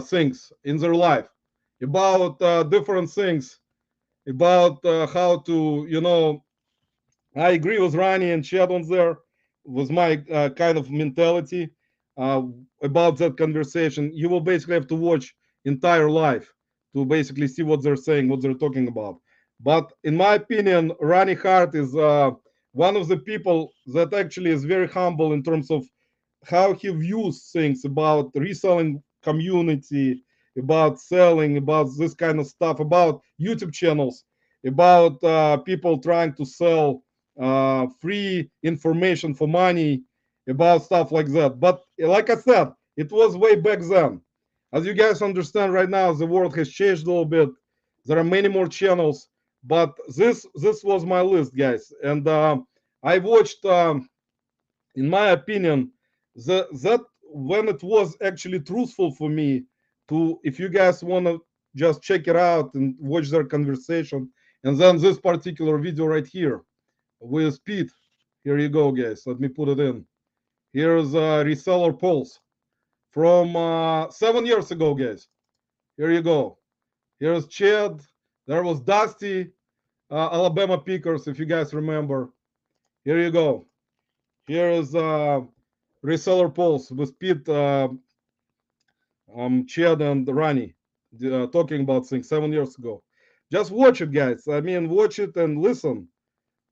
things in their life about different things, about how to, I agree with Rani and Chad on there, with my kind of mentality uh, about that conversation. You will basically have to watch entire life to basically see what they're saying, what they're talking about. But in my opinion, Rani Hart is one of the people that actually is very humble in terms of how he views things about reselling community, about selling, about this kind of stuff, about YouTube channels, about people trying to sell free information for money, about stuff like that. But like I said, it was way back then. As you guys understand right now, the world has changed a little bit. There are many more channels, but this was my list, guys, and I watched. In my opinion, that when it was actually truthful for me to, if you guys want to just check it out and watch their conversation, and then this particular video right here with Pete. Here you go, guys. Let me put it in. Here's reseller polls from 7 years ago, guys. Here you go. Here's Chad. There was Dusty, Alabama Pickers, if you guys remember. Here you go. Here is reseller polls with Pete, Chad, and Rani talking about things 7 years ago. Just watch it, guys. I mean, watch it and listen.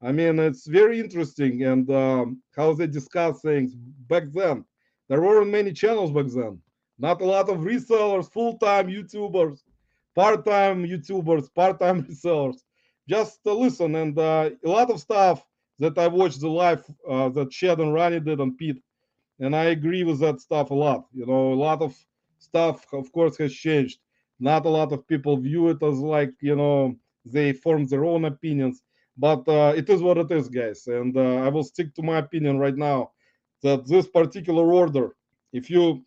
I mean, it's very interesting, and how they discuss things back then. There weren't many channels back then. Not a lot of resellers, full-time YouTubers, part-time YouTubers, part-time resellers. Just listen, and a lot of stuff that I watched the live that Chad and Rani did on Pete, and I agree with that stuff a lot. A lot of stuff, of course, has changed. Not a lot of people view it as like they form their own opinions, but it is what it is, guys. And I will stick to my opinion right now that this particular order. If you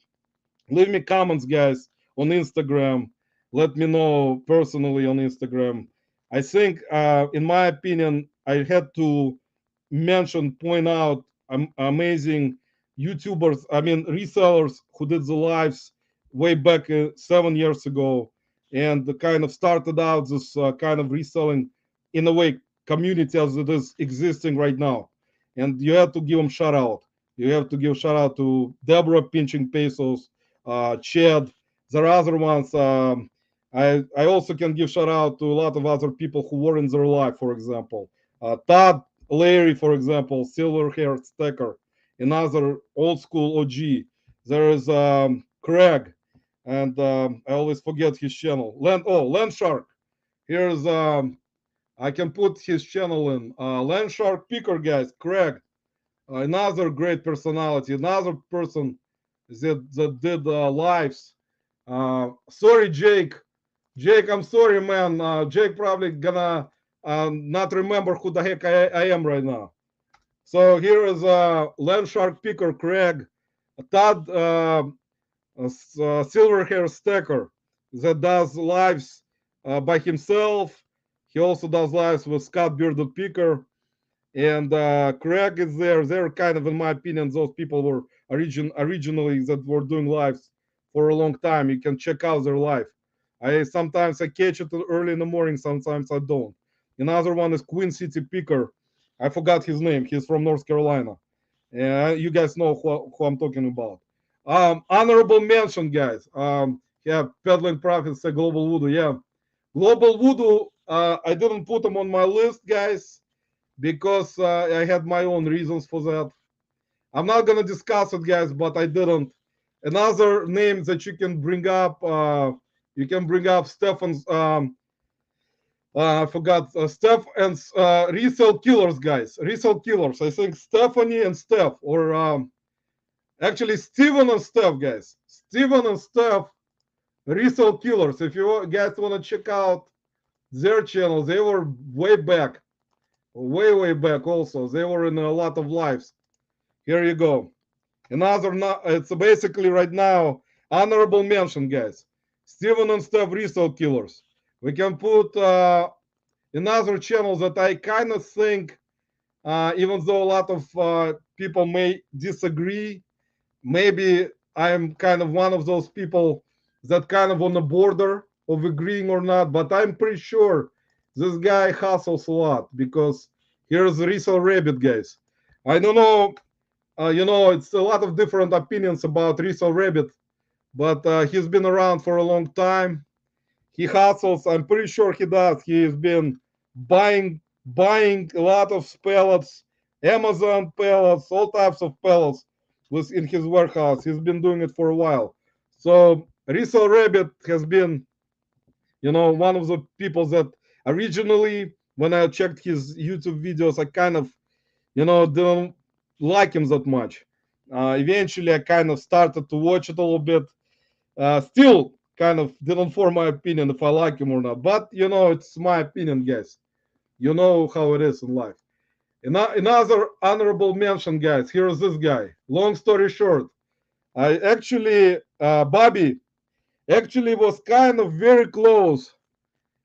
leave me comments, guys, on Instagram, let me know personally on Instagram. I think, in my opinion, I had to point out amazing YouTubers, I mean, resellers who did the lives way back 7 years ago, and the kind of started out this kind of reselling, in a way, community as it is existing right now. And you have to give them shout out. You have to give shout out to Deborah Pinching Pesos, Chad. There are other ones. I also can give shout out to a lot of other people who were in their life, for example. Todd, Larry, for example, silver haired stacker, another old school OG. There is Craig, and I always forget his channel. Land Shark. Here's I can put his channel in. Land Shark Picker, guys. Craig, another great personality, another person that did lives. Sorry, Jake. Jake, I'm sorry, man. Jake probably gonna not remember who the heck I am right now. So here is Land Shark Picker Craig, Todd Silver Hair Stacker that does lives by himself. He also does lives with Scott Bearded Picker, and Craig is there. They're kind of, in my opinion, those people were originally that were doing lives for a long time. You can check out their life. I catch it early in the morning. Sometimes I don't. Another one is Queen City Picker. I forgot his name. He's from North Carolina. You guys know who I'm talking about. Honorable mention, guys. Yeah, Peddling Profits, Global Voodoo. Yeah, Global Voodoo. I didn't put them on my list, guys, because I had my own reasons for that. I'm not gonna discuss it, guys, but I didn't. Another name that you can bring up Stefan's. I forgot Steph and Resell Killers, guys. Resell Killers. I think Stephanie and Steph, or actually Steven and Steph, guys. Steven and Steph, Resell Killers. If you guys want to check out their channel, they were way back, way back. Also, they were in a lot of lives. Here you go. Another, it's basically right now honorable mention, guys. Steven and Steph Resell Killers. We can put another channel that I kind of think, even though a lot of people may disagree, maybe I'm kind of one of those people that kind of on the border of agreeing or not, but I'm pretty sure this guy hustles a lot because here's Resell Rabbit, guys. I don't know, it's a lot of different opinions about Resell Rabbit, but he's been around for a long time. He hustles. I'm pretty sure he does. He's been buying a lot of pellets, Amazon pellets, all types of pellets was in his warehouse. He's been doing it for a while. So Resell Rabbit has been, one of the people that originally, when I checked his YouTube videos, I kind of, didn't like him that much. Eventually, I kind of started to watch it a little bit. Still kind of didn't form my opinion if I like him or not. But it's my opinion, guys. You know how it is in life. Another honorable mention, guys. Here's this guy. Long story short, I actually Bobby actually was kind of very close.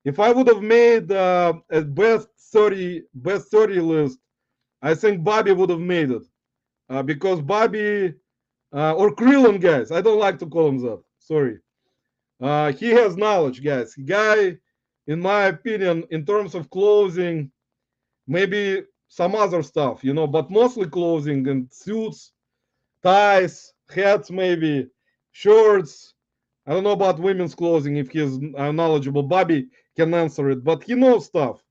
If I would have made a best 30 list, I think Bobby would have made it because Bobby or Krillin, guys. I don't like to call him that. Sorry. He has knowledge, guys. Guy, in my opinion, in terms of clothing, maybe some other stuff, but mostly clothing and suits, ties, hats, maybe shirts. I don't know about women's clothing if he's knowledgeable. Bobby can answer it, but he knows stuff.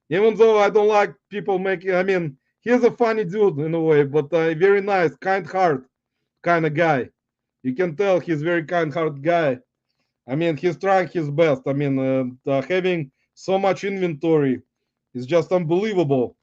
Even though I don't like people making, I mean, he's a funny dude in a way, but very nice, kind heart kind of guy. You can tell he's very kind heart guy. I mean, he's trying his best. I mean, having so much inventory is just unbelievable.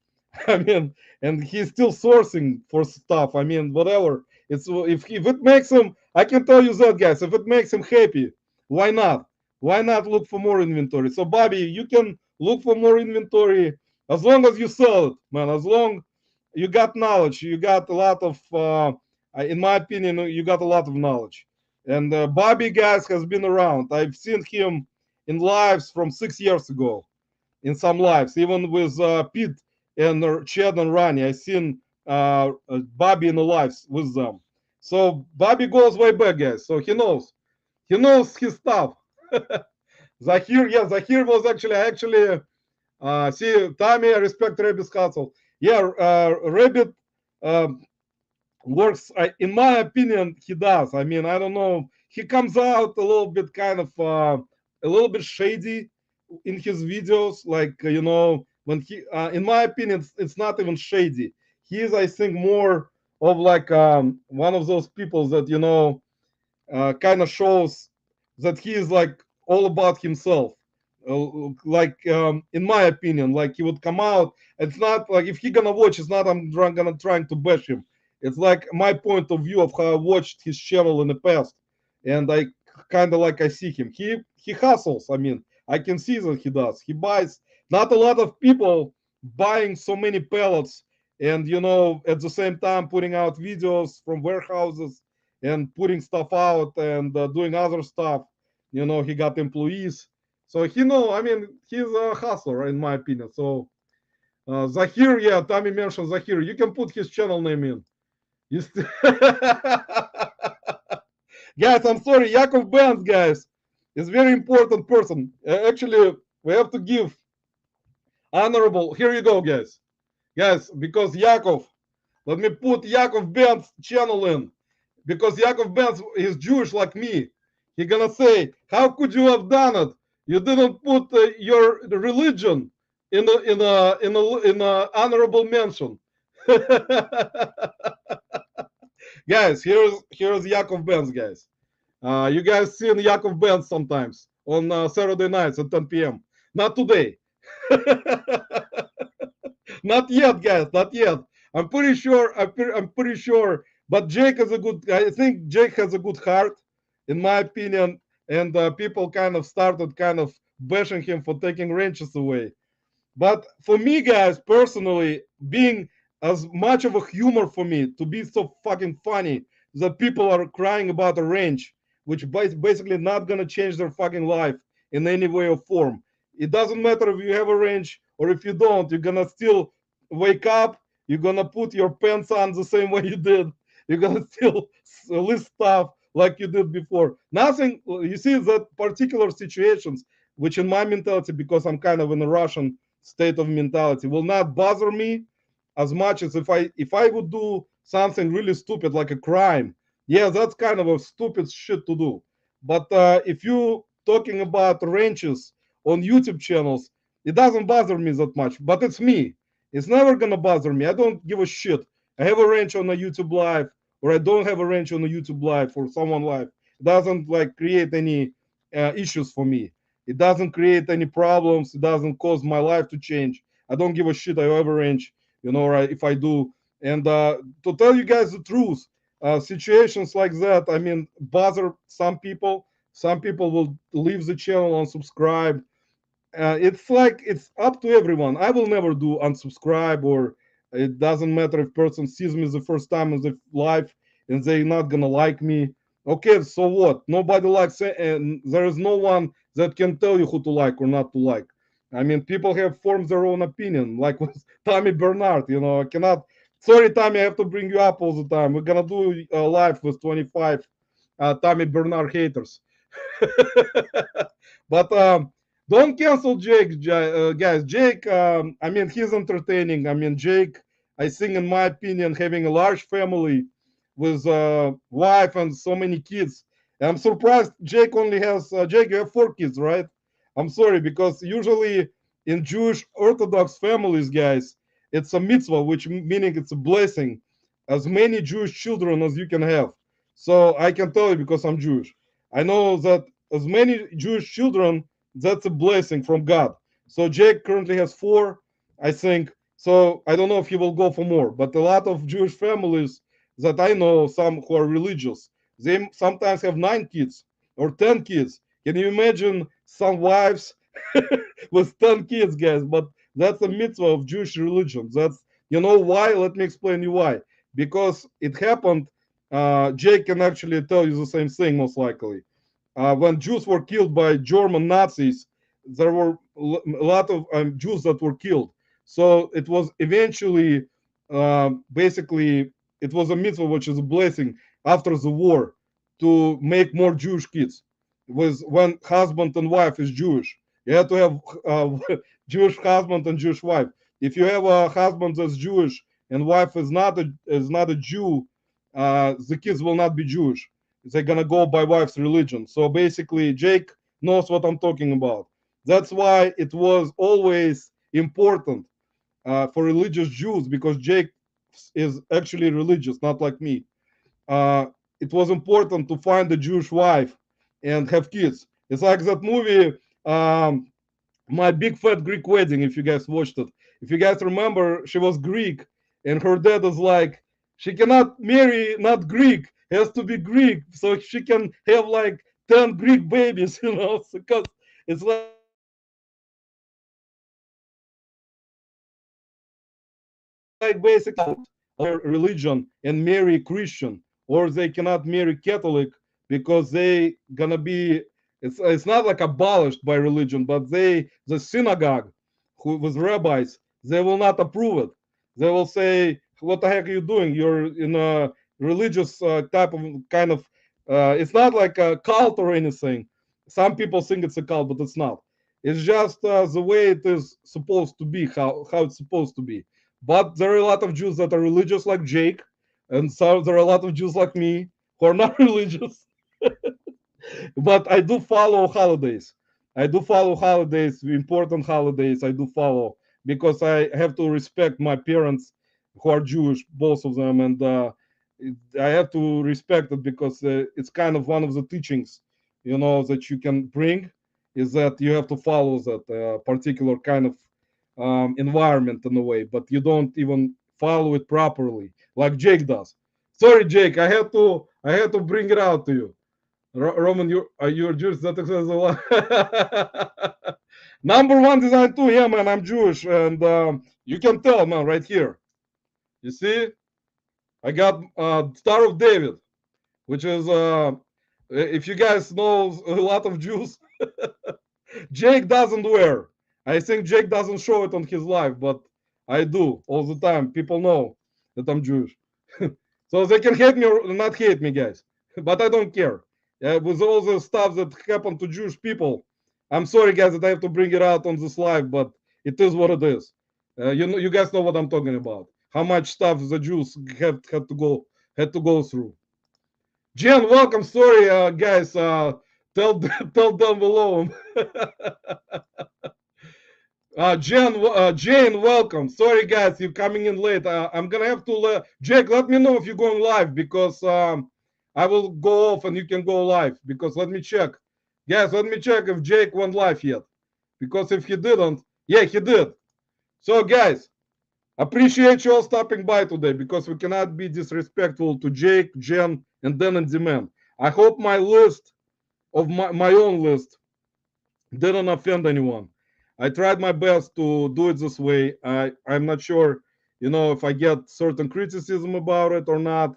I mean, and he's still sourcing for stuff. I mean, whatever. It's if it makes him, I can tell you that, guys. If it makes him happy, why not? Why not look for more inventory? So, Bobby, you can look for more inventory as long as you sell it, man. As long you got knowledge, you got a lot of. In my opinion, you got a lot of knowledge. And Bobby, guys, has been around. I've seen him in lives from 6 years ago, in some lives, even with Pete and Chad and Ronnie. I've seen Bobby in the lives with them. So Bobby goes way back, guys. So he knows. He knows his stuff. Zahir, yeah, Zahir was actually, see, Tommy, I respect Rabbit's hustle. Yeah, Rabbit works, in my opinion, he does. I mean, I don't know, he comes out a little bit kind of a little bit shady in his videos, like when he in my opinion, it's not even shady. He is, I think, more of like one of those people that kind of shows that he is like all about himself. Like in my opinion, like he would come out. It's not like if he gonna watch. It's not gonna trying to bash him. It's like my point of view of how I watched his channel in the past, and I kind of like I see him. He hustles. I mean, I can see that he does. He buys. Not a lot of people buying so many pellets, and at the same time putting out videos from warehouses and putting stuff out and doing other stuff. He got employees. So he know. I mean, he's a hustler in my opinion. So Zahir, yeah, Tommy mentioned Zahir. You can put his channel name in. You st- guys, I'm sorry, Yakov Benz, guys, is very important person. Actually, we have to give honorable. Here you go, guys, because Yakov. Let me put Yakov Benz channel in because Yakov Benz is Jewish like me. He gonna say, "How could you have done it? You didn't put your religion in a honorable mention." Guys, here's Yakov Benz, guys. You guys seen Yakov Benz sometimes on Saturday nights at 10 p.m. Not today. Not yet, guys. Not yet. I'm pretty sure. I'm pretty sure. But Jake is a good. I think Jake has a good heart, in my opinion. And people kind of started kind of bashing him for taking wrenches away. But for me, guys, personally, being as much of a humor for me to be so fucking funny that people are crying about a wrench, which basically not gonna change their fucking life in any way or form. It doesn't matter if you have a wrench or if you don't. You're gonna still wake up. You're gonna put your pants on the same way you did. You're gonna still list stuff like you did before. Nothing. You see that particular situations, which in my mentality, because I'm kind of in a Russian state of mentality, will not bother me as much as if I would do something really stupid like a crime. Yeah, that's kind of a stupid shit to do. But if you talking about wrenches on YouTube channels, it doesn't bother me that much. But it's me. It's never gonna bother me. I don't give a shit. I have a wrench on a YouTube live, or I don't have a wrench on a YouTube live or someone live. It doesn't like create any issues for me. It doesn't create any problems. It doesn't cause my life to change. I don't give a shit. I have a range, right? If I do, and to tell you guys the truth, situations like that, I mean, bother some people. Some people will leave the channel and subscribe. It's like it's up to everyone. I will never do unsubscribe, or it doesn't matter if person sees me the first time in the life and they're not gonna like me. Okay, so what? Nobody likes it, and there is no one that can tell you who to like or not to like. I mean, people have formed their own opinion, like with Tommy Bernard. I cannot. Sorry, Tommy, I have to bring you up all the time. We're gonna do a live with 25 Tommy Bernard haters. But don't cancel Jake, guys. Jake, I mean, he's entertaining. I mean, Jake, I think, in my opinion, having a large family with wife and so many kids. And I'm surprised Jake only has, Jake, you have 4 kids, right? I'm sorry, because usually in Jewish Orthodox families, guys, it's a mitzvah, which meaning it's a blessing, as many Jewish children as you can have. So I can tell you because I'm Jewish. I know that as many Jewish children, that's a blessing from God. So Jake currently has 4, I think. So I don't know if he will go for more, but a lot of Jewish families that I know, some who are religious, they sometimes have 9 kids or 10 kids. Can you imagine some wives with 10 kids, guys? But that's a mitzvah of Jewish religion. That's why. Let me explain you why. Because it happened. Jake can actually tell you the same thing, most likely. When Jews were killed by German Nazis, there were a lot of Jews that were killed. So it was eventually, basically, it was a mitzvah, which is a blessing after the war, to make more Jewish kids. It was when husband and wife is Jewish. You have to have Jewish husband and Jewish wife. If you have a husband that's Jewish and wife is not a Jew, the kids will not be Jewish. They're gonna go by wife's religion. So basically, Jake knows what I'm talking about. That's why it was always important for religious Jews, because Jake is actually religious, not like me. Uh, it was important to find a Jewish wife and have kids. It's like that movie, My Big Fat Greek Wedding, if you guys watched it. If you guys remember, she was Greek, and her dad was like, she cannot marry not Greek, has to be Greek, so she can have like 10 Greek babies, because it's like basically their religion and marry Christian, or they cannot marry Catholic because they gonna be It's not like abolished by religion, but the synagogue, who with rabbis, they will not approve it. They will say, "What the heck are you doing? You're in a religious type of kind of. It's not like a cult or anything. Some people think it's a cult, but it's not. It's just the way it is supposed to be, how it's supposed to be. But there are a lot of Jews that are religious, like Jake, and so there are a lot of Jews like me who are not religious, but I do follow holidays. I do follow holidays, important holidays. I do follow because I have to respect my parents who are Jewish, both of them, and I have to respect it because it's kind of one of the teachings, that you can bring is that you have to follow that particular kind of environment in a way, but you don't even follow it properly like Jake does. Sorry, Jake, I had to bring it out to you. Roman, you're Jewish. That explains a lot. Number one design too. Yeah, man, I'm Jewish, and you can tell, man, right here. You see, I got Star of David, which is if you guys know a lot of Jews, Jake doesn't wear. I think Jake doesn't show it on his life, but I do all the time. People know that I'm Jewish. So they can hate me or not hate me, guys. But I don't care. With all the stuff that happened to Jewish people, I'm sorry, guys, that I have to bring it out on this live, but it is what it is. You guys know what I'm talking about. How much stuff the Jews had to go through. Jen, welcome. Sorry, guys. Tell tell down below. Jane, welcome. Sorry, guys, you're coming in late. I'm gonna have to Jake. Let me know if you're going live because I will go off and you can go live because let me check, guys. Let me check if Jake went live yet because if he didn't, yeah, he did. So, guys, appreciate you all stopping by today because we cannot be disrespectful to Jake, Jen, and Dan and Demand. I hope my list of my own list didn't offend anyone. I tried my best to do it this way. I'm not sure, if I get certain criticism about it or not.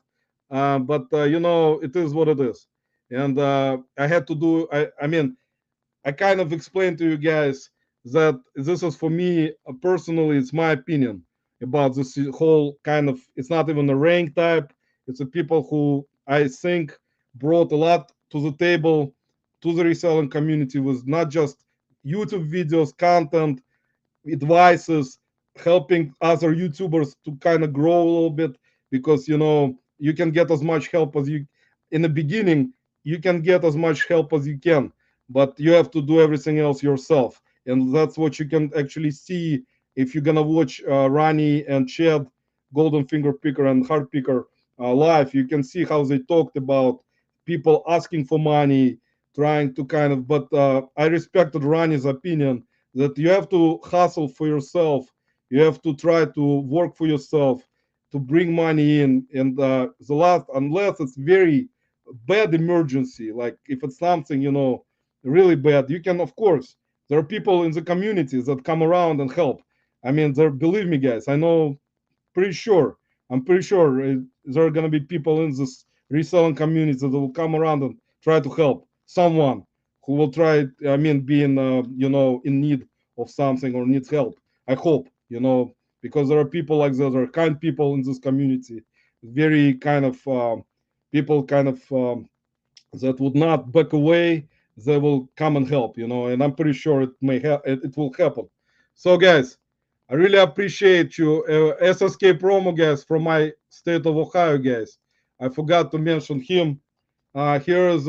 But it is what it is. And I had to do. I mean, I kind of explained to you guys that this is for me personally. It's my opinion about this whole kind of. It's not even a rank type. It's a people who I think brought a lot to the table to the reselling community with not just YouTube videos, content, advices, helping other YouTubers to kind of grow a little bit because you can get as much help as you in the beginning. You can get as much help as you can, but you have to do everything else yourself, and that's what you can actually see if you're gonna watch Rani and Chad, Golden Finger Picker and Heart Picker live. You can see how they talked about people asking for money, trying to kind of. But I respected Rani's opinion that you have to hustle for yourself. You have to try to work for yourself to bring money in. And the last, unless it's very bad emergency, like if it's something, really bad, you can, of course, there are people in the communities that come around and help. I mean, there, believe me, guys, I know pretty sure. I'm pretty sure there are gonna be people in this reselling community that will come around and try to help someone who will try. I mean, being in need of something or needs help. I hope because there are people like that. There are kind people in this community, very kind of people, kind of that would not back away. They will come and help. And I'm pretty sure it will happen. So, guys, I really appreciate you. SSK promo, guys, from my state of Ohio, guys. I forgot to mention him. Here's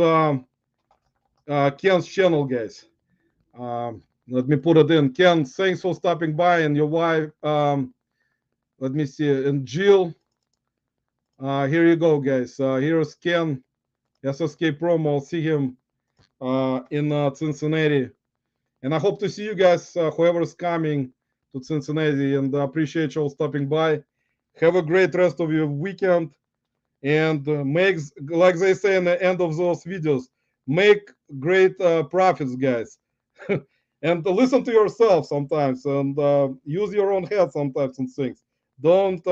Ken's channel, guys. Let me put it in. Ken, thanks for stopping by, and your wife. Let me see. And Jill. Here you go, guys. Here's Ken, SSK promo. I'll see him in Cincinnati. And I hope to see you guys, whoever's coming to Cincinnati, and appreciate you all stopping by. Have a great rest of your weekend, and make, like they say in the end of those videos, make great profits, guys. And listen to yourself sometimes, and use your own head sometimes and things. Don't,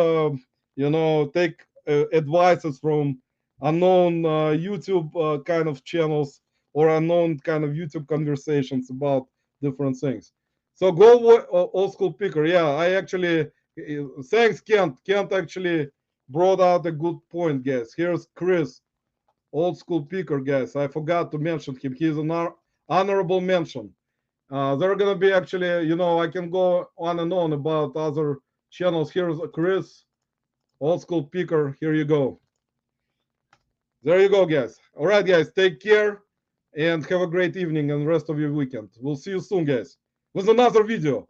take advices from unknown YouTube kind of channels or unknown kind of YouTube conversations about different things. So go old school picker. Yeah, I actually thanks Kent. Kent actually brought out a good point, guys. Here's Chris, old school picker, guys. I forgot to mention him. He's an honorable mention. There are gonna be actually, I can go on and on about other channels. Here's Chris, old school picker. Here you go. There you go, guys. All right, guys. Take care and have a great evening and rest of your weekend. We'll see you soon, guys, with another video.